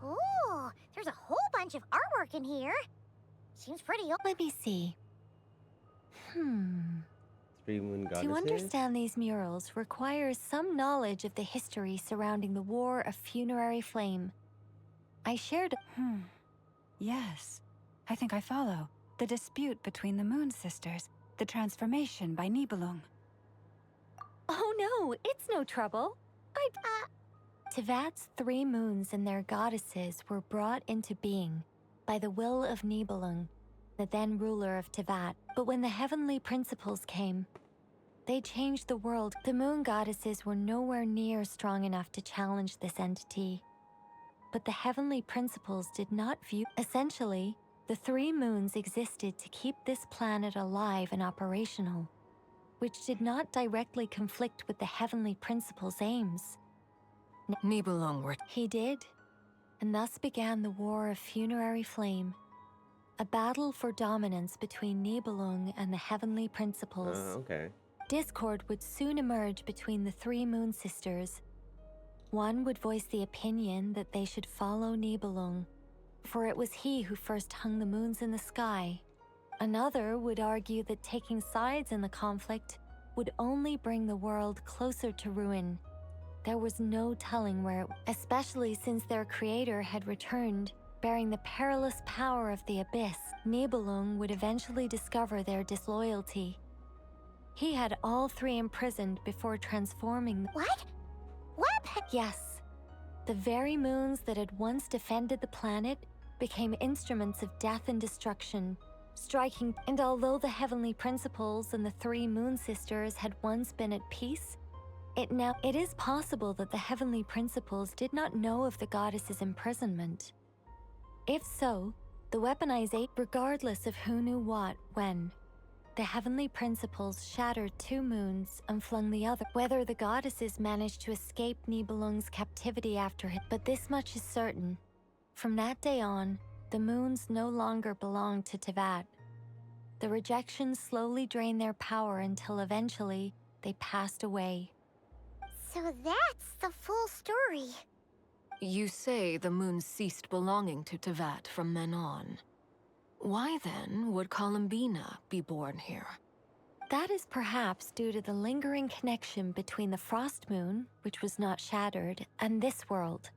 C: Ooh, there's a whole bunch of artwork in here. Seems pretty old.
B: Let me see.
A: Three moon goddesses.
B: To understand these murals requires some knowledge of the history surrounding the War of Funerary Flame. I shared...
G: Yes, I think I follow. The dispute between the Moon Sisters, the transformation by Nibelung.
B: Oh no, it's no trouble. Tevat's 3 moons and their goddesses were brought into being by the will of Nibelung, the then ruler of Tevat. But when the heavenly principles came, they changed the world. The moon goddesses were nowhere near strong enough to challenge this entity. But the heavenly principles did not view. Essentially, the 3 moons existed to keep this planet alive and operational, which did not directly conflict with the heavenly principles' aims.
L: Nibelung were...
B: He did, and thus began the War of Funerary Flame, a battle for dominance between Nibelung and the heavenly principles.
A: Okay.
B: Discord would soon emerge between the 3 moon sisters. One would voice the opinion that they should follow Nibelung, for it was he who first hung the moons in the sky. Another would argue that taking sides in the conflict would only bring the world closer to ruin. There was no telling where especially since their creator had returned, bearing the perilous power of the abyss. Nibelung would eventually discover their disloyalty. He had all 3 imprisoned before transforming.
C: What? What?
B: Yes. The very moons that had once defended the planet became instruments of death and destruction, striking. And although the heavenly principles and the 3 moon sisters had once been at peace, it is possible that the heavenly principles did not know of the goddess's imprisonment. If so, the weaponization, regardless of who knew what, when, the heavenly principles shattered 2 moons and flung the other. Whether the goddesses managed to escape Nibelung's captivity after it, but this much is certain. From that day on, the moons no longer belonged to Tevat. The rejection slowly drained their power until eventually they passed away.
C: So that's the full story.
L: You say the moons ceased belonging to Tevat from then on. Why then would Columbina be born here?
B: That is perhaps due to the lingering connection between the Frost Moon, which was not shattered, and this world.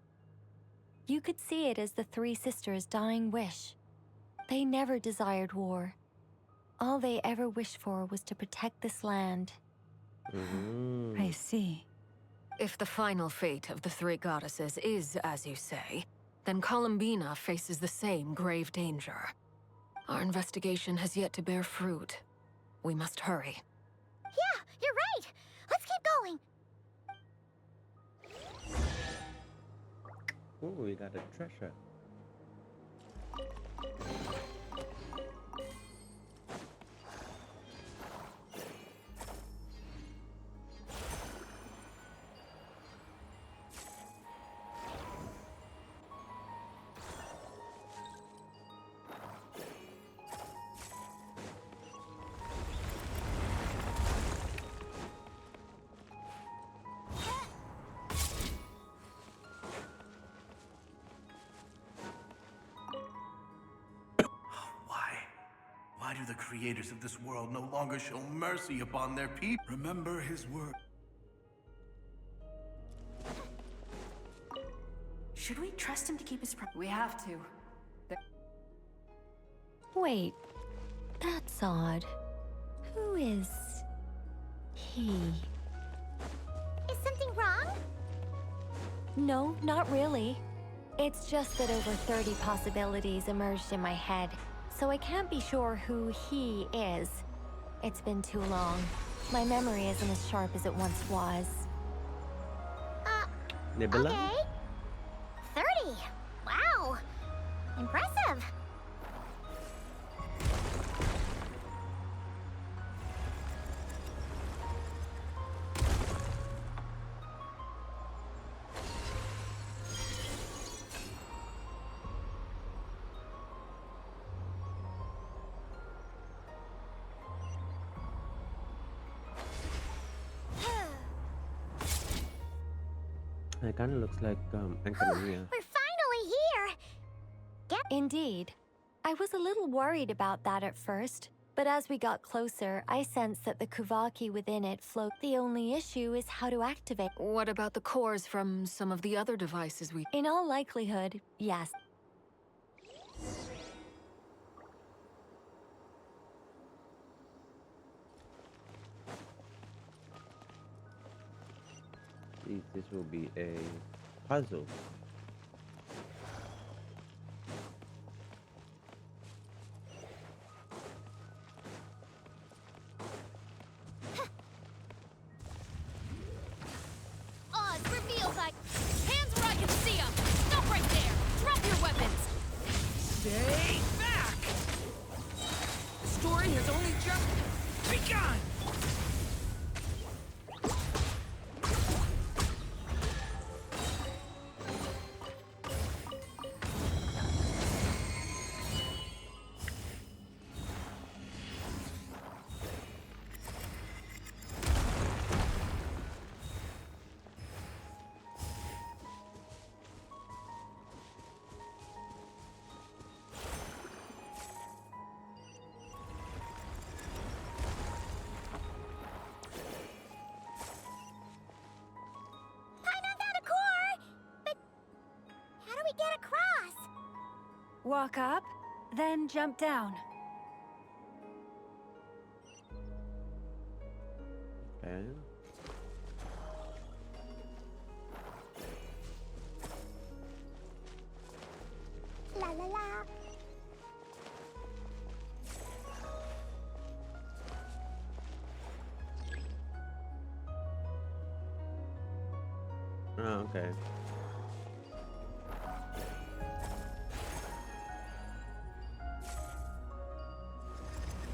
B: You could see it as the 3 sisters' dying wish. They never desired war. All they ever wished for was to protect this land.
G: I see.
L: If the final fate of the 3 goddesses is as you say, then Columbina faces the same grave danger. Our investigation has yet to bear fruit. We must hurry.
C: Yeah, you're right. Let's keep going.
A: Ooh, we got a treasure.
J: Why do the creators of this world no longer show mercy upon their people? Remember his word.
O: Should we trust him to keep his promise? We have to.
B: Wait, that's odd. Who is he?
C: Is something wrong?
B: No, not really. It's just that over 30 possibilities emerged in my head, so I can't be sure who he is. It's been too long. My memory isn't as sharp as it once was.
A: Nebula?
C: Okay. 30. Wow. Impressive.
A: It kind of looks like Columbina.
C: We're finally here.
B: Indeed. I was a little worried about that at first, but as we got closer, I sensed that the Kuvaki within it float. The only issue is how to activate.
L: What about the cores from some of the other devices we...
B: In all likelihood, yes.
A: see if this will be a puzzle.
O: Oz, reveals hands where I can see 'em! Stop right there! Drop your weapons!
H: Stay back! The story has only just begun!
C: Paimon found a core! But how do we get across?
G: Walk up, then jump down.
A: Okay.
C: La la la.
A: Oh, okay.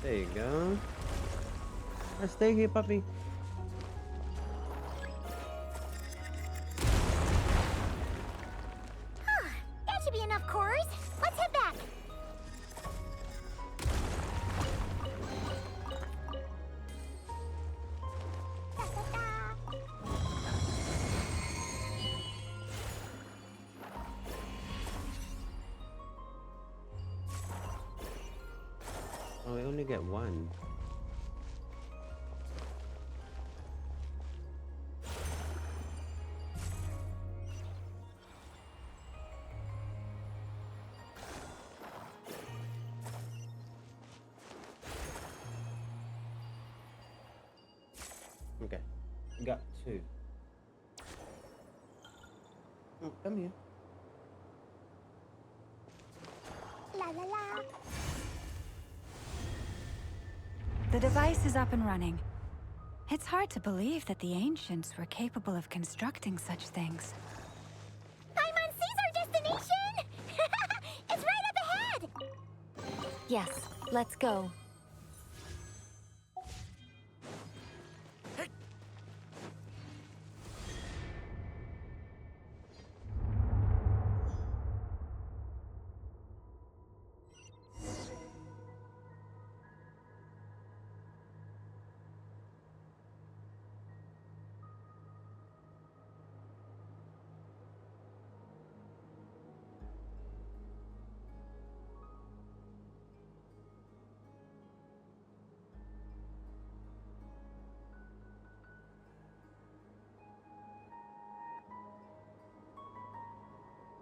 A: There you go. Stay here, puppy.
C: That should be enough cores. Let's head back. Da, da, da.
A: Oh, we only get one. Okay, got two. Oh, come here.
C: La la la.
G: The device is up and running. It's hard to believe that the ancients were capable of constructing such things.
C: Paimon sees our destination! It's right up ahead!
B: Yes, let's go.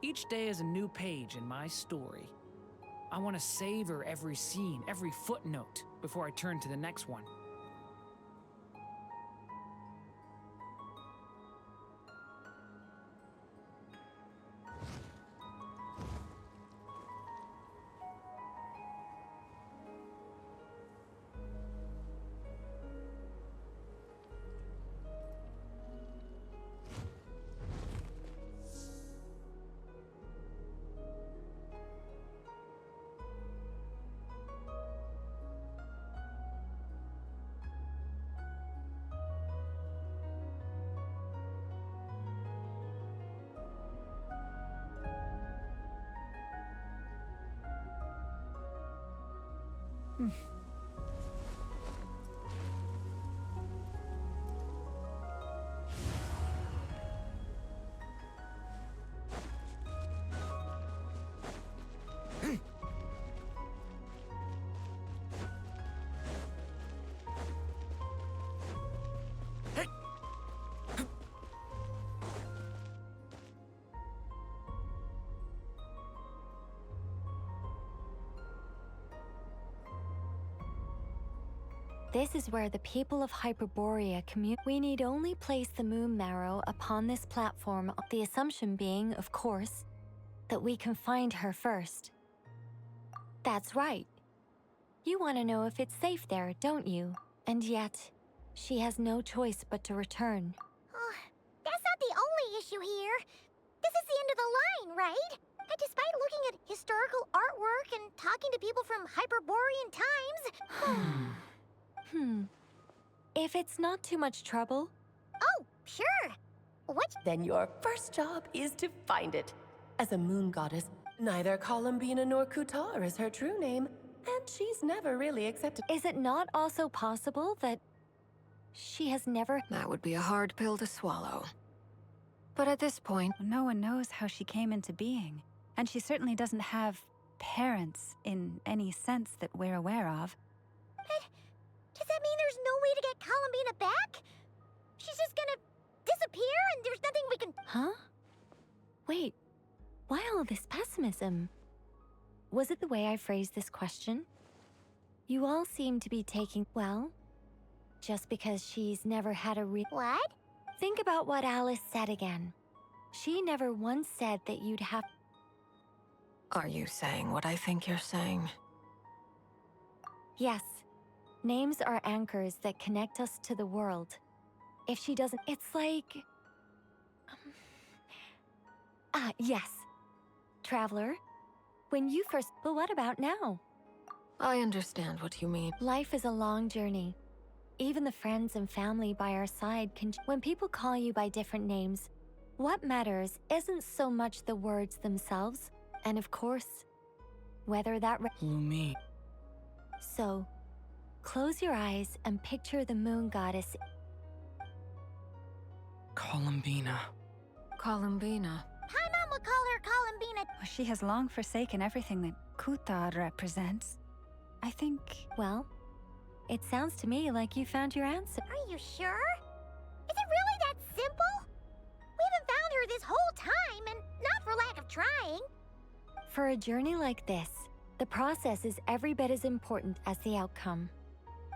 H: Each day is a new page in my story. I want to savor every scene, every footnote, before I turn to the next one.
B: This is where the people of Hyperborea commute. We need only place the moon marrow upon this platform, the assumption being, of course, that we can find her first. That's right. You want to know if it's safe there, don't you? And yet, she has no choice but to return.
C: Oh, that's not the only issue here. This is the end of the line, right? And despite looking at historical artwork and talking to people from Hyperborean times...
B: If it's not too much trouble...
C: Oh, sure. What?
N: Then your first job is to find it. As a moon goddess, neither Columbina nor Kutar is her true name, and she's never really accepted.
B: Is it not also possible that she has never...
L: That would be a hard pill to swallow. But at this point...
G: No one knows how she came into being. And she certainly doesn't have parents in any sense that we're aware of.
C: But does that mean there's no way to get Columbina back? She's just gonna disappear and there's nothing we can...
B: Huh? Wait, why all this pessimism? Was it the way I phrased this question? You all seem to be taking... Well, just because she's never had a
C: What?
B: Think about what Alice said again. She never once said that you'd have...
L: Are you saying what I think you're saying?
B: Yes. Names are anchors that connect us to the world. If she doesn't... It's like... yes. Traveler, when you first... But what about now?
L: I understand what you mean.
B: Life is a long journey. Even the friends and family by our side can... When people call you by different names, what matters isn't so much the words themselves, and of course, whether that...
T: Lumi.
B: So, close your eyes and picture the moon goddess...
T: Columbina.
L: Columbina.
C: Paimon would call her Columbina.
G: She has long forsaken everything that Kutar represents. I think...
B: Well, it sounds to me like you found your answer.
C: Are you sure? Is it really that simple? We haven't found her this whole time, and not for lack of trying.
B: For a journey like this, the process is every bit as important as the outcome.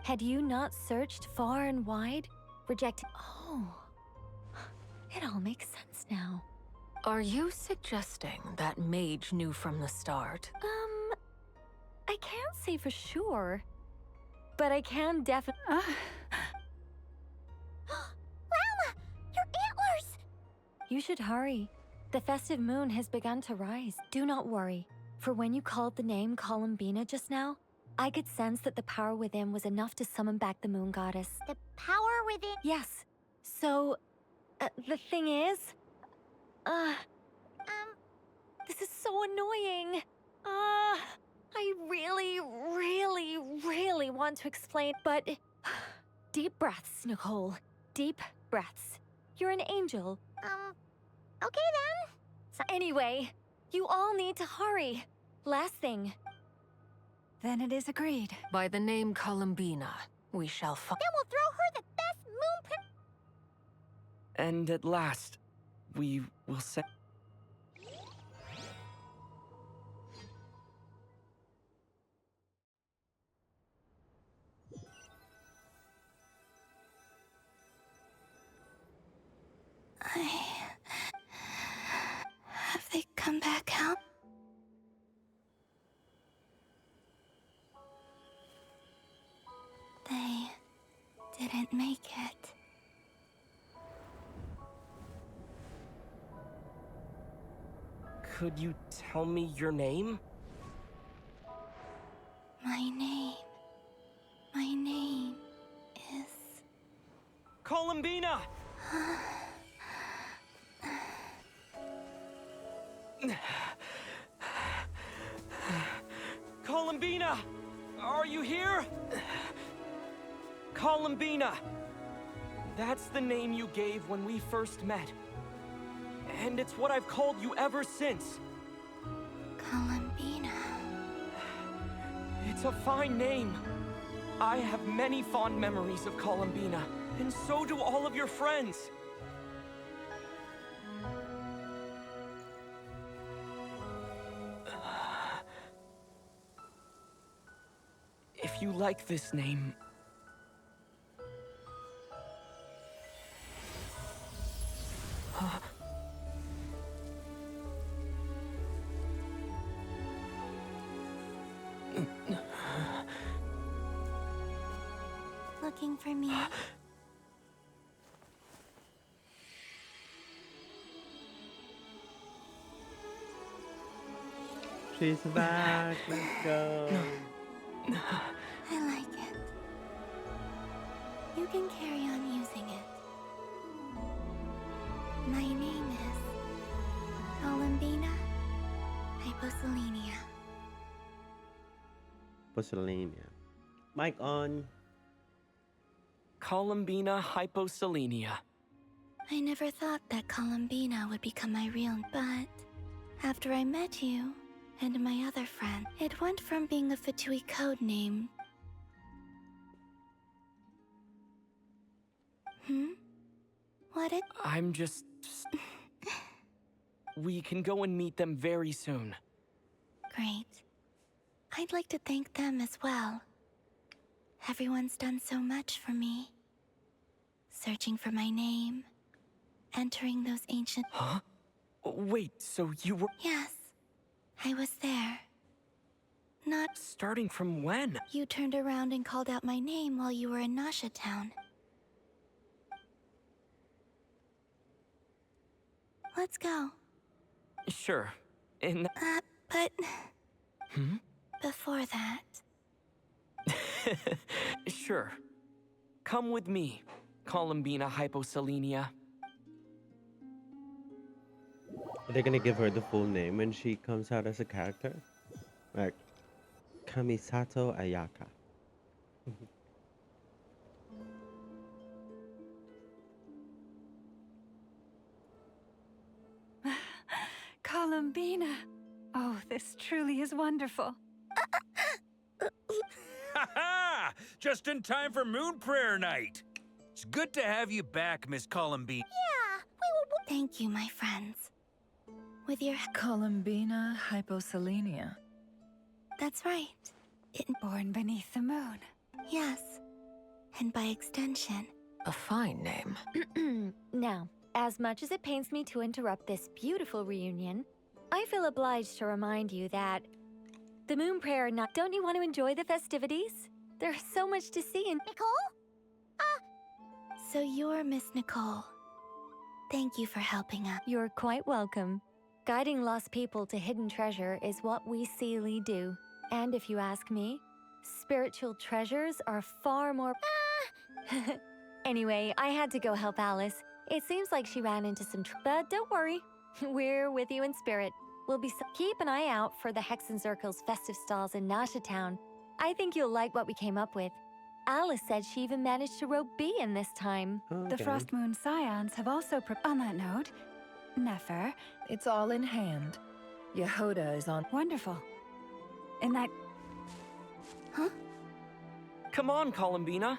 B: Had you not searched far and wide, rejecting... Oh, it all makes sense now.
L: Are you suggesting that Mage knew from the start?
B: I can't say for sure, but I can definitely...
C: Llama! Your antlers!
B: You should hurry. The festive moon has begun to rise. Do not worry, for when you called the name Columbina just now, I could sense that the power within was enough to summon back the moon goddess.
C: The power within...
B: Yes. So, the thing is... This is so annoying. I really want to explain, but... Deep breaths, Nicole. Deep breaths. You're an angel.
C: Okay then.
B: So anyway, you all need to hurry. Last thing.
G: Then it is agreed.
L: By the name Columbina, we shall find...
C: Then we'll throw her the best moon...
T: And at last, we will set...
D: Have they come back out? They didn't make it.
T: Could you tell me your name?
D: My name is...
T: Columbina! Columbina! Are you here? Columbina! That's the name you gave when we first met. And it's what I've called you ever since.
D: Columbina.
T: It's a fine name. I have many fond memories of Columbina, and so do all of your friends. If you like this name,
D: looking for me?
A: She's back. Let's go.
D: I like it. You can carry on using it. My name is Columbina Hyposelenia.
A: Pusillanimia. Mic on.
T: Columbina Hyposelenia.
D: I never thought that Columbina would become my real, but after I met you and my other friend, it went from being a Fatui code name. What it?
T: I'm just... We can go and meet them very soon.
D: Great. I'd like to thank them as well. Everyone's done so much for me. Searching for my name, entering those ancient...
T: Huh? Wait, so you were...
D: Yes, I was there. Not...
T: Starting from when?
D: You turned around and called out my name while you were in Nasha Town. Let's go.
T: Sure. In...
D: But... Before that...
T: Sure. Come with me, Columbina Hyposelenia.
A: Are they gonna give her the full name when she comes out as a character? Like Kamisato Ayaka.
G: Columbina. Oh, this truly is wonderful.
F: Ha ha! Just in time for Moon Prayer Night. It's good to have you back, Miss Columbine.
C: Yeah, we were...
D: Thank you, my friends. With your...
R: Columbina Hyposelenia.
D: That's right.
G: Born beneath the moon.
D: Yes. And by extension...
L: A fine name.
B: Now, as much as it pains me to interrupt this beautiful reunion, I feel obliged to remind you that the Moon Prayer Night. Don't you want to enjoy the festivities? There's so much to see in
C: Nicole?
D: So you're Miss Nicole. Thank you for helping us.
B: You're quite welcome. Guiding lost people to hidden treasure is what we Seelie do. And if you ask me, spiritual treasures are far more... Anyway, I had to go help Alice. It seems like she ran into some but don't worry. We're with you in spirit. We'll be keep an eye out for the Hexen Circle's festive stalls in Nasha Town. I think you'll like what we came up with. Alice said she even managed to rope B in this time.
G: The Frost Moon Scions have also on that note, Nefer.
R: It's all in hand. Yehoda is on...
G: Wonderful. In that...
D: Huh?
T: Come on, Columbina.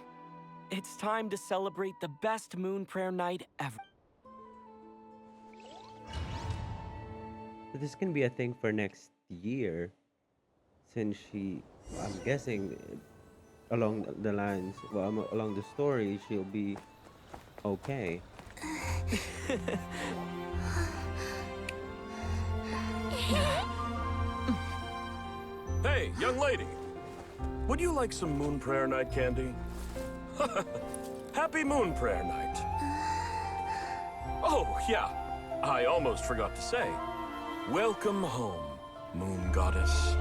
T: It's time to celebrate the best Moon Prayer Night ever.
A: But this can be a thing for next year, since she, I'm guessing, along the lines, well, along the story, she'll be okay.
S: Hey, young lady. Would you like some Moon Prayer Night candy? Happy Moon Prayer Night. Oh, yeah. I almost forgot to say. Welcome home, Moon Goddess.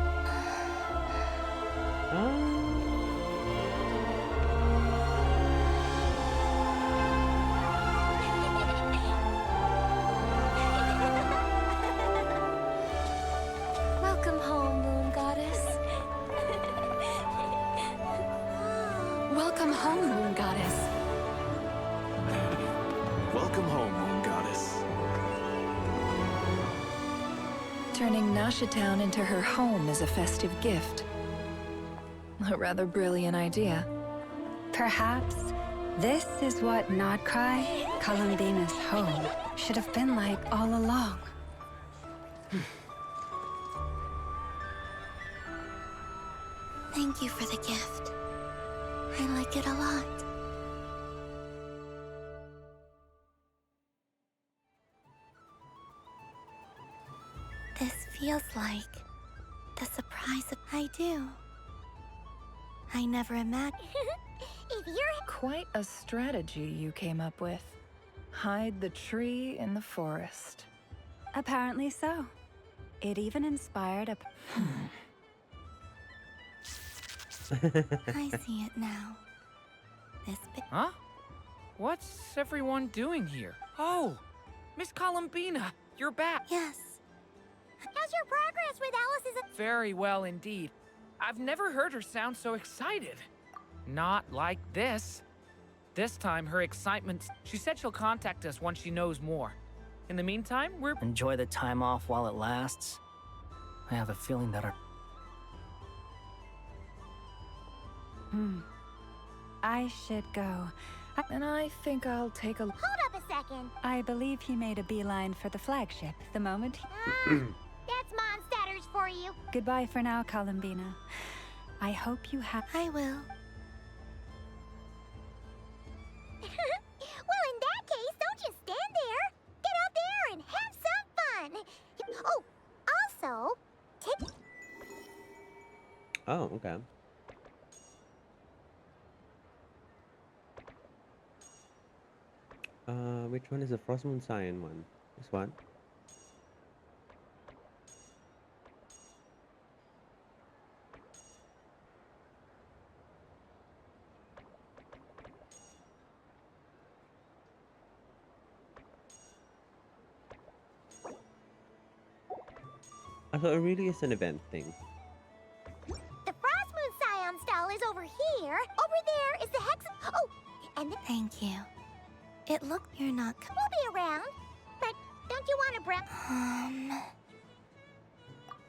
B: Welcome home, Moon Goddess.
L: Welcome home, Moon Goddess.
E: Welcome home, Moon Goddess.
R: Turning Nasha Town into her home is a festive gift. A rather brilliant idea.
G: Perhaps this is what Nodcry, Columbina's home, should have been like all along.
D: Thank you for the gift. I like it a lot. This feels like the surprise of I do. I never imagined.
C: If if you're...
R: Quite a strategy you came up with. Hide the tree in the forest.
G: Apparently so. It even inspired a...
D: I see it now. This bit.
H: Huh? What's everyone doing here? Oh, Miss Columbina, you're back.
D: Yes.
C: How's your progress with Alice's...
H: Very well indeed. I've never heard her sound so excited. Not like this. This time, her excitement... She said she'll contact us once she knows more. In the meantime, we're...
K: Enjoy the time off while it lasts. I have a feeling that our...
G: I should go.
R: And I think I'll take a...
C: Hold up a second.
G: I believe he made a beeline for the flagship the moment he...
C: That's Mondstadters for you.
G: Goodbye for now, Columbina. I hope you have...
D: I will.
C: Well, in that case, don't just stand there. Get out there and have some fun. Oh, also, take...
A: Oh, okay. Which one is the Frost Moon Scion one? This one? I thought it really is an event thing.
C: The Frostmoon Scion style is over here. Over there is the Hex... Oh, and the...
D: Thank you. It looked you're not...
C: We'll be around. But don't you want a breath?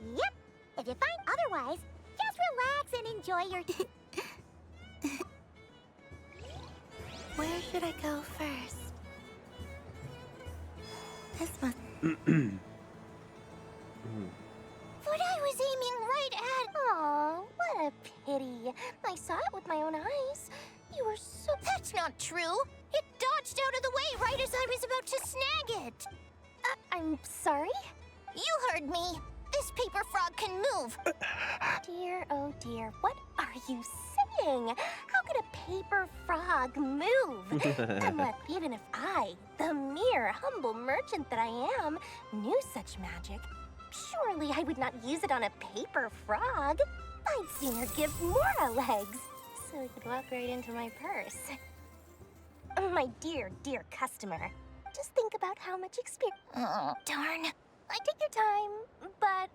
C: Yep. If you find otherwise, just relax and enjoy your...
D: Where should I go first? This must...
C: What I was aiming right at... Aw, what a pity. I saw it with my own eyes. You were so... That's not true. It dodged out of the way right as I was about to snag it. I'm sorry? You heard me. This paper frog can move. Dear, oh dear, what are you saying? How could a paper frog move? And what, even if I, the mere humble merchant that I am, knew such magic, surely I would not use it on a paper frog. I'd sooner give Mora legs, so it could walk right into my purse. My dear, dear customer, just think about how much experience... Darn. I take your time, but,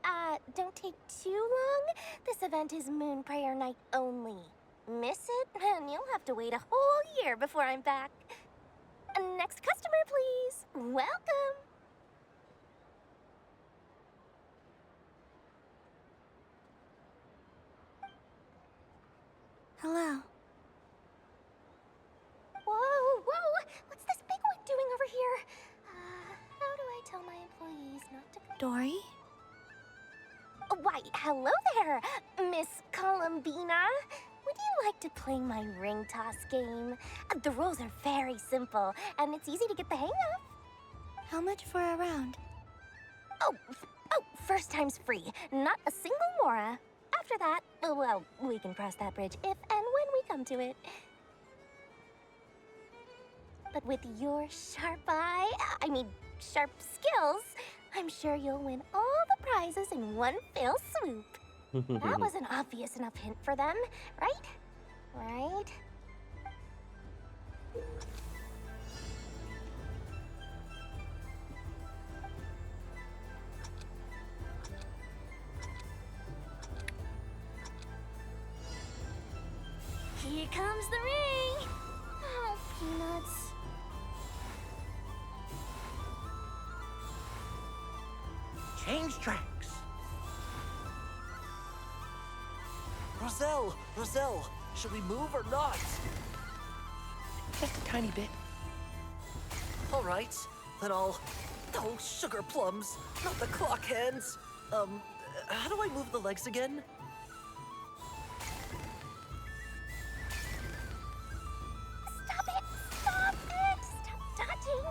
C: don't take too long. This event is Moon Prayer Night only. Miss it, and you'll have to wait a whole year before I'm back. Next customer, please. Welcome.
D: Hello.
C: Whoa, whoa! What's this big one doing over here? How do I tell my employees not to...
D: Dory?
C: Why, hello there, Miss Columbina. Would you like to play my ring toss game? The rules are very simple, and it's easy to get the hang of.
D: How much for a round?
C: Oh, first time's free. Not a single mora. After that, well, we can cross that bridge if and when we come to it. But with your sharp eye, sharp skills, I'm sure you'll win all the prizes in one fell swoop. That was an obvious enough hint for them, right? Right? Here comes the ring! Oh, peanuts.
T: Change tracks. Roselle, should we move or not?
K: Just a tiny bit.
T: All right, then I'll... Oh, sugar plums, not the clock hands. How do I move the legs again?
C: Stop it! Stop it! Stop dodging!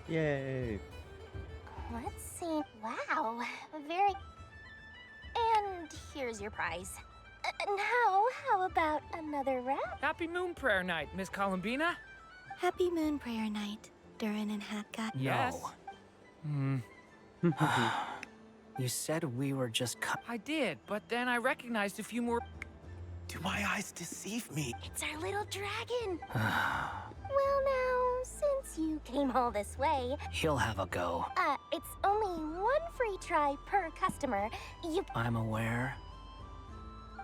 A: Yay!
C: Let's see. Wow, is your prize. Now, how about another round?
H: Happy Moon Prayer Night, Miss Columbina.
D: Happy Moon Prayer Night, Durin and Hatka.
H: Yes.
K: You said we were just
H: I did, but then I recognized a few more.
E: Do my eyes deceive me?
C: It's our little dragon. Well, now, since you came all this way,
K: He'll have a go.
C: it's only one free try per customer.
K: I'm aware.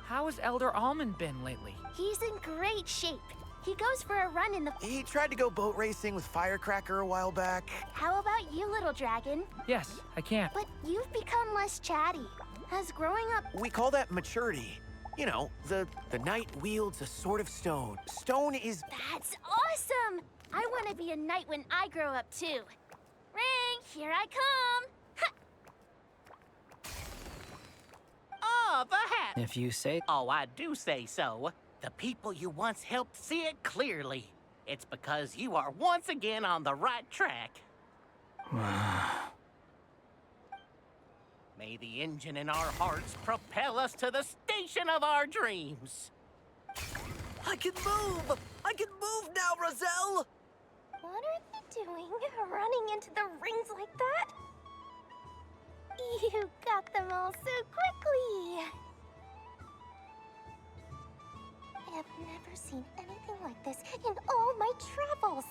H: How has Elder Almond been lately?
C: He's in great shape. He goes for a run in the...
E: He tried to go boat racing with Firecracker a while back.
C: How about you, little dragon?
H: Yes, I can.
C: But you've become less chatty. As growing up...
E: We call that maturity. You know, the knight wields a sword of stone. Stone is...
C: That's awesome! I want to be a knight when I grow up, too. Ring, here I come!
U: Oh, the hat!
K: If you say...
U: Oh, I do say so. The people you once helped see it clearly. It's because you are once again on the right track. May the engine in our hearts propel us to the station of our dreams.
T: I can move! I can move now, Roselle!
C: What are you doing, running into the rings like that? You got them all so quickly! I have never seen anything like this in all my travels.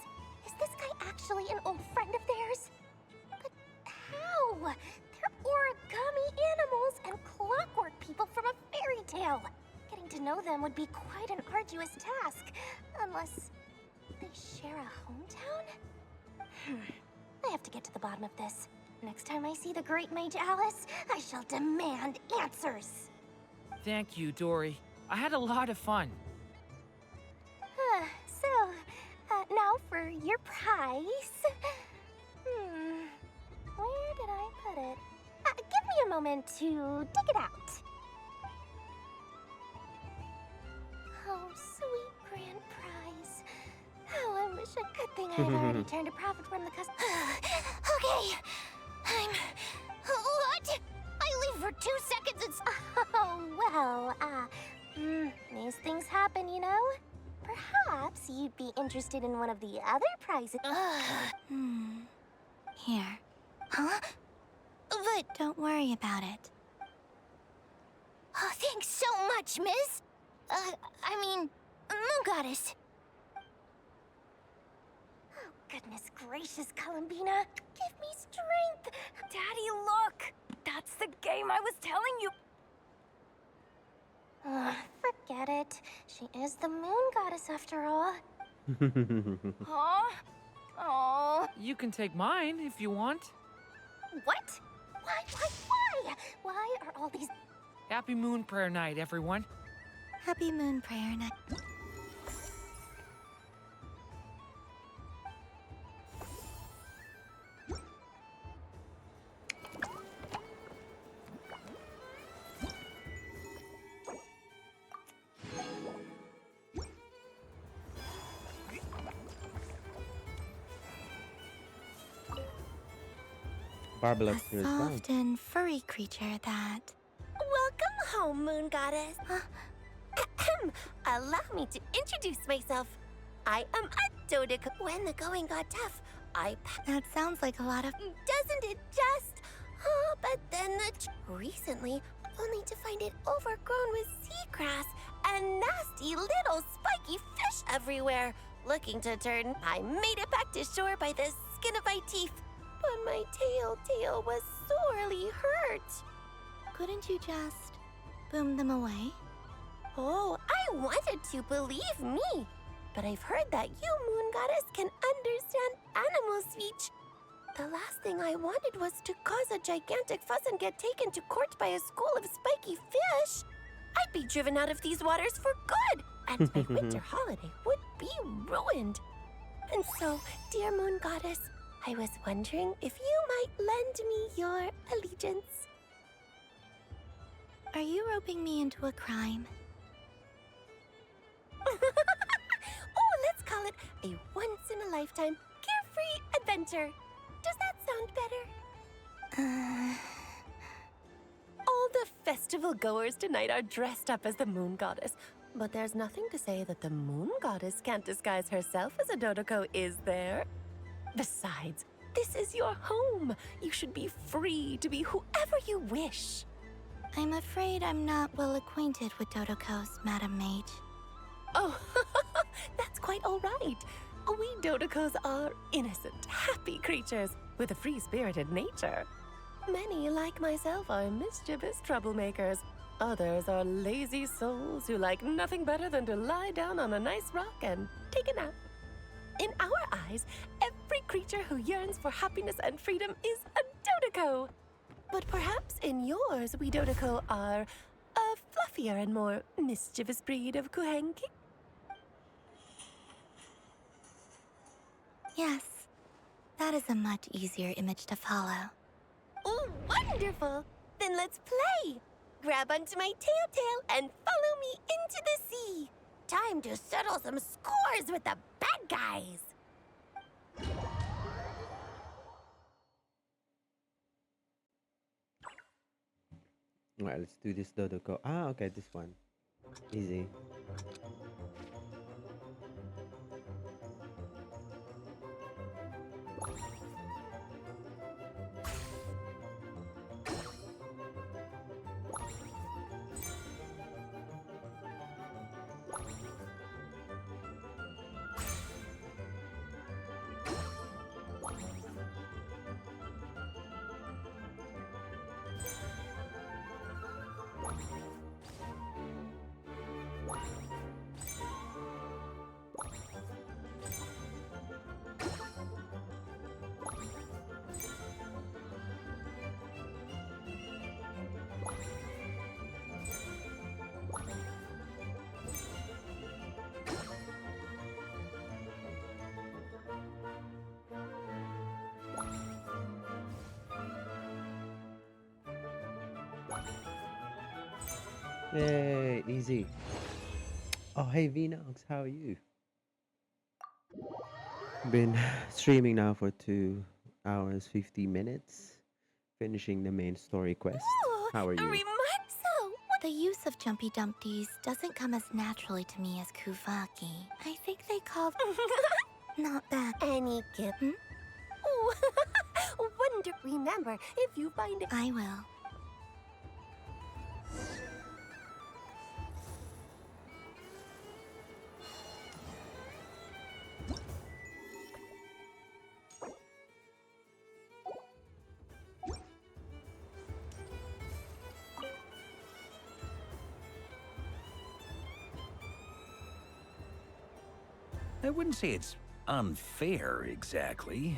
C: Is this guy actually an old friend of theirs? But how? They're origami animals and clockwork people from a fairy tale. Getting to know them would be quite an arduous task, unless they share a hometown? I have to get to the bottom of this. Next time I see the Great Mage Alice, I shall demand answers.
H: Thank you, Dory. I had a lot of fun.
C: Now for your prize. Where did I put it? Give me a moment to dig it out. Oh, sweet grand prize. How I wish a good thing I had already turned a profit from the Okay, What? I leave for 2 seconds and... Oh, well, these things happen, you know? Perhaps you'd be interested in one of the other prizes.
D: Here.
C: Huh? But...
D: Don't worry about it.
C: Oh, thanks so much, miss. I mean, Moon Goddess. Oh, goodness gracious, Columbina. Give me strength.
O: Daddy, look! That's the game I was telling you.
C: Forget it. She is the Moon Goddess after all.
O: Huh? Oh.
H: You can take mine if you want.
C: What? Why? Why are all these...
H: Happy Moon Prayer Night, everyone.
D: Happy Moon Prayer Night.
A: Barbara
D: A soft and furry creature that...
N: Welcome home, Moon Goddess. Allow me to introduce myself. I am Dottore. When the going got tough,
D: That sounds like a lot of...
N: Doesn't it just? But then recently, only to find it overgrown with seagrass and nasty little spiky fish everywhere. Looking to turn, I made it back to shore by the skin of my teeth. But my tail was sorely hurt.
D: Couldn't you just boom them away?
N: Oh, I wanted to, believe me. But I've heard that you, Moon Goddess, can understand animal speech. The last thing I wanted was to cause a gigantic fuss and get taken to court by a school of spiky fish. I'd be driven out of these waters for good, and my winter holiday would be ruined. And so, dear Moon Goddess, I was wondering if you might lend me your allegiance.
D: Are you roping me into a crime?
N: Oh, let's call it a once-in-a-lifetime carefree adventure. Does that sound better? All the festival goers tonight are dressed up as the moon goddess. But there's nothing to say that the moon goddess can't disguise herself as a Dodoko, is there? Besides, this is your home. You should be free to be whoever you wish.
D: I'm afraid I'm not well acquainted with Dodokos, Madam Mage.
N: Oh, that's quite all right. We Dodokos are innocent, happy creatures with a free-spirited nature. Many, like myself, are mischievous troublemakers. Others are lazy souls who like nothing better than to lie down on a nice rock and take a nap. In our eyes, every creature who yearns for happiness and freedom is a Dodoko. But perhaps in yours, we Dodoko are a fluffier and more mischievous breed of Kuhenki?
D: Yes, that is a much easier image to follow.
N: Oh, wonderful! Then let's play! Grab onto my tail and follow me into the sea!
C: Time to settle some scores with the bad guys!
A: Alright, let's do this Dodoko. Ah, okay, this one. Easy. Yay, easy. Oh, hey Vnox, how are you? Been streaming now for 2 hours 50 minutes, finishing the main story quest. How are you?
D: Remarkso! The use of Jumpy Dumpties doesn't come as naturally to me as Kuvaki. I think they call... Not that.
N: Any kitten? Oh, wonder. Remember, if you find it...
D: I will.
F: I wouldn't say it's unfair exactly.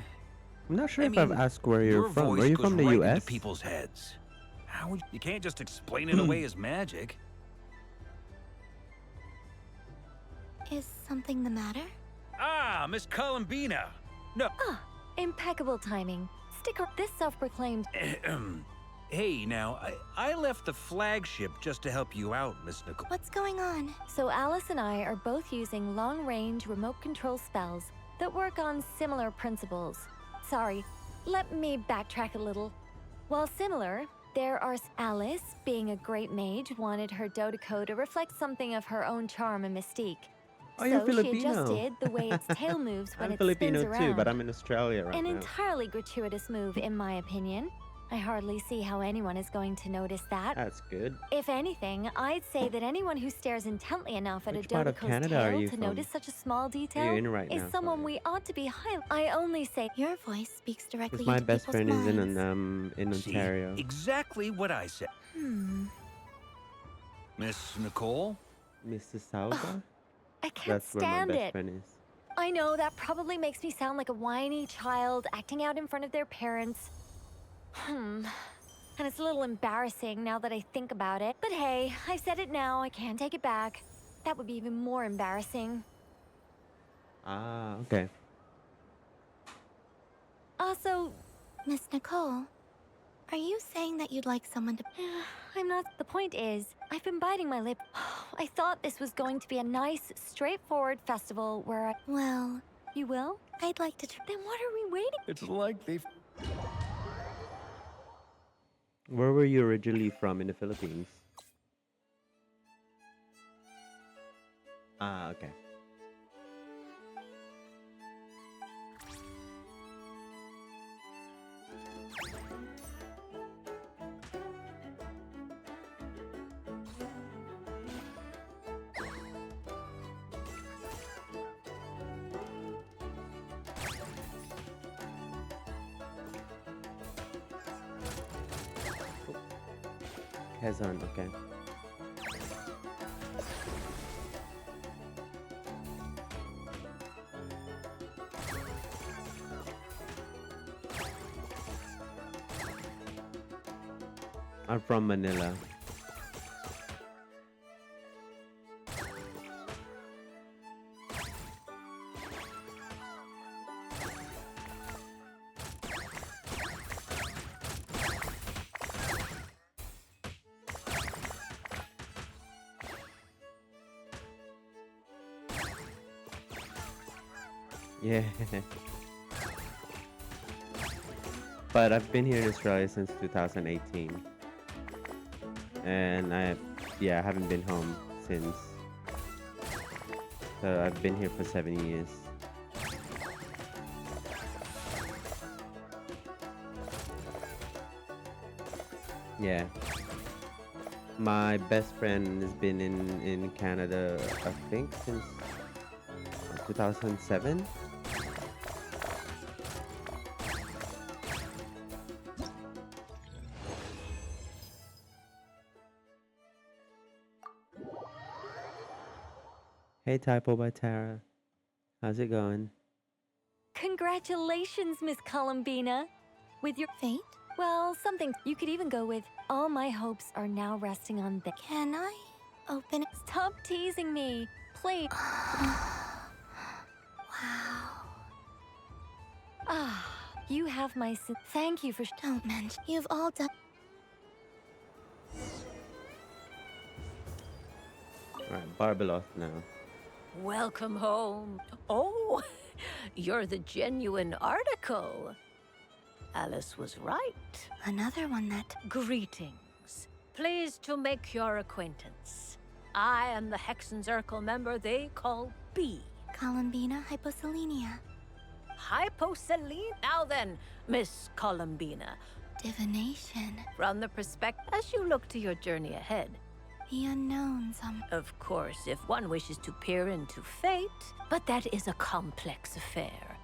A: I'm not sure
F: I
A: if
F: mean,
A: I've asked where you're
F: your
A: from.
F: voice
A: Are you
F: goes
A: from the
F: right
A: US?
F: into people's heads. How would you can't just explain it away as magic.
D: Is something the matter?
F: Ah, Miss Columbina. No.
B: Ah, impeccable timing. Sticker, this self-proclaimed...
F: Hey, now, I left the flagship just to help you out, Miss Nicole.
D: What's going on?
B: So Alice and I are both using long-range remote control spells that work on similar principles. Sorry, let me backtrack a little. While similar, there are Alice, being a great mage, wanted her Dodoko to reflect something of her own charm and mystique.
A: Oh, you're
B: So she
A: Filipino.
B: adjusted the way its tail moves when
A: I'm
B: it
A: Filipino
B: spins
A: too,
B: around.
A: but I'm in Australia right
B: An
A: now.
B: entirely gratuitous move, in my opinion. I hardly see how anyone is going to notice that.
A: That's good.
B: If anything, I'd say that anyone who stares intently enough at
A: Which
B: a
A: part of
B: Dodoko's
A: Canada are
B: tail
A: you
B: to
A: from?
B: notice such a small detail
A: You're in right
B: is
A: now,
B: someone we ought to be high. I only say
D: your voice speaks directly
A: Because my
D: into
A: best
D: people's
A: friend is
D: minds.
A: in
F: See,
A: Ontario.
F: exactly what I said. Miss Nicole?
A: Mrs. Salva?
B: I can't
A: That's where my
B: stand
A: best
B: it.
A: friend is.
B: I know that probably makes me sound like a whiny child acting out in front of their parents. And it's a little embarrassing now that I think about it. But hey, I've said it now, I can't take it back. That would be even more embarrassing.
A: Ah, okay.
B: Also,
D: Miss Nicole, are you saying that you'd like someone to...
B: I'm not. The point is, I've been biting my lip. I thought this was going to be a nice, straightforward festival where I...
D: Well...
B: You will?
D: I'd like to...
B: Then what are we waiting?
F: It's like they've...
A: Where were you originally from in the Philippines? Ah, okay. Quezon, okay. I'm from Manila. Yeah. But I've been here in Australia since 2018. And I haven't been home since. So I've been here for 7 years. Yeah. My best friend has been in Canada, I think, since 2007. Hey, Typo by Tara. How's it going?
B: Congratulations, Miss Columbina. With your fate? Well, something you could even go with. All my hopes are now resting on the.
D: Can I open it?
B: Stop teasing me, please.
D: Wow.
B: Ah, you have my. Thank you for.
D: Don't mention. You've all done.
A: Alright, Barbeloth now.
I: Welcome home. Oh, you're the genuine article. Alice was right.
D: Another one that...
I: Greetings. Pleased to make your acquaintance. I am the Hexen Circle member they call B.
D: Columbina hyposelenia.
I: Hyposelene? Now then, Miss Columbina.
D: Divination.
I: From the perspective as you look to your journey ahead.
D: The unknown,
I: Of course, if one wishes to peer into fate, but that is a complex affair.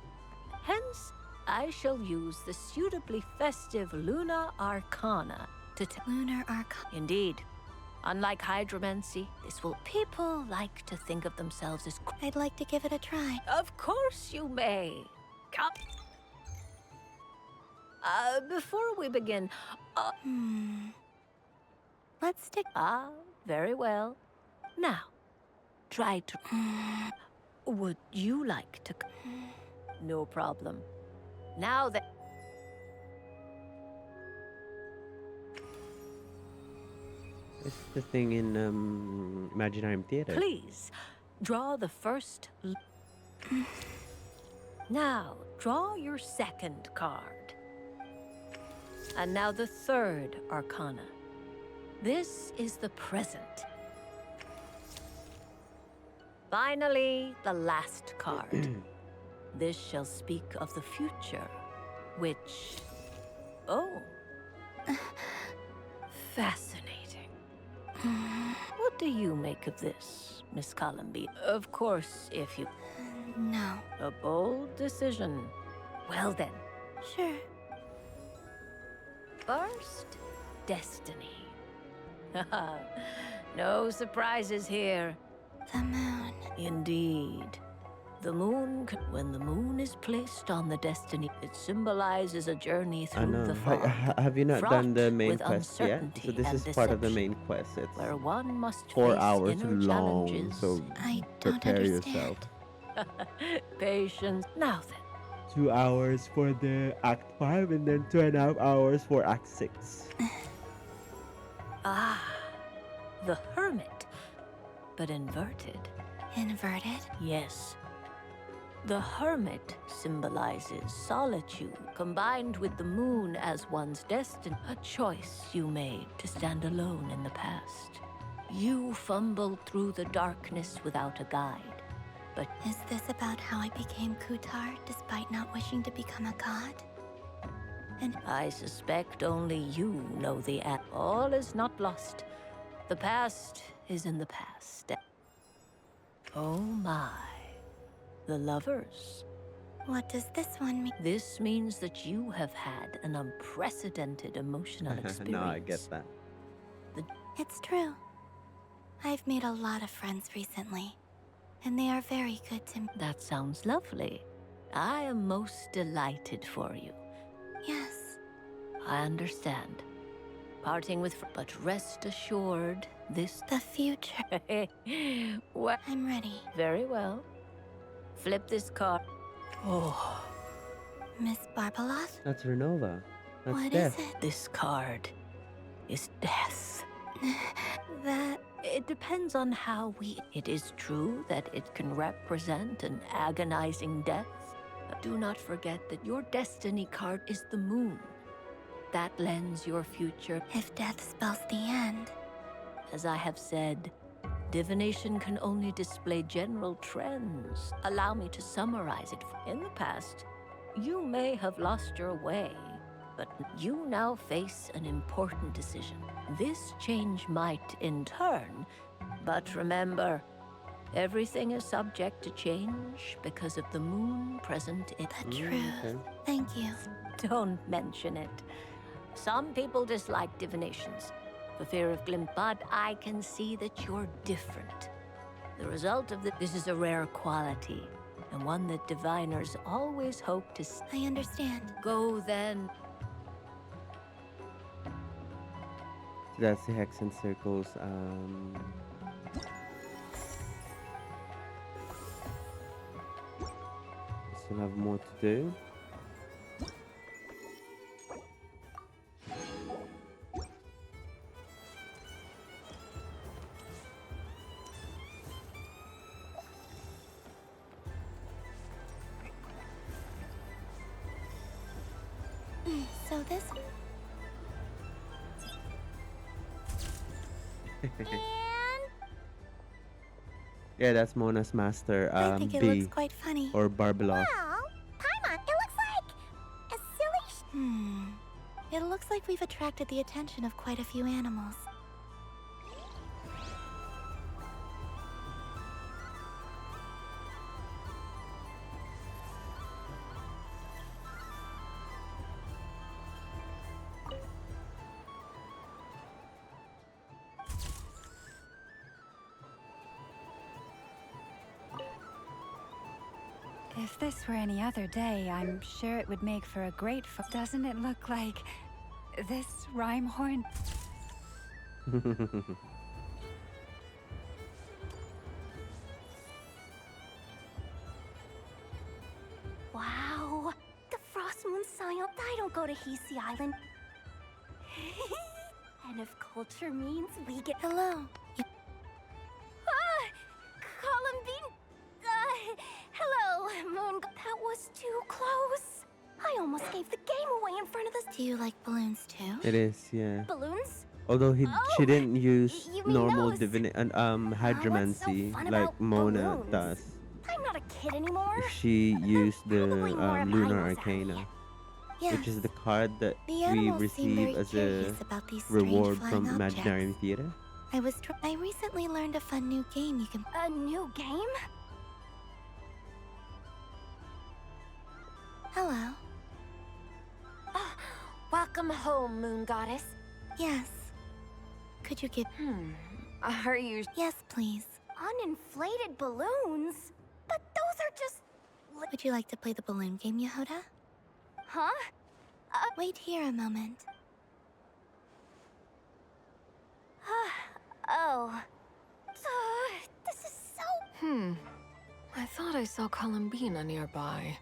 I: Hence, I shall use the suitably festive Luna Arcana to
D: Lunar Arcana.
I: Indeed. Unlike hydromancy, this will people like to think of themselves as...
D: I'd like to give it a try.
I: Of course you may. Come. Before we begin...
D: Let's stick...
I: Ah, very well. Now, try to... Would you like to... No problem. Now that...
A: It's the thing in Imaginarium Theater.
I: Please, draw the first... Now, draw your second card. And now the third arcana. This is the present. Finally, the last card. This shall speak of the future, which... Oh. Fascinating. What do you make of this, Miss Columbina? Of course, if you...
D: No.
I: A bold decision. Well then.
D: Sure.
I: First, destiny. No surprises here.
D: The moon.
I: Indeed. The moon, when the moon is placed on the destiny, it symbolizes a journey
A: I
I: through
A: know.
I: the fog.
A: Have you not done the
I: fraught
A: main
I: with
A: quest yet? So this
I: uncertainty
A: is part of the
I: and
A: main quest. It's
I: where one must
A: 4
I: face
A: hours
I: inner
A: long,
I: challenges.
A: so
D: I don't
A: prepare
D: understand.
A: yourself.
I: Patience. Now then.
A: 2 hours for the Act 5 and then 2.5 hours for Act 6.
I: Ah, the hermit, but inverted.
D: Inverted?
I: Yes. The hermit symbolizes solitude, combined with the moon as one's destiny. A choice you made to stand alone in the past. You fumbled through the darkness without a guide, but
D: Is this about how I became Kutar despite not wishing to become a god? And
I: I suspect only you know the end. All is not lost. The past is in the past. Oh my. The lovers.
D: what does this one mean?
I: This means that you have had an unprecedented emotional experience.
A: No, I get that.
D: It's true. I've made a lot of friends recently, and they are very good to me.
I: That sounds lovely. I am most delighted for you.
D: Yes.
I: I understand. Parting with but rest assured, this...
D: The future.
I: What?
D: I'm ready.
I: Very well. Flip this card. Oh.
D: Miss Barbaloth?
A: That's Renova. That's
D: What
A: death.
D: is it?
I: This card is death.
D: That...
I: It depends on how we... It is true that it can represent an agonizing death. But do not forget that your destiny card is the moon. That lends your future.
D: If death spells the end.
I: As I have said, divination can only display general trends. Allow me to summarize it. In the past, you may have lost your way, but you now face an important decision. This change might in turn, but remember, everything is subject to change because of the moon present in
D: The truth.
A: Okay.
D: Thank you.
I: Don't mention it. Some people dislike divinations for fear of glimpse, but I can see that you're different. The result of this is a rare quality, and one that diviners always hope to see.
D: I understand.
I: Go then.
A: So that's the hex and circles. Still have more to do.
D: So this...
A: Yeah, that's Mona's master.
D: I think it
A: B
D: looks quite funny.
A: or Barbeloth.
C: Well, Paimon, it looks like a silly
D: It looks like we've attracted the attention of quite a few animals.
G: If this were any other day, I'm sure it would make for a great Doesn't it look like this rhyme horn?
C: Wow, the Frost Moon Scion. I don't go to Hisi Island. And if culture means we get...
D: Hello.
C: Columbine... hello, Moon... That was too close. I almost gave the game away in front of this...
D: Do you like balloons too?
A: It is, yeah.
C: Balloons?
A: Although she didn't use
C: you mean
A: normal
C: those?
A: hydromancy
C: fun
A: like
C: about
A: Mona
C: balloons?
A: does.
C: I'm not a kid anymore.
A: She used the
C: more if I
A: Lunar
C: was
A: Arcana,
D: Yes.
A: which is the card that
D: The
A: we
D: animals seem
A: receive
D: very
A: as a
D: curious about these strange
A: reward
D: flying
A: from
D: objects.
A: Imaginarium Theater.
D: I recently learned a fun new game you can...
C: A new game?
D: Hello.
C: Welcome home, Moon Goddess.
D: Yes. Could you give...
C: Are you...
D: Yes, please.
C: Uninflated balloons? But those are just...
D: Would you like to play the balloon game, Yehoda?
C: Huh?
D: Wait here a moment.
C: Oh. This is so...
L: I thought I saw Columbina nearby.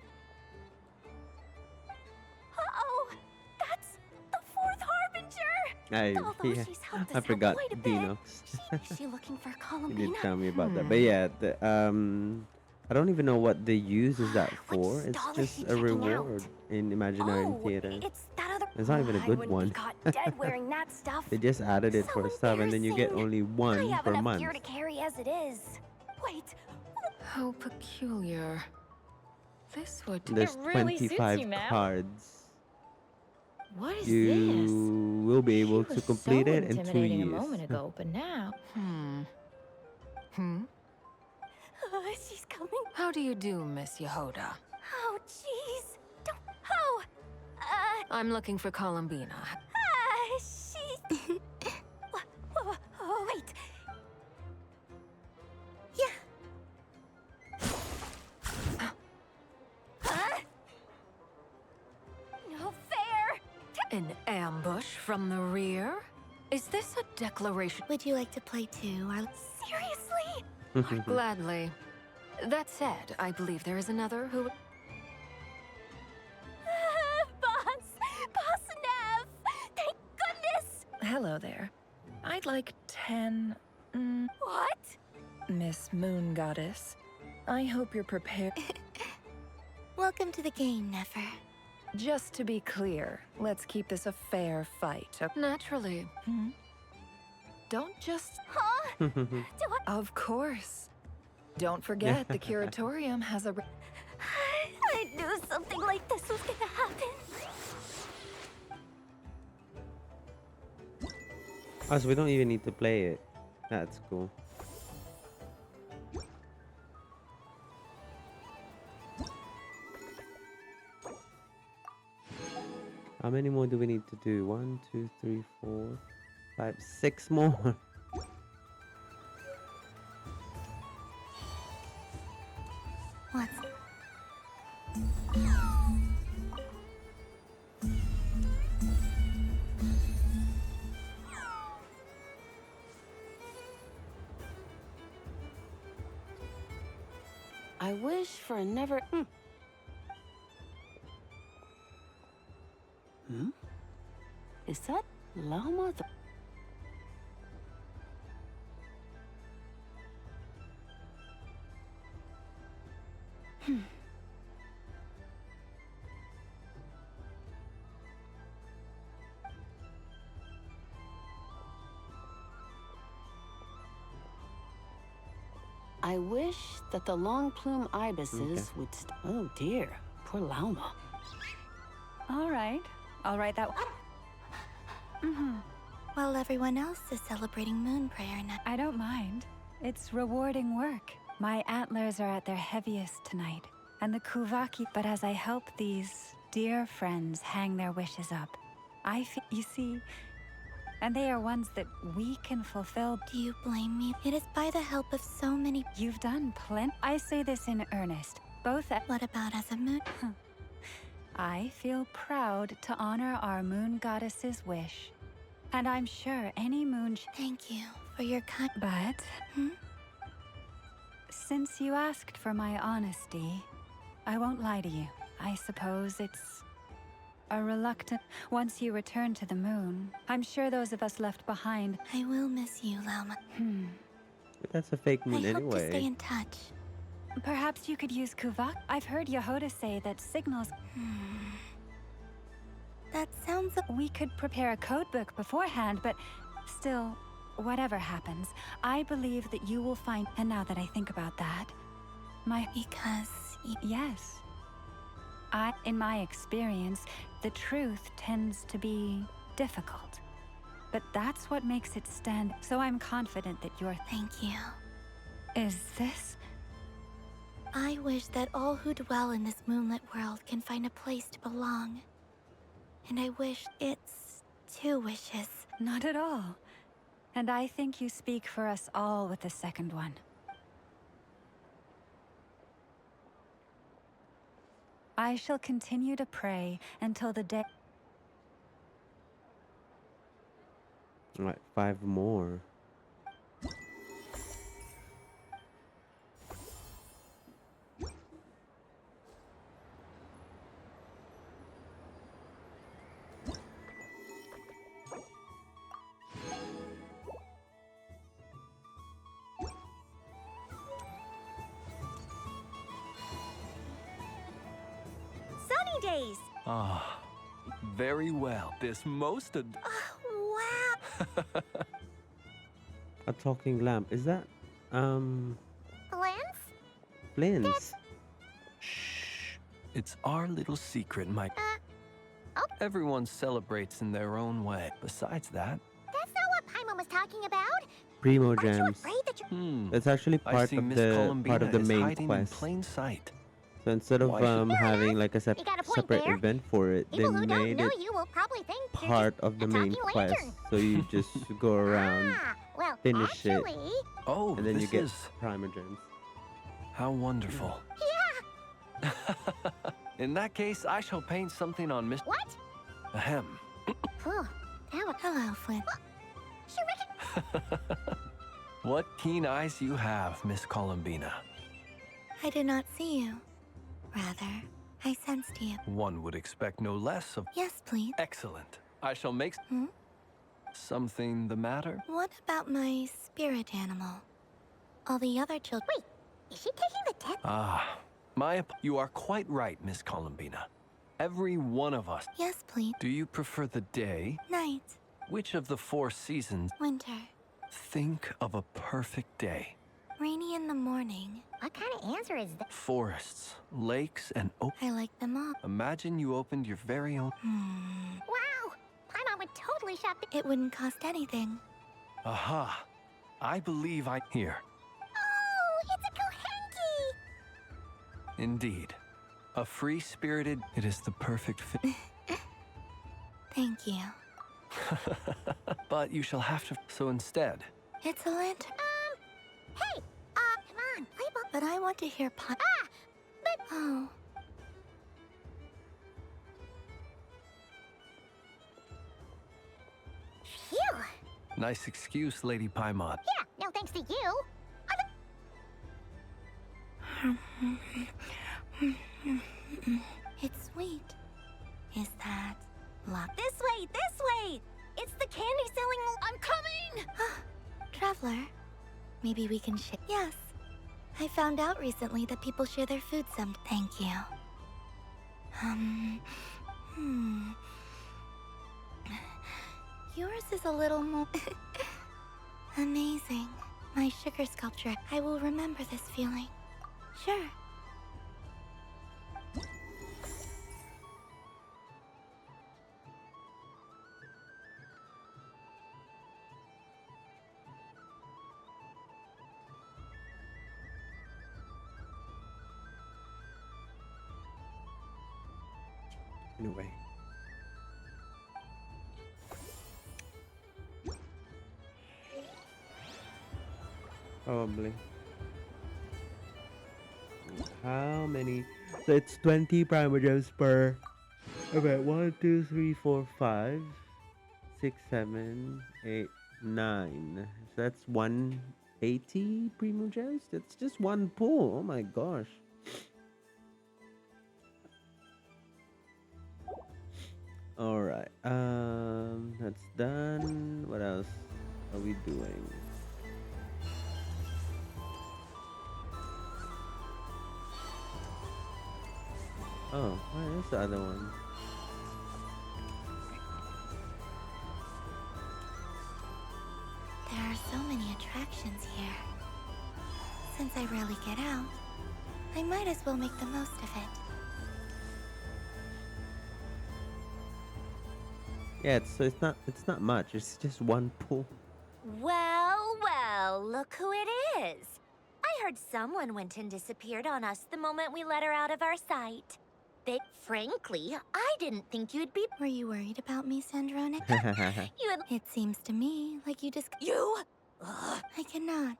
C: Uh-oh! That's the fourth Harbinger! Although she's helped
A: I
C: us
A: forgot
C: out quite a bit.
A: Dinox.
C: Is she looking for
A: You
C: Columbina?
A: did tell me about that, but yeah, I don't even know what they uses that for. It's
B: stall is
A: just
B: she
A: a
B: checking
A: reward
B: out?
A: in Imaginary
B: Oh,
A: Theater.
B: it's that other.
A: It's not even a
B: I
A: good
B: wouldn't be
A: one.
B: caught dead wearing that stuff.
A: They just added it for stuff, and then you get
B: Embarrassing.
A: only
B: I
A: one
B: have
A: per
B: enough gear
A: month.
B: to carry as it is. Wait,
L: How peculiar. This would.
A: There's
L: really suits
A: 25
L: you, ma'am.
A: cards.
L: What is
A: You will be able
L: this?
A: to complete
L: so
A: it in 2
L: intimidating
A: years.
L: a moment ago, but now.
B: she's coming.
L: How do you do, Miss Yehoda?
B: Oh, jeez. Don't. Oh.
L: I'm looking for Columbina.
B: She. Oh, wait. Yeah. No fair.
L: An ambush from the rear? Is this a declaration?
D: Would you like to play too?
B: Seriously?
L: Gladly. That said, I believe there is another who.
B: Boss Nev. Thank goodness.
R: Hello there. I'd like 10.
B: What?
R: Miss Moon Goddess. I hope you're prepared.
D: Welcome to the game, Nefer.
R: Just to be clear, let's keep this a fair fight.
L: Naturally. Don't just.
B: Huh?
R: Of course. Don't forget, the curatorium has a.
B: I knew something like this was gonna happen.
A: Oh, so we don't even need to play it. That's cool. How many more do we need to do? 1, 2, 3, 4, 5, 6 more.
D: What's...
I: I wish for a never. Is that llama? I wish that the long plume ibises would. Oh dear, poor llama.
G: All right. I'll write that.
D: While everyone else is celebrating Moon Prayer now.
G: I don't mind. It's rewarding work. My antlers are at their heaviest tonight, and the Kuvaki. But as I help these dear friends hang their wishes up, I feel. You see. And they are ones that we can fulfill.
D: Do you blame me? It is by the help of so many.
G: You've done plenty. I say this in earnest. Both at.
D: What about as a moon?
G: I feel proud to honor our moon goddess's wish. And I'm sure any moon.
D: Thank you for your kind.
G: But. Since you asked for my honesty, I won't lie to you. I suppose it's. A reluctant. Once you return to the moon, I'm sure those of us left behind.
D: I will miss you, Llama.
A: But that's a fake moon
D: I hope
A: anyway.
D: to stay in touch.
G: Perhaps you could use Kuvak. I've heard Yehoda say that signals.
D: That sounds.
G: We could prepare a codebook beforehand, but still, whatever happens, I believe that you will find. And now that I think about that,
D: Because.
G: Yes. In my experience, the truth tends to be difficult. But that's what makes it stand. So I'm confident that you're.
D: Thank you.
G: Is this?
D: I wish that all who dwell in this moonlit world can find a place to belong. And I wish it's 2 wishes.
G: Not at all. And I think you speak for us all with the second one. I shall continue to pray until the day.
A: All right, 5 more.
C: days.
M: Ah, very well. This most ad-
C: Wow.
A: A talking lamp. Is that
C: Lens?
A: Flynn's?
M: It's our little secret, my. Everyone celebrates in their own way. Besides that,
C: That's not what Paimon was talking about.
A: Primo Gems.
C: Afraid that you...
A: That's actually
M: I
A: part
M: see
A: of
M: Miss
A: the
M: Columbina is
A: main
M: hiding
A: quest.
M: in plain sight.
A: So instead of
M: Why should-
A: having like a
C: You got a point
A: separate
C: there.
A: event for it, they
C: People who don't
A: made
C: know
A: it
C: you will probably think you're
A: part
C: just
A: of the
C: a
A: main
C: talking
A: quest.
C: lantern.
A: So you just go around,
C: Well,
A: finish
C: actually...
A: it,
M: Oh,
A: and then you
M: this
A: get
M: is
A: Primer Gems.
M: how wonderful.
C: Yeah!
M: In that case, I shall paint something on Miss.
C: What?
M: Ahem.
C: Phew, that was...
D: Hello, Flynn.
M: What keen eyes you have, Miss Columbina.
D: I did not see you. Rather, I sensed you.
M: One would expect no less of.
D: Yes, please.
M: Excellent. I shall make. Something the matter?
D: What about my spirit animal? All the other children.
C: Wait, is she taking the test?
M: Ah, you are quite right, Miss Columbina. Every one of us.
D: Yes, please.
M: Do you prefer the day?
D: Night.
M: Which of the 4 seasons?
D: Winter.
M: Think of a perfect day.
D: Rainy in the morning.
C: What kind of answer is that?
M: Forests, lakes, and
D: I like them all.
M: Imagine you opened your very own.
C: Wow! Paimon would totally shop the...
D: It wouldn't cost anything.
M: Aha! I believe I. Here.
C: Oh, it's a Kohenki!
M: Indeed. A free-spirited. It is the perfect fit.
D: Thank you.
M: But you shall have to. So instead.
D: It's a lantern.
C: Hey! Come on, play ball.
D: But I want to hear
C: but...
D: Oh.
C: Phew!
M: Nice excuse, Lady Paimon.
C: Yeah, no thanks to you.
D: It's sweet. Is that luck?
C: This way, this way! It's the candy selling... I'm coming!
D: Traveler, maybe we can share. Yes. I found out recently that people share their food some. Thank you. Yours is a little more amazing. My sugar sculpture. I will remember this feeling. Sure.
A: Anyway. Probably. How many? So it's 20 Primer Gems per. Okay, 1, 2, 3, 4, 5, 6, 7, 8, 9. So that's 180 Primo Gems? That's just one pull. Oh my gosh. Alright, that's done. What else are we doing? Oh, where's the other one?
D: There are so many attractions here. Since I rarely get out, I might as well make the most of it.
A: Yeah, it's not much. It's just one pull.
C: Well, well, look who it is. I heard someone went and disappeared on us the moment we let her out of our sight. Frankly, I didn't think you'd be...
D: Were you worried about me, Sandrone?
C: You had...
D: It seems to me like you just...
C: You?
D: I cannot.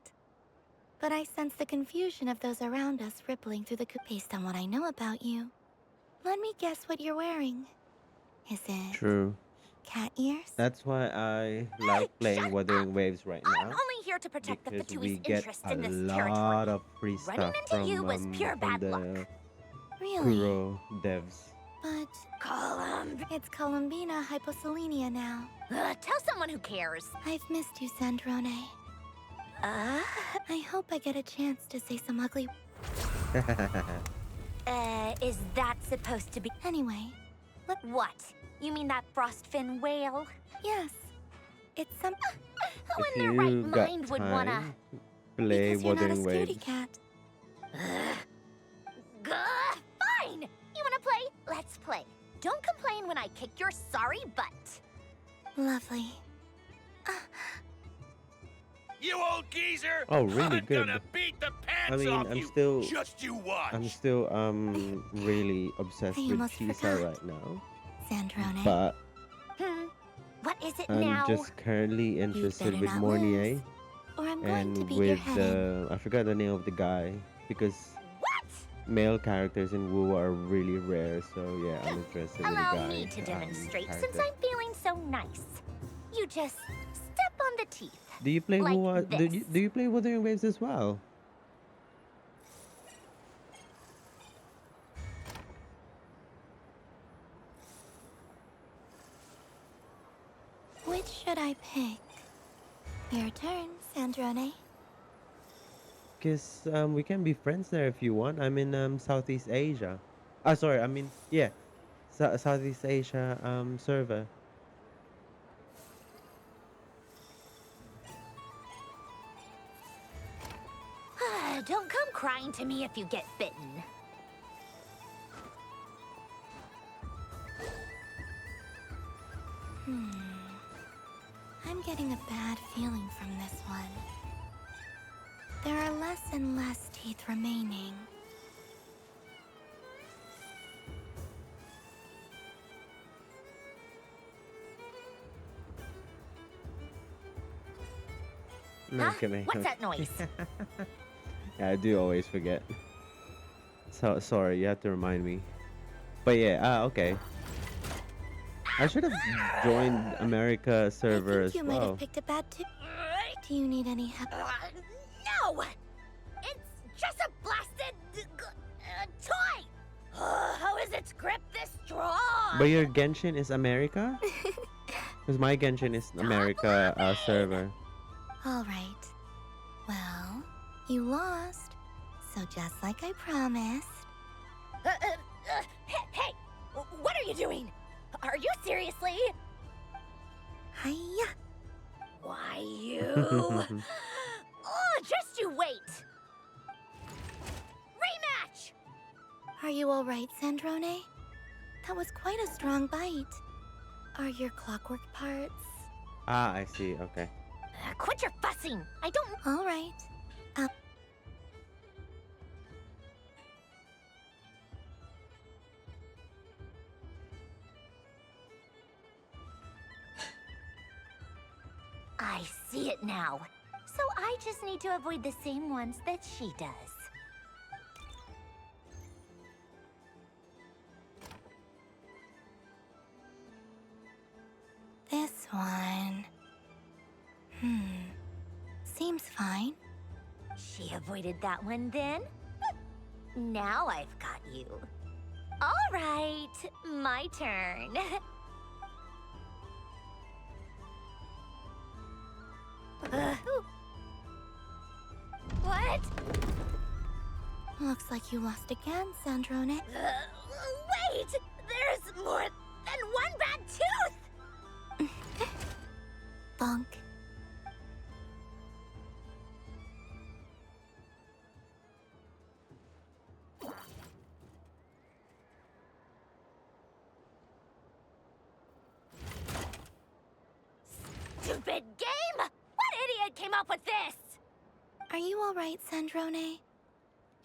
D: But I sense the confusion of those around us rippling through the based on what I know about you. Let me guess what you're wearing. Is it...
A: True.
D: Cat ears?
A: That's why I like playing Wuthering Waves right now.
C: I'm only here to protect the
A: Because we
C: Fatoui's
A: get
C: interest
A: a
C: in this
A: lot
C: territory.
A: of free
C: Running
A: stuff
C: into
A: from,
C: you was pure bad
A: the
C: luck.
D: Really?
A: Kuro devs.
D: But... It's Columbina Hyposelenia now.
C: Tell someone who cares.
D: I've missed you, Sandrone. I hope I get a chance to say some ugly...
C: Is that supposed to be?
D: Anyway, look.
C: What? You mean that frostfin whale?
D: Yes. It's some.
C: Who
A: If
C: in their right
A: you got
C: mind would wanna?
A: time, play
D: Because you're not a
A: Wuthering
D: scaredy
A: Waves.
D: cat.
C: Fine! You wanna play? Let's play. Don't complain when I kick your sorry butt.
D: Lovely.
F: You old geezer!
A: Oh, really
F: I'm
A: good.
F: gonna beat the pants
A: I mean,
F: off
A: I'm
F: you.
A: still,
F: Just you watch.
A: I'm still, really obsessed
D: I
A: with
D: almost
A: Chisa
D: forgot.
A: right now.
D: Sandrone.
A: But
C: What is it
A: I'm
C: now?
A: just currently interested
D: better
A: with
D: not
A: Mornier
D: or I'm going to
A: and
D: beat your
A: with
D: head in.
A: I forgot the name of the guy because
C: What?
A: male characters in WoW are really rare. So yeah, I'm interested in the
C: Allow
A: guy.
C: me to demonstrate since
A: character.
C: I'm feeling so nice. You just step on the teeth.
A: Do you play
C: like
A: WoW?
C: this.
A: Do you play Wuthering Waves as well?
D: Which should I pick? Your turn, Sandrone.
A: Cause we can be friends there if you want. I'm in Southeast Asia. Ah, sorry. I mean, yeah, Southeast Asia server.
C: Don't come crying to me if you get bitten.
D: I'm getting a bad feeling from this one. There are less and less teeth remaining.
A: No,
C: Huh?
A: kidding.
C: What's that noise?
A: Yeah, I do always forget. So sorry, you have to remind me. But yeah, okay. I should have joined America server
D: I
A: as
D: think you might
A: well.
D: have picked a bad tip. Do you need any help?
C: No! It's just a blasted toy! How is its grip this strong?
A: But your Genshin is America? Because my Genshin is America server.
D: All right. Well, you lost. So just like I promised.
C: Hey! What are you doing? Are you seriously?
D: Hiya.
C: Why you? Oh, just you wait! Rematch!
D: Are you all right, Sandrone? That was quite a strong bite. Are your clockwork parts?
A: Ah, I see. Okay.
C: Quit your fussing! I don't...
D: All right.
C: I see it now. So I just need to avoid the same ones that she does.
D: This one. Seems fine.
C: She avoided that one then? Now I've got you. All right, my turn. What?
D: Looks like you lost again, Sandrone.
C: Wait! There's more than one bad tooth!
D: Bonk.
C: Stupid game! What idiot came up with this?
D: Are you all right, Sandrone?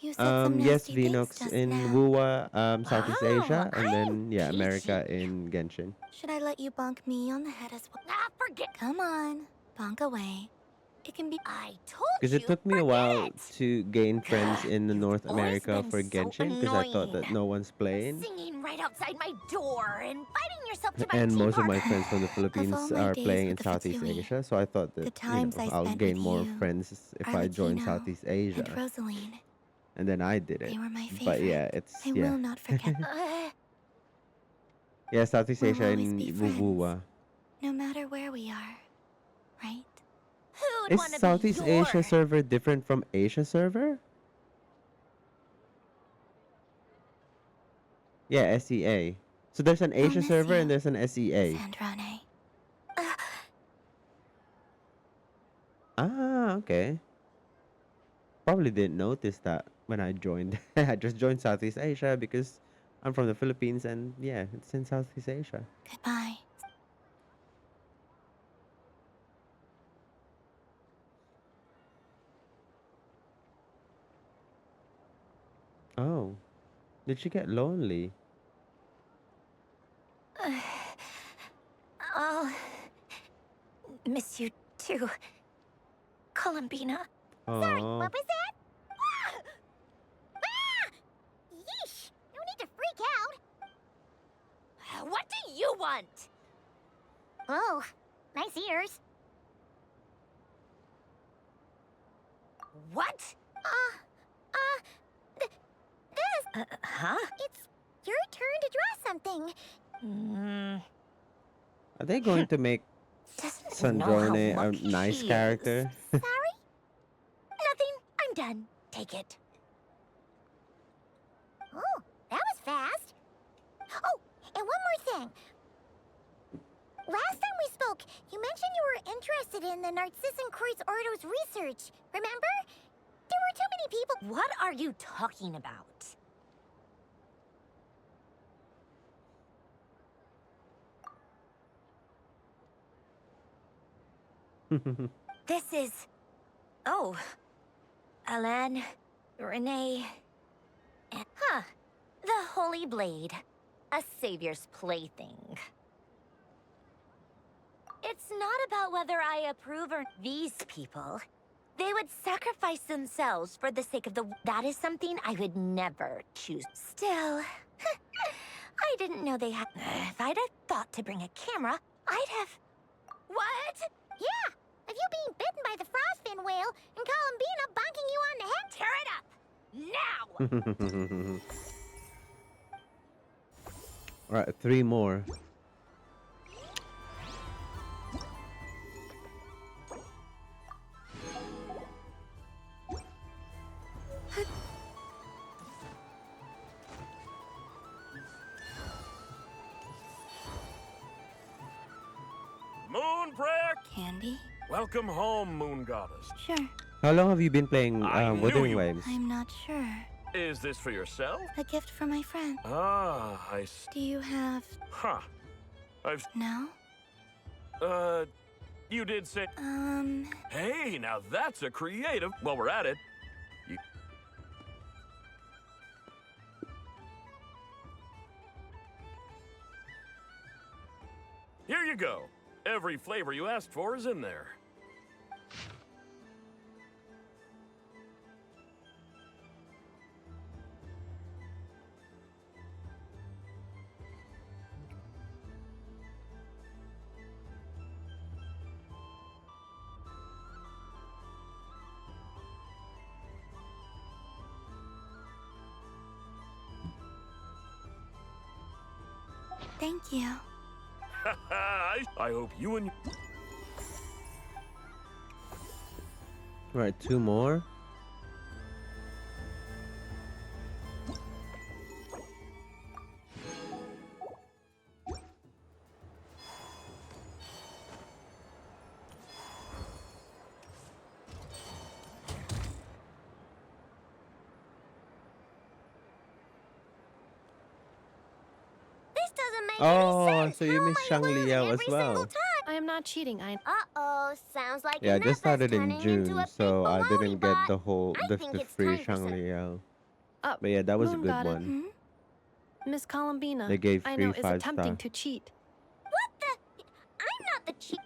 D: You said some
A: Yes,
D: nasty things
A: Vinox
D: just
A: in
D: now.
A: WoA, Southeast
C: Oh,
A: Asia, and then yeah,
C: peachy.
A: America in Genshin.
D: Should I let you bonk me on the head as well?
C: Ah, forget.
D: Come on, bonk away. It can be.
C: I told
A: Because
C: you.
A: it took me a
C: forget
A: while
C: it.
A: to gain friends in the North
C: always
A: America
C: been
A: for
C: so
A: Genshin, because I thought that
C: annoying.
A: no one's playing.
C: Singing right outside my door and fighting yourself to my
A: And most of
C: keyboard.
A: my friends from the Philippines
D: all my
A: are
D: days
A: playing in
D: with the
A: Southeast
D: Fatui,
A: Asia, so I thought that
D: the times I
A: I'll
D: spent
A: gain
D: with
A: more
D: you,
A: friends if I join
D: Arlecchino,
A: Southeast
D: and
A: Asia.
D: Rosaline.
A: And then I did it.
D: They were my
A: But
D: favorite.
A: yeah, it's
D: I
A: yeah.
D: will not forget.
A: Yeah, Southeast
D: We'll
A: Asia
D: always
A: in
D: be friends.
A: WoWa.
D: No matter where we are, right?
C: Who would
A: Is
C: want to
A: Southeast
C: be your...
A: Asia server different from Asia server? Yeah, SEA. So there's an Asia
D: miss
A: server
D: you,
A: and there's an SEA.
D: Sandrane.
A: Ah, okay. Probably didn't notice that when I joined. I just joined Southeast Asia because I'm from the Philippines and yeah, it's in Southeast Asia.
D: Goodbye.
A: Oh, did she get lonely?
B: I'll miss you too, Columbina.
C: Sorry,
A: Oh,
C: what was that? Ah! Ah! Yeesh! No need to freak out.
N: What do you want?
C: Oh, nice ears.
N: What?
C: This.
B: Huh?
C: It's your turn to draw something.
A: are they going to make
B: Doesn't know how
A: Sandrone a
B: lucky
A: nice
B: she is.
A: character?
C: Sorry?
N: Nothing. I'm done. Take it.
C: Oh, that was fast. Oh, and one more thing. Last time we spoke, you mentioned you were interested in the Narcissan Kreuz Ordo's research. Remember? There were too many people.
N: What are you talking about?
B: This is... Oh. Alan, Renee...
N: Huh. The Holy Blade. A savior's plaything. It's not about whether I approve or... These people, they would sacrifice themselves for the sake of the... That is something I would never choose. Still, I didn't know they had... If I'd have thought to bring a camera, I'd have... What?
C: Yeah, of you being bitten by the frostfin whale and Columbina bonking you on the head.
N: Tear it up! Now!
A: Alright, 3 more.
S: Moon prayer!
D: Candy?
S: Welcome home, Moon Goddess.
D: Sure.
A: How long have you been playing
S: I knew
A: Wuthering
S: you-
A: Waves?
D: I'm not sure.
S: Is this for yourself?
D: A gift for my friend.
S: Ah, I see.
D: Do you have...
S: Huh. I've...
D: No?
S: You did say...
D: Um...
S: Hey, now that's a creative... While we're at it... Here you go. Every flavor you asked for is in there.
D: Thank you.
S: I hope you and...
A: Right, 2 more.
C: This doesn't make
A: Oh,
C: any sense.
A: so you missed Shang Liao as well.
P: I am not cheating.
C: Uh-oh, sounds like
A: Yeah,
C: your
A: this started in
C: turning into
A: June,
C: a
A: so I
C: big
A: didn't get
C: baloney
A: the
C: bot.
A: whole
C: I
A: the
C: think it's
A: free
C: time for
A: Shang
C: some-
A: Liao. But yeah, that was a
P: Moon
A: good
P: Goddess.
A: one.
P: Miss Columbina,
A: They gave
P: I
A: free
P: know, is
A: 5
P: attempting
A: star.
P: to cheat.
C: What the? I'm not the cheat.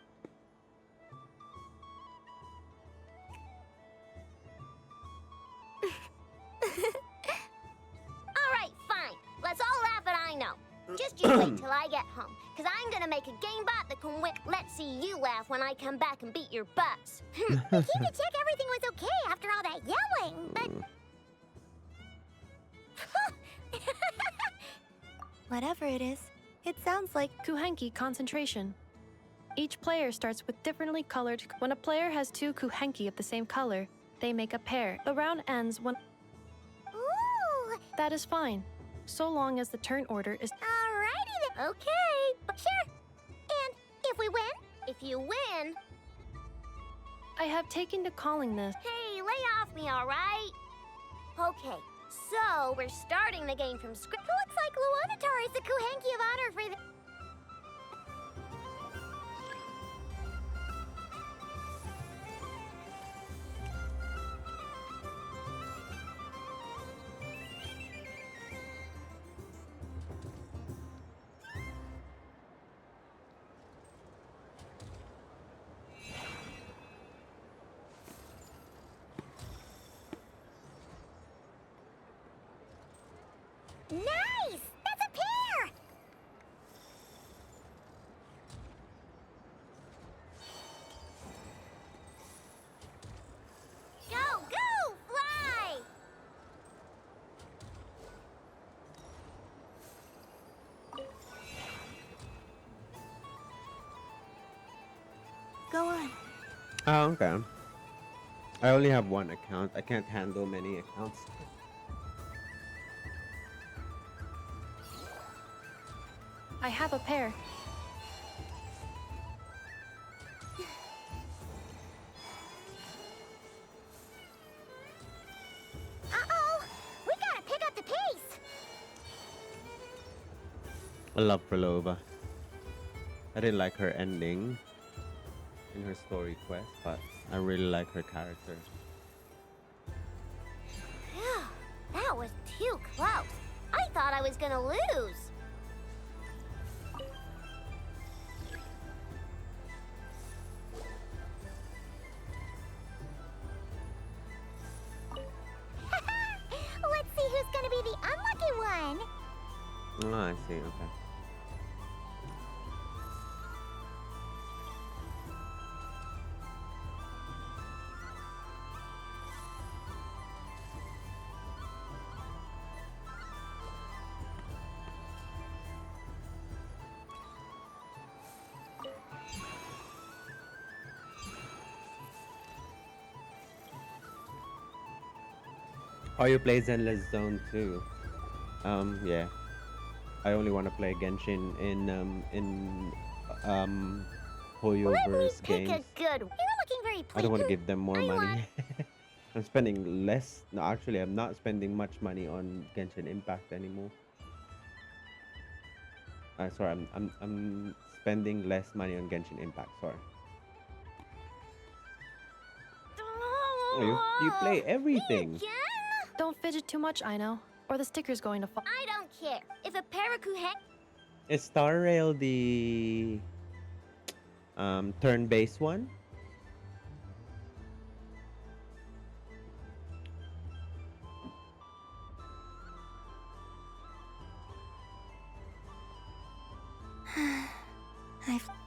C: Alright, fine. Let's all laugh at I know. Just you wait till I get home, because I'm gonna make a game bot that can let's see you laugh when I come back and beat your butts. We came to check everything was okay after all that yelling, but...
D: Whatever it is, it sounds like
P: Kuhenki concentration. Each player starts with differently colored. When a player has 2 Kuhenki of the same color, they make a pair. The round ends when...
C: Ooh!
P: That is fine. so long as the turn order is.
C: Alrighty then. Okay, but sure. And if we win, if you win.
P: I have taken to calling this.
C: Hey, lay off me, alright? Okay, so we're starting the game from scratch. Looks like Luanatar is the Kuhenki of honor for the. Nice! That's a pair! Go, go! Fly!
D: Go on.
A: Oh, okay. I only have one account. I can't handle many accounts.
P: I have a pair.
C: Uh-oh! We gotta pick up the pace!
A: I love Prelova. I didn't like her ending in her story quest, but I really like her character.
C: Phew, that was too close. I thought I was gonna lose. Let's see who's gonna be the unlucky one.
A: Oh, I see. Okay. Oh, you play Zenless Zone too? Yeah. I only want to play Genshin in Hoyover's
C: Pick
A: games.
C: a good one. You're looking very pleased.
A: I don't want to give them more money. I'm spending less. No, actually, I'm not spending much money on Genshin Impact anymore. Sorry, I'm spending less money on Genshin Impact. Sorry. Oh, you play everything.
P: Don't fidget too much, I know, or the sticker's going to fall.
C: I don't care. If a Parakuhen.
A: Is Star Rail the turn-based one?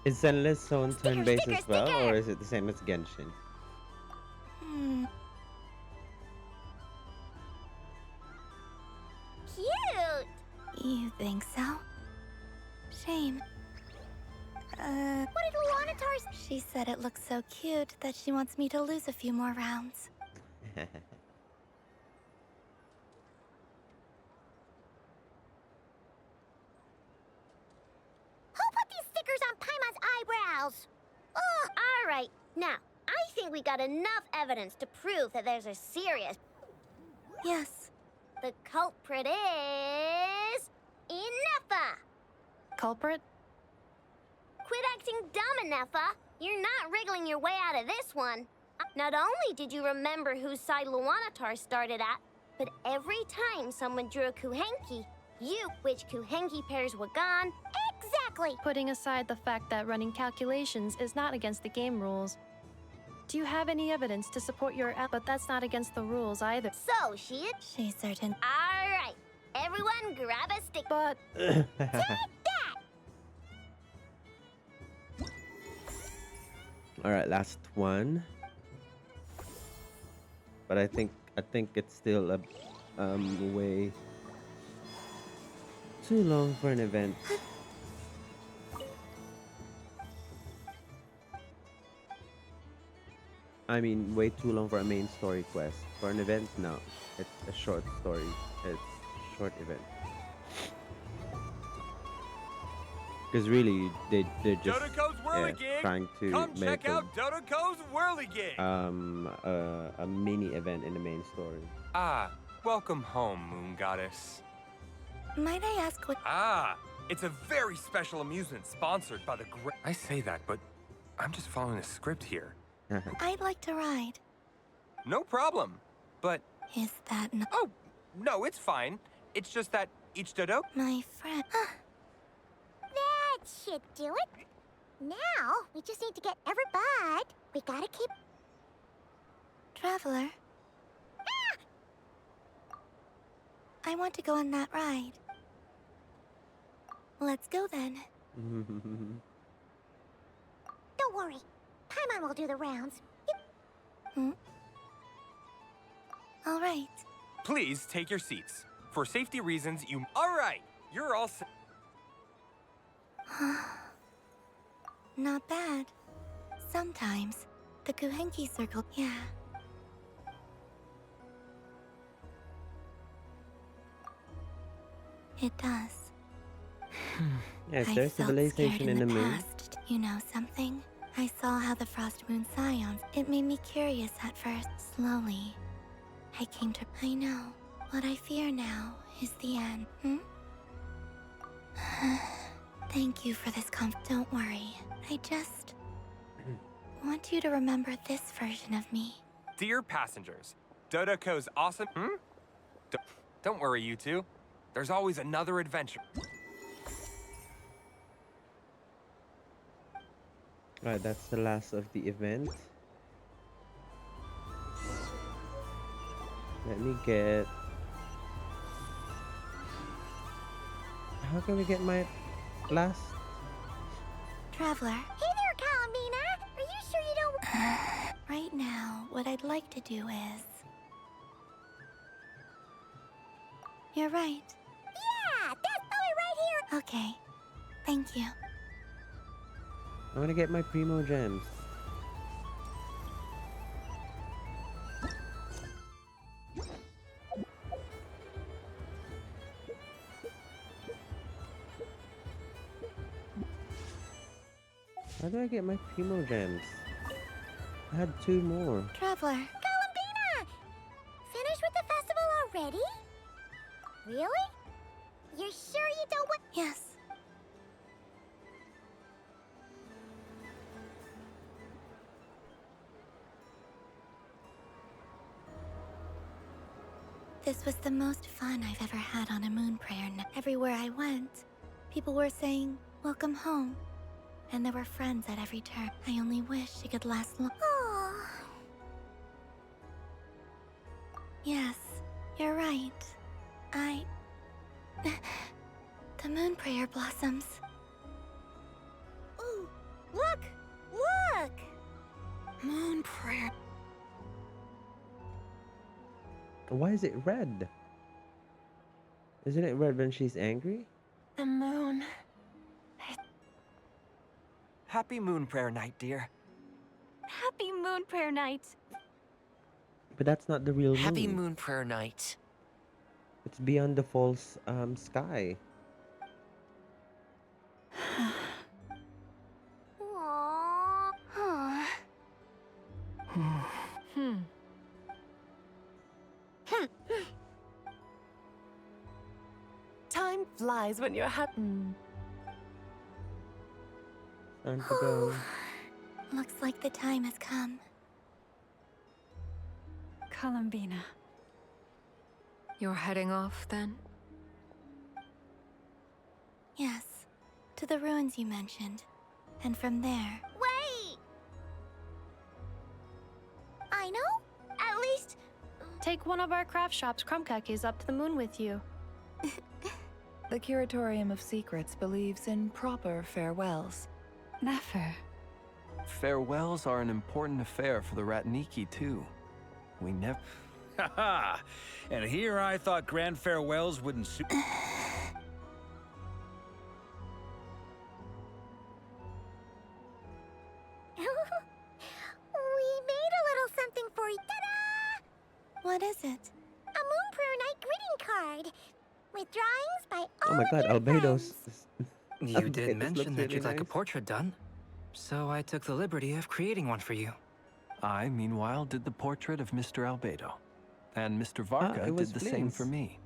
A: Is Zenless Zone turn-based as well, or is it the same as Genshin?
C: Cute.
D: You think so? Shame.
C: What did Luanatar say?
D: She said it looks so cute that she wants me to lose a few more rounds.
C: Who put these stickers on Paimon's eyebrows? Oh, all right. Now, I think we got enough evidence to prove that there's a serious...
D: Yes.
C: The culprit is... Ineffa!
P: Culprit?
C: Quit acting dumb, Ineffa. You're not wriggling your way out of this one. Not only did you remember whose side Luanatar started at, but every time someone drew a Kuhenki, you which Kuhenki pairs were gone. Exactly!
P: Putting aside the fact that running calculations is not against the game rules. Do you have any evidence to support your... But that's not against the rules either.
C: So,
D: She's certain.
C: All right. Everyone grab a stick.
P: But...
C: Take that!
A: Alright, last one. But I think it's still a way too long for an event. I mean, way too long for a main story quest. For an event, no. It's a short story. It's a short event. Because really, they're just
T: Dodoko's Whirligig!
A: trying to
T: Come
A: make
T: check out Dodoko's Whirligig!
A: a mini event in the main story.
Q: Ah, welcome home, Moon Goddess.
D: Might I ask what...
Q: Ah, it's a very special amusement sponsored by the great... I say that, but I'm just following a script here.
D: I'd like to ride.
Q: No problem, but...
D: Is that not...
Q: Oh, no, it's fine. It's just that each Dodo...
D: My friend...
C: That should do it. Now, we just need to get everybody. We gotta keep...
D: Traveler? I want to go on that ride. Let's go then.
C: Don't worry. Paimon will do the rounds.
D: All right.
Q: Please take your seats. For safety reasons, you... All right, you're all set.
D: Not bad. Sometimes, the Kuhenki circle... Yeah. It does.
A: Yes,
D: I
A: there's
D: felt
A: civilization
D: scared
A: in the moon.
D: past. You know something? I saw how the Frost Moon Scions... It made me curious at first. Slowly, I came to... I know. What I fear now is the end. Thank you for this Don't worry. I just... want you to remember this version of me.
Q: Dear passengers, Dodoko's awesome... Don't worry, you two. There's always another adventure.
A: Right, that's the last of the event. Let me get... How can we get my last...
D: Traveler.
C: Hey there, Columbina. Are you sure you don't...
D: Right now, what I'd like to do is... You're right.
C: Yeah, that's right here.
D: Okay. Thank you.
A: I want to get my primo gems. How do I get my primo gems? I had 2 more.
D: Traveler.
C: Columbina! Finished with the festival already? Really? You're sure you don't want...
D: Yes. This was the most fun I've ever had on a moon prayer. Everywhere I went, people were saying, "Welcome home." And there were friends at every turn. I only wish it could last long. Yes, you're right. The moon prayer blossoms.
C: Ooh, look! Look!
R: Moon prayer.
A: Why is it red? Isn't it red when she's angry?
L: The moon.
T: Happy Moon Prayer Night, dear.
O: Happy Moon Prayer Night.
A: But that's not the real
E: Happy
A: moon.
E: Moon Prayer Night.
A: It's beyond the false sky.
N: Time flies when you're happy.
A: Time to go.
D: Looks like the time has come.
G: Columbina.
L: You're heading off, then?
D: Yes, to the ruins you mentioned. And from there...
C: Wait! I know? At least...
P: Take one of our craft shop's crumcakes up to the moon with you.
R: The Curatorium of Secrets believes in proper farewells.
G: Never.
M: Farewells are an important affair for the Ratniki, too. We never...
F: Haha! And here I thought grand farewells wouldn't suit...
C: We made a little something for you. Ta-da!
D: What is it?
C: A Moon Prayer Night greeting card. With drawings by
A: Oh
C: all
A: my
C: of
A: god,
C: your
A: Albedo's
C: friends.
T: You did
A: Okay, this looks
T: mention that
A: really
T: you'd like a
A: nice.
T: portrait done, so I took the liberty of creating one for you.
M: I, meanwhile, did the portrait of Mr. Albedo. And Mr.
A: It
M: Varka
A: was
M: did the same for
A: Flynn's.
M: me.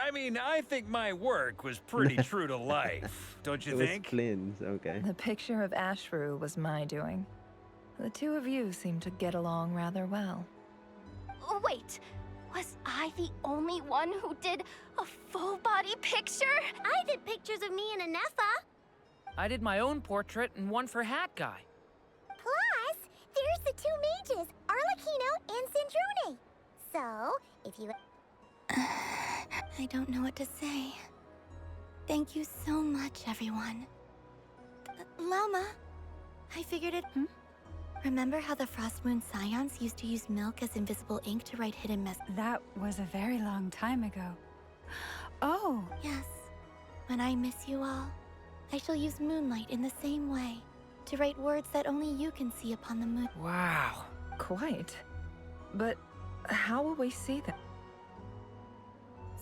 F: I mean, I think my work was pretty true to life, don't you
A: It was
F: think?
A: Flynn's, okay.
R: The picture of Ashru was my doing. The two of you seem to get along rather well.
O: Oh, wait, was I the only one who did a full-body picture?
C: I did pictures of me and Anefa.
H: I did my own portrait and one for Hat Guy.
C: Plus, there's the two mages, Arlecchino and Sandrone. So, if you...
D: I don't know what to say. Thank you so much, everyone. Llama, I figured it... Remember how the Frost Moon Scions used to use milk as invisible ink to write hidden messages?
G: That was a very long time ago. Oh!
D: Yes. When I miss you all, I shall use moonlight in the same way to write words that only you can see upon the moon.
R: Wow. Quite. But how will we see them?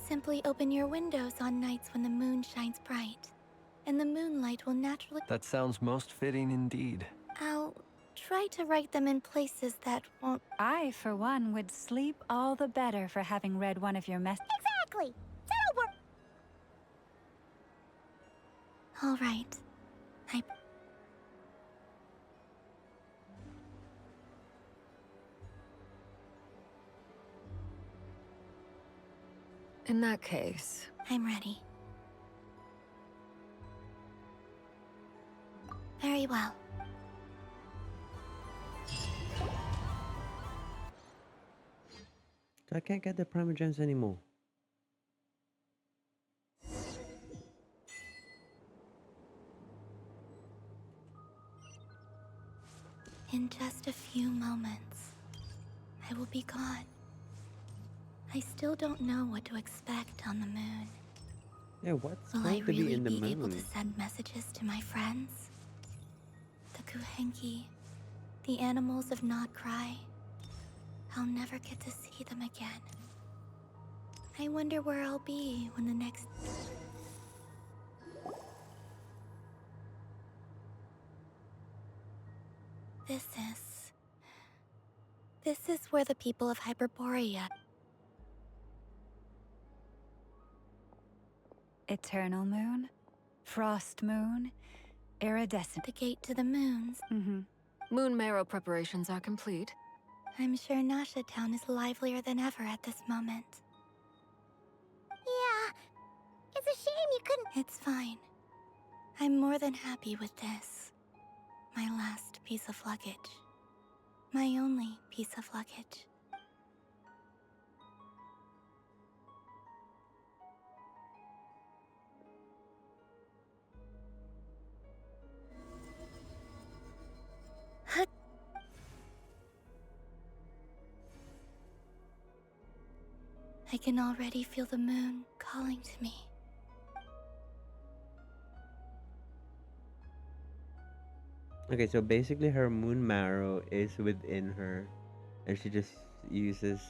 D: Simply open your windows on nights when the moon shines bright, and the moonlight will naturally...
M: That sounds most fitting indeed.
D: I'll try to write them in places that won't...
G: I, for one, would sleep all the better for having read one of your messages.
C: Exactly! That'll work!
D: All right.
L: In that case...
D: I'm ready. Very well.
A: So I can't get the Primogems anymore.
D: In just a few moments, I will be gone. I still don't know what to expect on the moon.
A: Yeah, what's
D: Will I
A: going to be
D: really
A: in the
D: be able
A: moon?
D: to send messages to my friends? The Kuhenki, the animals of Not Cry. I'll never get to see them again. I wonder where I'll be when the next... This is where the people of Hyperborea...
G: Eternal moon, frost moon, iridescent.
D: The gate to the moons.
L: Moon marrow preparations are complete.
D: I'm sure Nasha Town is livelier than ever at this moment.
C: Yeah, it's a shame you couldn't...
D: It's fine. I'm more than happy with this. My last piece of luggage. My only piece of luggage. I can already feel the moon calling to me.
A: Okay, so basically her moon marrow is within her, and she just uses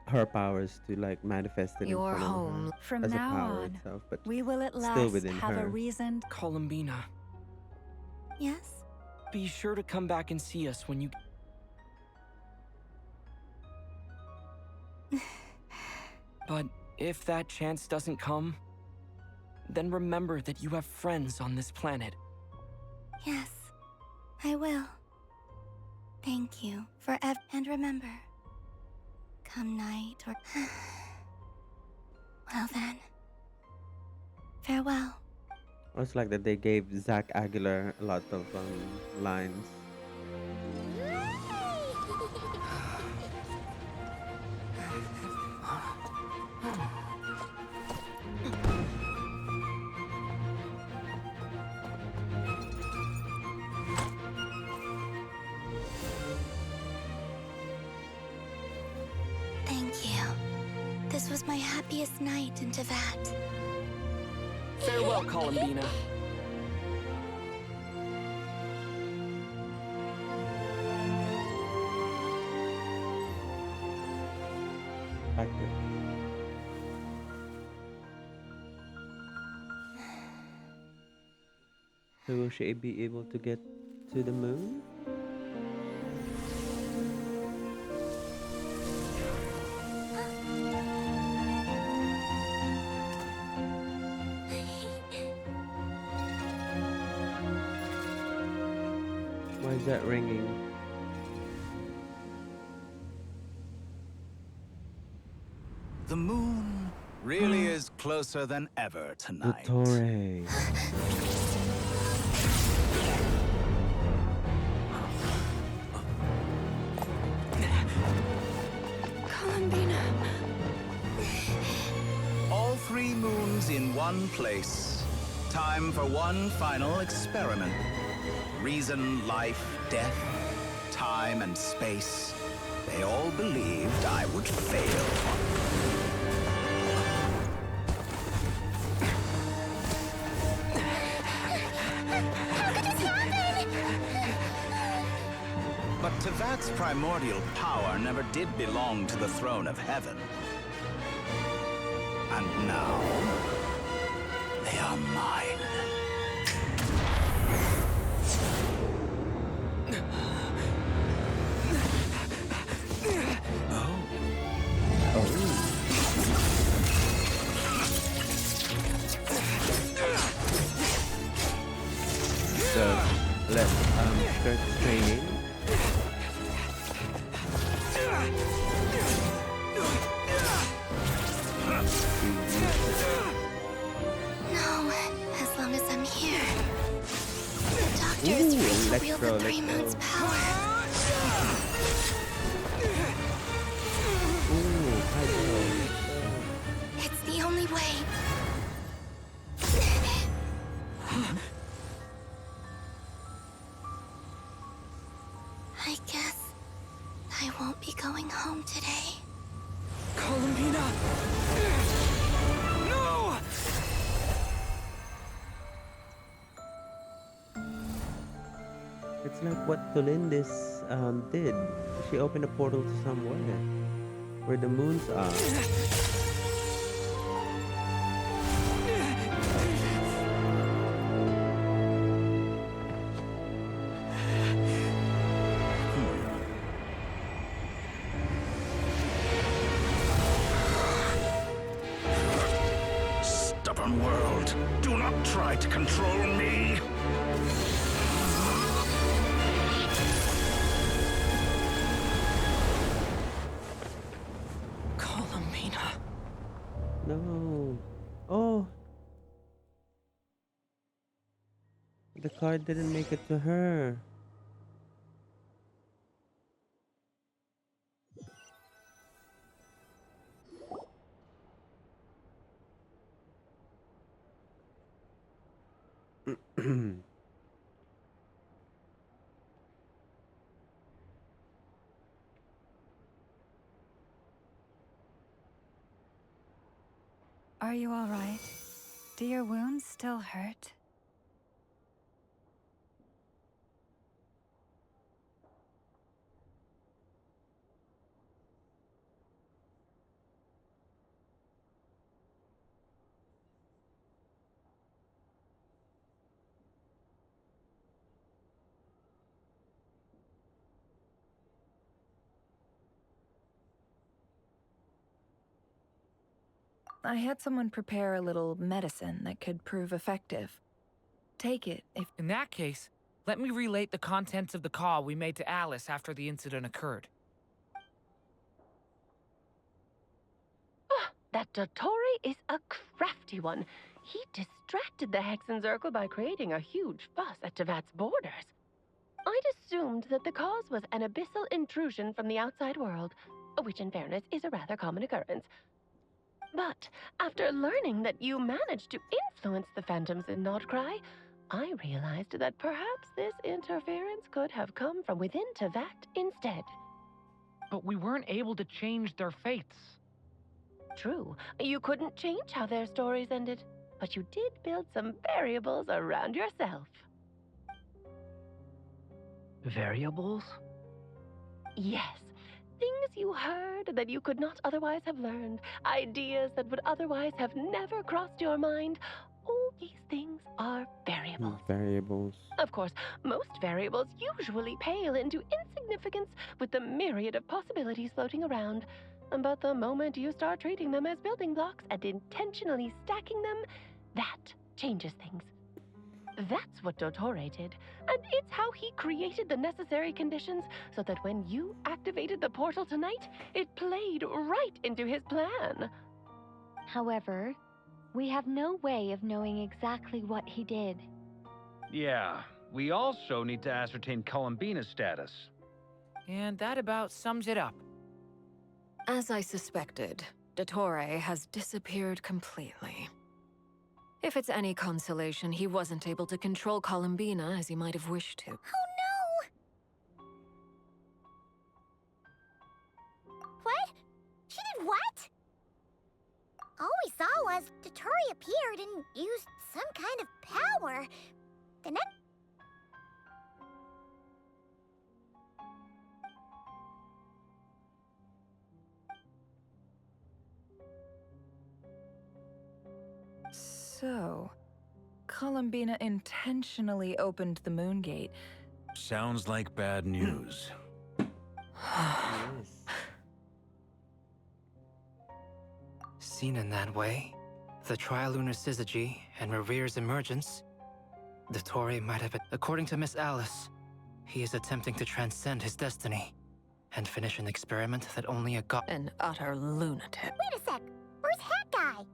A: her powers to like manifest it
L: Your
A: in front
L: home.
A: of her
G: From
A: as a
G: now
A: power
G: on,
A: itself, but
G: we will at
A: still
G: last
A: within
G: have a
A: her.
G: reason.
T: Columbina,
D: Yes?
T: be sure to come back and see us when you... But if that chance doesn't come, then remember that you have friends on this planet.
D: Yes, I will. Thank you for and remember, come night or... Well then, farewell.
A: I was like that they gave Zach Aguilar a lot of lines.
D: Thank you. This was my happiest night in Tevat.
T: Farewell, Columbina.
A: Back there. So will she be able to get to the moon? Why is that ringing?
J: The moon really is closer than ever tonight.
A: Dottore.
R: Columbina.
J: All 3 moons in one place. Time for one final experiment. Reason, life, death, time and space. They all believed I would fail. But Tevat's primordial power never did belong to the throne of heaven. And now, they are mine.
A: So let's start training.
D: No, as long as I'm here. The Doctor is free to wield the 3 moons' power. It's the only way. I guess I won't be going home today.
T: Columbina! No!
A: It's like what Tulindis did. She opened a portal to somewhere where the moons are.
J: Stubborn world, do not try to control me.
T: Columbina.
A: No. Oh. The card didn't make it to her.
G: Are you all right? Do your wounds still hurt?
R: I had someone prepare a little medicine that could prove effective. Take it if...
H: In that case, let me relate the contents of the call we made to Alice after the incident occurred.
N: That Dottore is a crafty one. He distracted the Hexenzirkel by creating a huge fuss at Tevat's borders. I'd assumed that the cause was an abyssal intrusion from the outside world, which in fairness is a rather common occurrence. But after learning that you managed to influence the phantoms in Nordcry, I realized that perhaps this interference could have come from within Tevat instead.
H: But we weren't able to change their fates.
N: True, you couldn't change how their stories ended, but you did build some variables around yourself.
T: Variables?
N: Yes. Things you heard that you could not otherwise have learned, ideas that would otherwise have never crossed your mind, All these things are variables.
A: Variables.
N: Of course, most variables usually pale into insignificance with the myriad of possibilities floating around. But the moment you start treating them as building blocks and intentionally stacking them, that changes things. That's what Dottore did, and it's how he created the necessary conditions so that when you activated the portal tonight, it played right into his plan.
B: However, we have no way of knowing exactly what he did.
F: Yeah, we also need to ascertain Columbina's status.
H: And that about sums it up.
L: As I suspected, Dottore has disappeared completely. If it's any consolation, he wasn't able to control Columbina as he might have wished to.
C: Oh no! What? She did what? All we saw was Dottore appeared and used some kind of power. The next...
R: So, Columbina intentionally opened the moon gate.
F: Sounds like bad news.
K: Seen in that way, the trilunar syzygy and Revere's emergence, Dottore might have been. According to Miss Alice, he is attempting to transcend his destiny and finish an experiment that only a god—
L: An utter lunatic.
C: Wait a sec! Where's Hat Guy?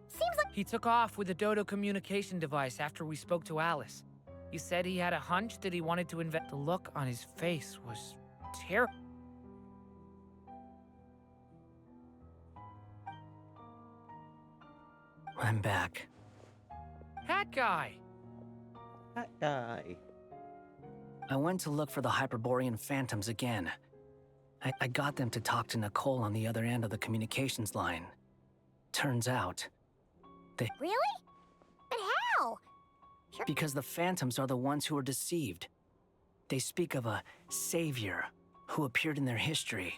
C: Seems like—
H: He took off with the Dodo communication device after we spoke to Alice. He said he had a hunch that he wanted to invent. The look on his face was terrible.
K: I'm back.
H: Hat Guy!
A: That guy.
K: I went to look for the Hyperborean phantoms again. I got them to talk to Nicole on the other end of the communications line. Turns out, they—
C: Really? But how? Sure.
K: Because the phantoms are the ones who are deceived. They speak of a savior who appeared in their history.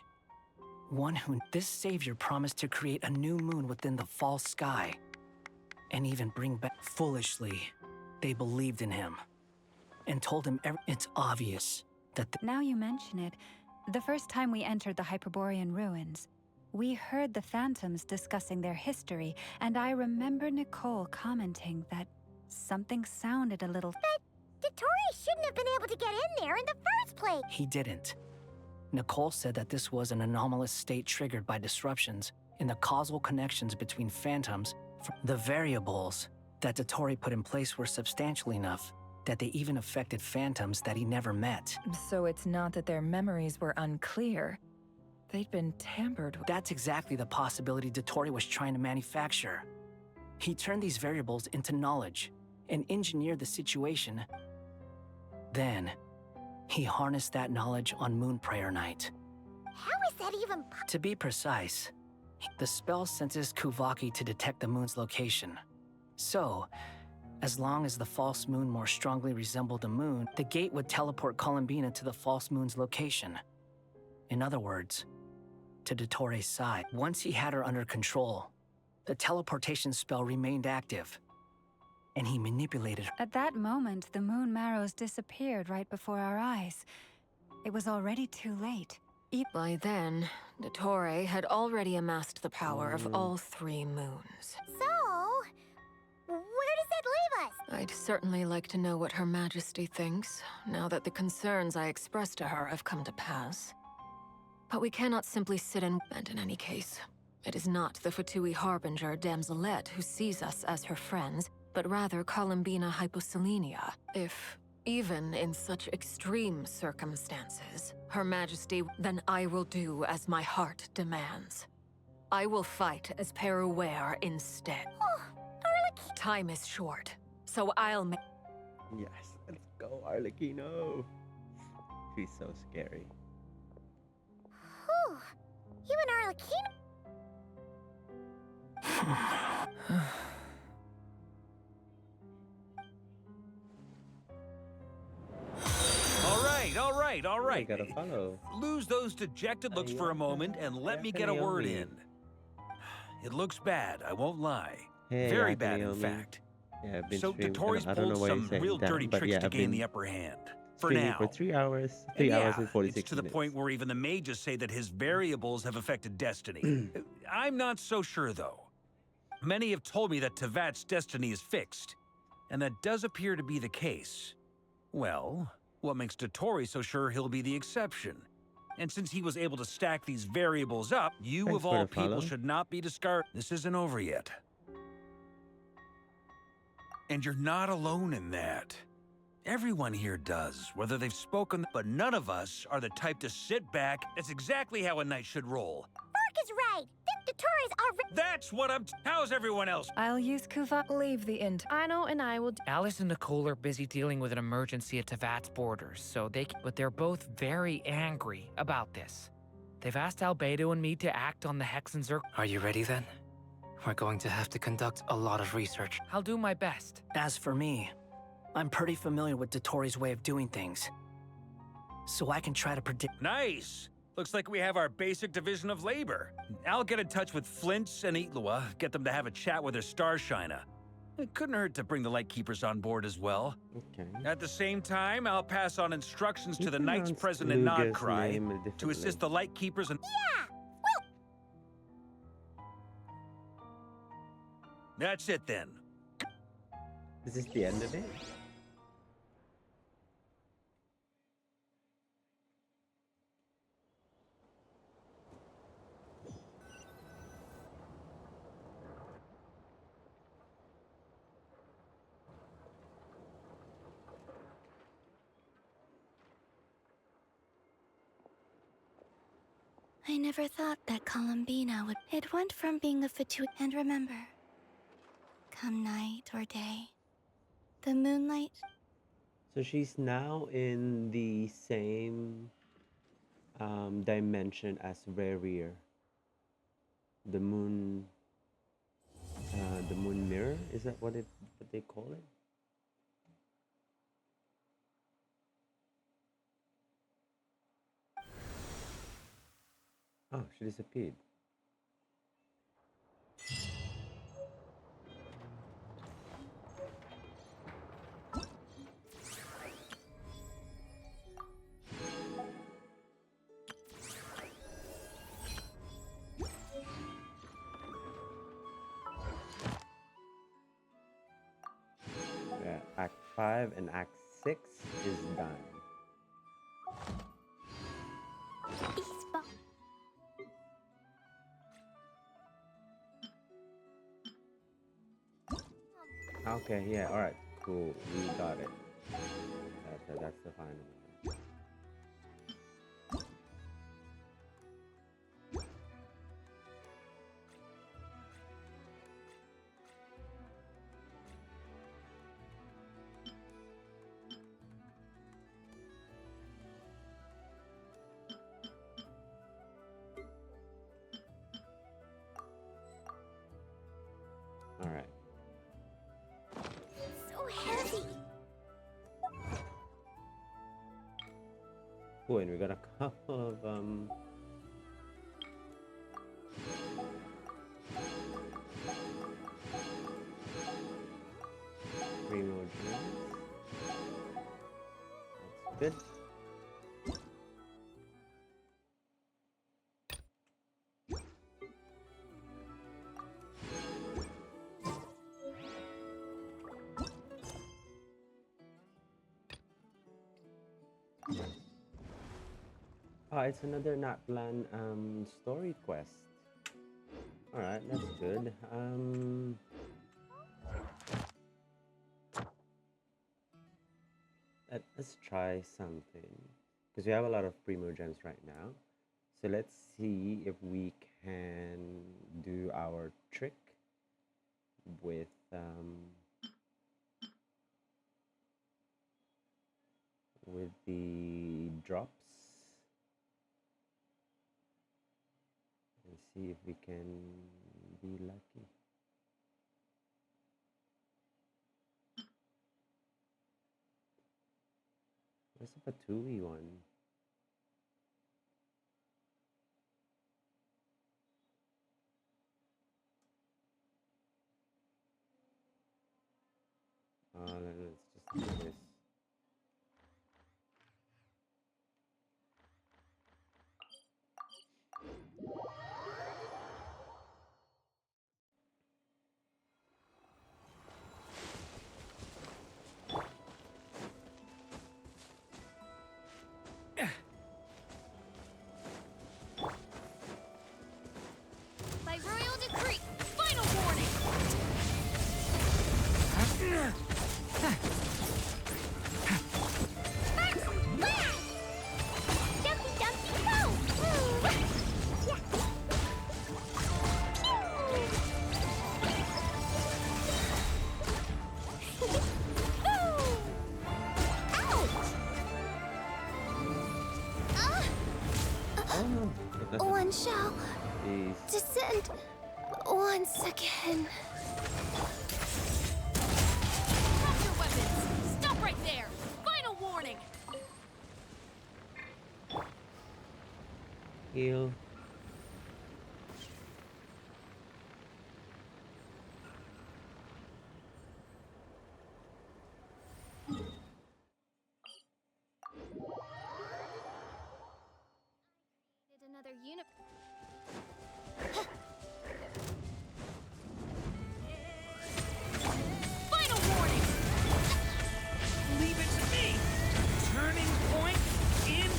K: One who— This savior promised to create a new moon within the false sky. And even bring back— Foolishly, they believed in him. And told him it's obvious that
G: Now you mention it, the first time we entered the Hyperborean ruins, we heard the phantoms discussing their history, and I remember Nicole commenting that something sounded a little—
C: But Dottore shouldn't have been able to get in there in the first place!
K: he didn't. Nicole said that this was an anomalous state triggered by disruptions in the causal connections between phantoms. The variables that Dottore put in place were substantial enough that they even affected phantoms that he never met.
R: So it's not that their memories were unclear. They'd been tampered with.
K: That's exactly the possibility Dottore was trying to manufacture. He turned these variables into knowledge and engineered the situation. Then, he harnessed that knowledge on Moon Prayer Night.
C: How is that even
K: To be precise, the spell senses Kuvaki to detect the moon's location. So, as long as the false moon more strongly resembled the moon, the gate would teleport Columbina to the false moon's location. In other words, to Dottore's side. Once he had her under control, the teleportation spell remained active, and he manipulated her.
G: At that moment, the moon marrows disappeared right before our eyes. It was already too late.
L: By then, Dottore had already amassed the power of all 3 moons.
C: So, where does that leave us?
L: I'd certainly like to know what Her Majesty thinks, now that the concerns I expressed to her have come to pass. But we cannot simply sit and in any case. It is not the Fatui Harbinger Damselette who sees us as her friends, but rather Columbina Hyposelenia. If, even in such extreme circumstances, Her Majesty, then I will do as my heart demands. I will fight as Peruware instead.
C: Oh, Arlecchino!
L: Time is short, so I'll make—
A: Yes, let's go, Arlecchino. She's so scary.
C: Whew. You and Arlecchino?
F: All right.
A: You gotta follow.
F: Lose those dejected looks for a moment and let me get a word in. It looks bad, I won't lie.
A: Hey,
F: Very bad, in
A: Naomi.
F: fact.
A: Yeah, I've been
F: So
A: streaming.
F: Dottore's
A: I don't know
F: pulled
A: why you're
F: some
A: saying
F: real dirty
A: that, but
F: tricks
A: yeah,
F: to
A: I've
F: gain
A: been
F: the upper hand. For
A: streaming for
F: now.
A: 3 hours,
F: And
A: 3 hours
F: yeah,
A: and
F: it's
A: 46
F: to the
A: minutes.
F: point where even the mages say that his variables have affected destiny. I'm not so sure, though. Many have told me that Tevat's destiny is fixed, and that does appear to be the case. Well, what makes Dottore so sure he'll be the exception? And since he was able to stack these variables up, you
A: Thanks
F: of
A: for
F: all
A: the
F: people
A: follow.
F: should not be discarded. This isn't over yet. And you're not alone in that. Everyone here does, whether they've spoken, but none of us are the type to sit back. That's exactly how a knight should roll.
C: Mark is right. Think Dottore already.
F: That's what how's everyone else?
G: I'll use Kuva.
R: Leave the int.
P: Ino and I will.
H: Alice and Nicole are busy dealing with an emergency at Tevat's borders, but they're both very angry about this. They've asked Albedo and me to act on the Hex and Zerk.
K: Are you ready then? We're going to have to conduct a lot of research.
H: I'll do my best.
K: As for me, I'm pretty familiar with Dottore's way of doing things. So I can try to predict.
F: Nice! Looks like we have our basic division of labor. I'll get in touch with Flints and Eatlua, get them to have a chat with their Starshiner. It couldn't hurt to bring the Lightkeepers on board as well.
A: Okay.
F: At the same time, I'll pass on instructions to the Knights
A: pronounced
F: present in
A: Luga's
F: Nodcry
A: name
F: to
A: differently.
F: assist the Lightkeepers and...
C: Yeah.
F: That's it then.
A: Is this the end of it?
D: I never thought that Columbina would. It went from being a and remember, come night or day, the moonlight.
A: So she's now in the same dimension as Rerir. The moon mirror, is that what they call it? Oh, she disappeared. Yeah, Act 5 and Act 6 is done. Okay, yeah, alright, cool, we got it. That's the final one. Alright.
C: So heavy.
A: Cool, and we got a couple of primo gems. That's good. Oh, it's another Natlan story quest. Alright, that's good. Let's try something. Because we have a lot of primo gems right now. So let's see if we can do our trick with the drops. And see if we can be lucky. Where's the Patui one? Let's just do this.
O: By royal decree, final warning! First blast! Dumpty dumpty go! Yeah.
D: One shall
A: Please.
D: descend once again.
O: Drop your weapons! Stop right there! Final warning!
A: Heal.
O: Did another unit. Final warning!
H: Leave it to me! Turning point in...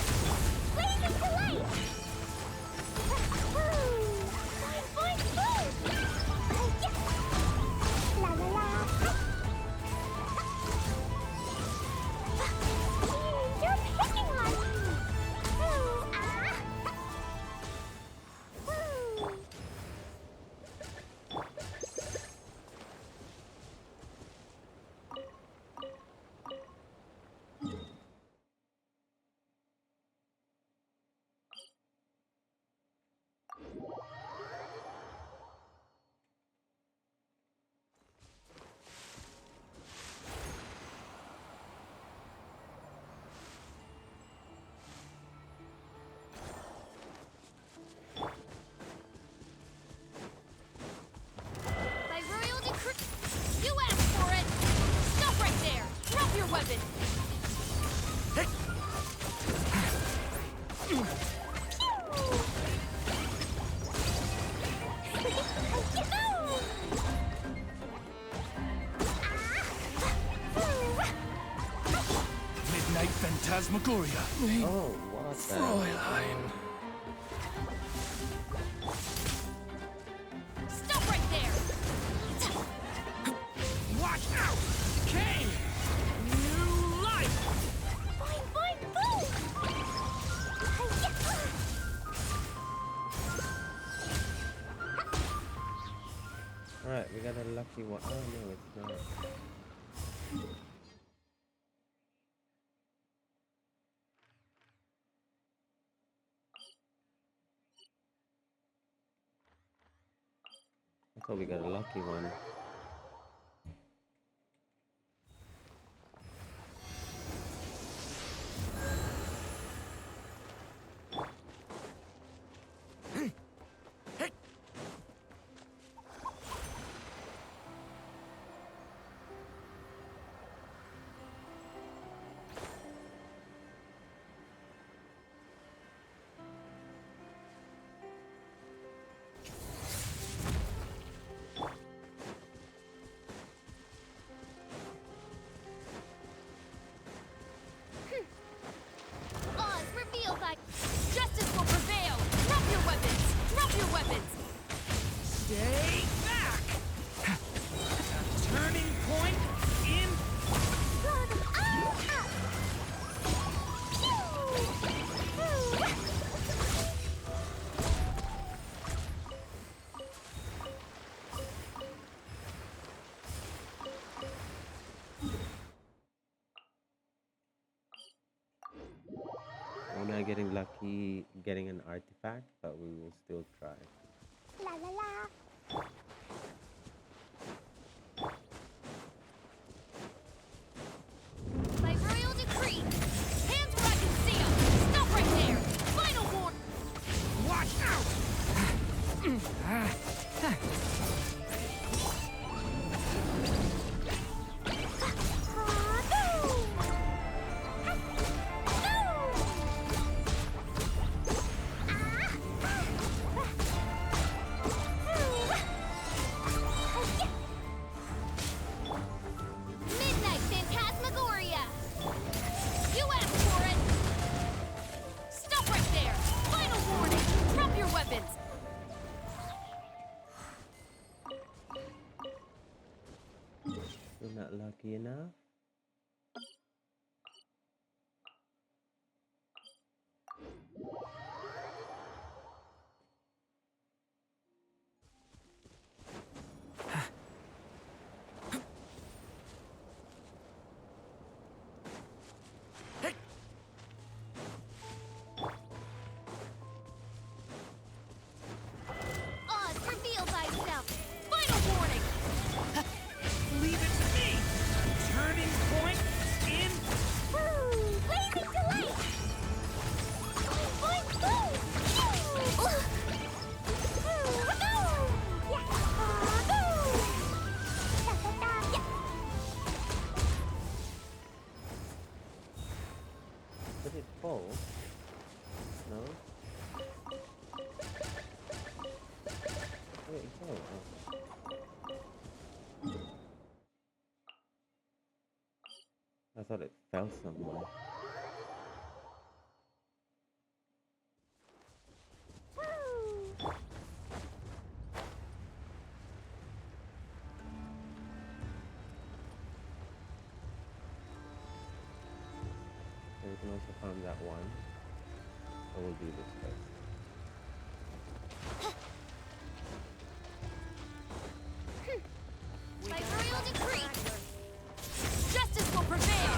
C: Blaze into light! Fine, fine, fine! La la la! You're picking on me!
O: By royal decree, you asked for it! Stop right there! Drop your weapon!
H: Midnight Phantasmagoria.
A: Oh, what the?
H: Fräulein.
O: Stop right there!
H: Watch out! Decay! New life!
C: Fine, fine, boom!
A: Alright, we got a lucky one. Oh no, it's not. I thought we got a lucky one.
O: Oz, reveal thy... Justice will prevail! Drop your weapons! Drop your weapons!
H: Stay back! A turning point in...
A: We're not getting lucky getting an artifact, but we will still try.
C: La la la!
O: By royal decree! Hands where I can see them! Stop right there! Final warning!
H: Watch out!
A: not lucky enough.
C: Oz, reveal thyself! Final warning!
H: Leave it to me! Turning point in.
C: Woo! Blazing delay! Boing, boing, boom!
A: Did it fall? No? Where did it go? Oh. I thought it fell somewhere. And we can also farm that one. So we'll do this first.
C: By royal decree, justice will prevail!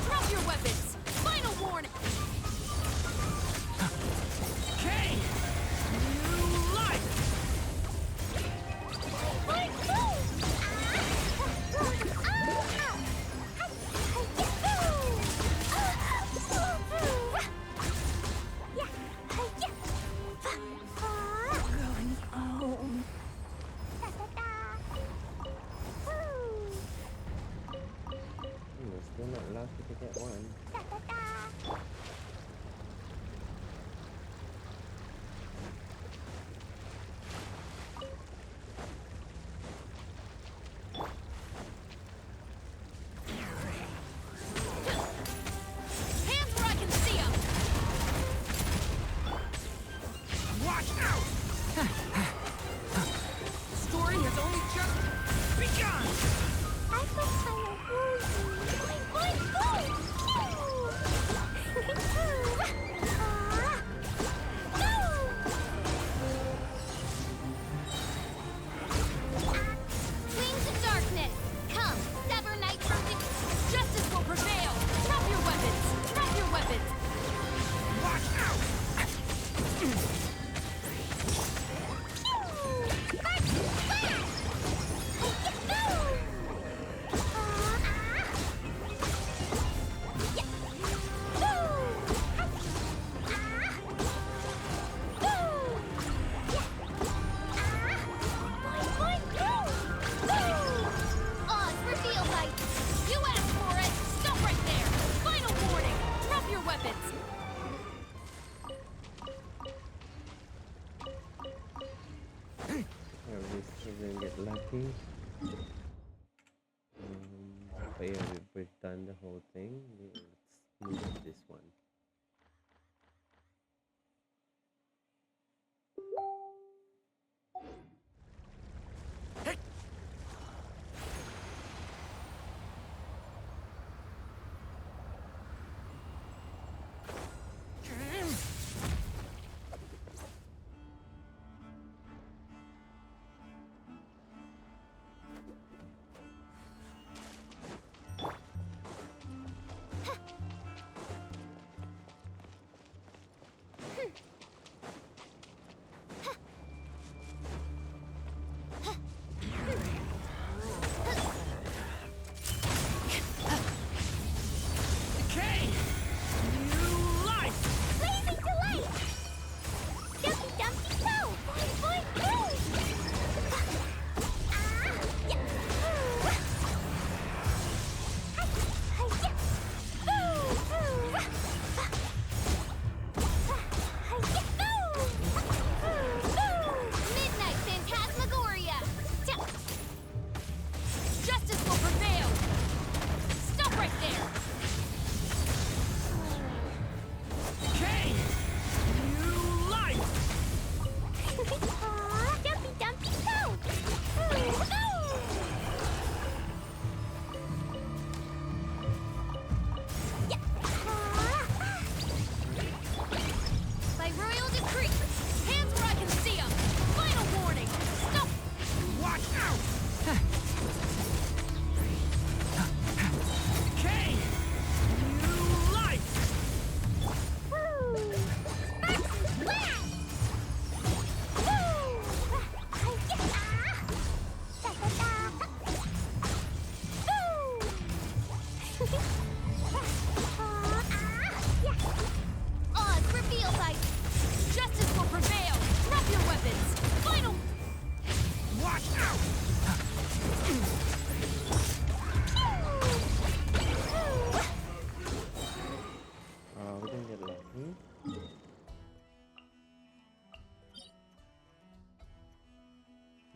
C: Drop your weapons! Final warning!
H: Okay! New life!
C: Going home.
A: We're still not lucky to get one.
C: Hands where I can see 'em!
H: Watch out! Story has only just begun!
C: I feel kind of woozy. Boing, boing, Wings of darkness! Come, sever night perfect. Justice will prevail! Drop your weapons! Drop your weapons!
H: Watch out!
C: Oz, reveal light! You asked for it! Stop right there! Final warning! Drop your weapons!
A: Probably still gonna get lucky. But yeah, we've done the whole thing. Let's move to this one.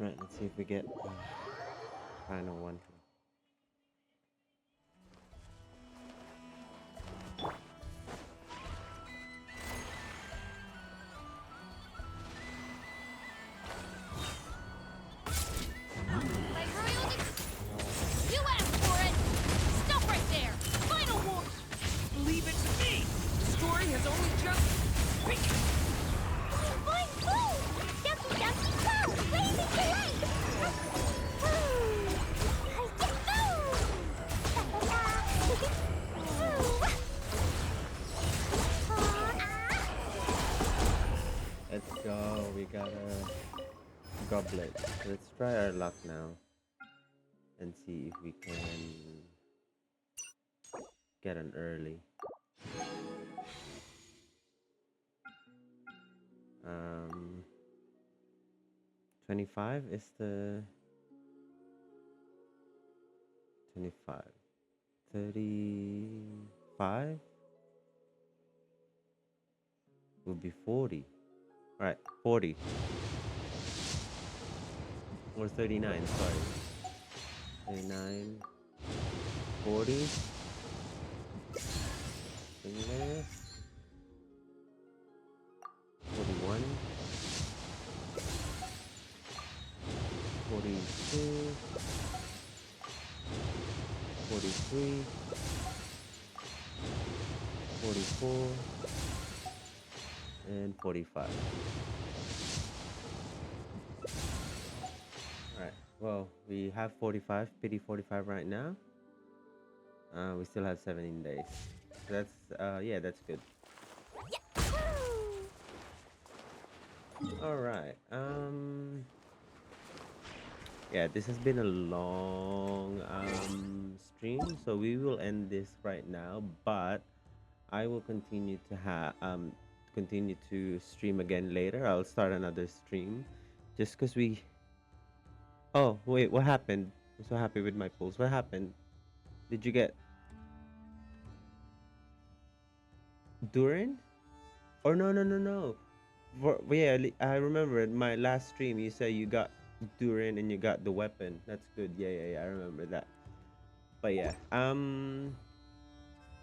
A: Right, let's see if we get final one.
O: You asked for it! Stop right there! Final war!
H: Leave it to me! The story has only just begun.
C: Boing, boing! Ducky, ducky, go! Waving your legs!
A: Let's go. We got a goblet. Let's try our luck now and see if we can get an early. 25 is the 25. 35 will be 40. All right, 40 or 39. Sorry, 39, 40. Fingers. 41. 42. 43. 44. And 45. Alright, well, we have 45, pity 45 right now. We still have 17 days. So that's, yeah, that's good. Alright, yeah, this has been a long stream, so we will end this right now, but I will continue to continue to stream again later. I'll start another stream just because we... Oh, wait, what happened? I'm so happy with my pulls. What happened? Did you get Durin? Or no, no, no, no. Yeah, I remember my last stream you said you got Durin and you got the weapon. That's good. Yeah, yeah, yeah, I remember that. But yeah, I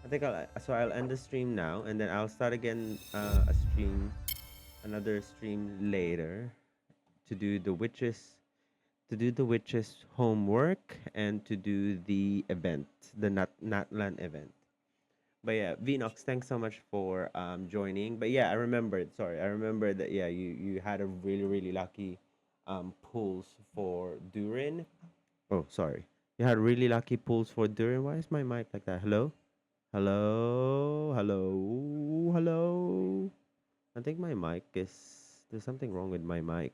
A: think I'll end the stream now and then I'll start again another stream later to do the witches homework and to do the event, the Natlan event. But yeah, Vinox, thanks so much for joining. But yeah, I remembered. Sorry, I remembered that. Yeah, you had a really lucky pulls for Durin. Oh, sorry, you had really lucky pulls for Durin. Why is my mic like that? Hello, hello, hello, hello. I think my mic is. There's something wrong with my mic.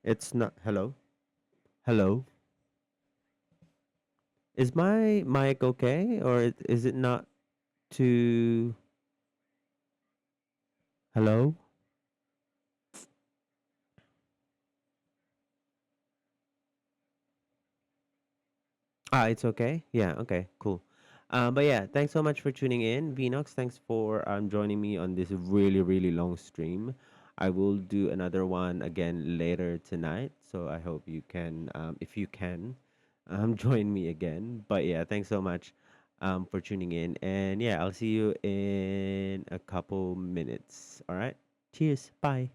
A: It's not. Hello, hello. Is my mic okay, or is it not too? Hello? Ah, it's okay. Yeah, okay, cool. But yeah, thanks so much for tuning in. Vinox, thanks for joining me on this really long stream. I will do another one again later tonight. So I hope you can, if you can, join me again. But yeah, thanks so much for tuning in. And yeah, I'll see you in a couple minutes. All right. Cheers. Bye.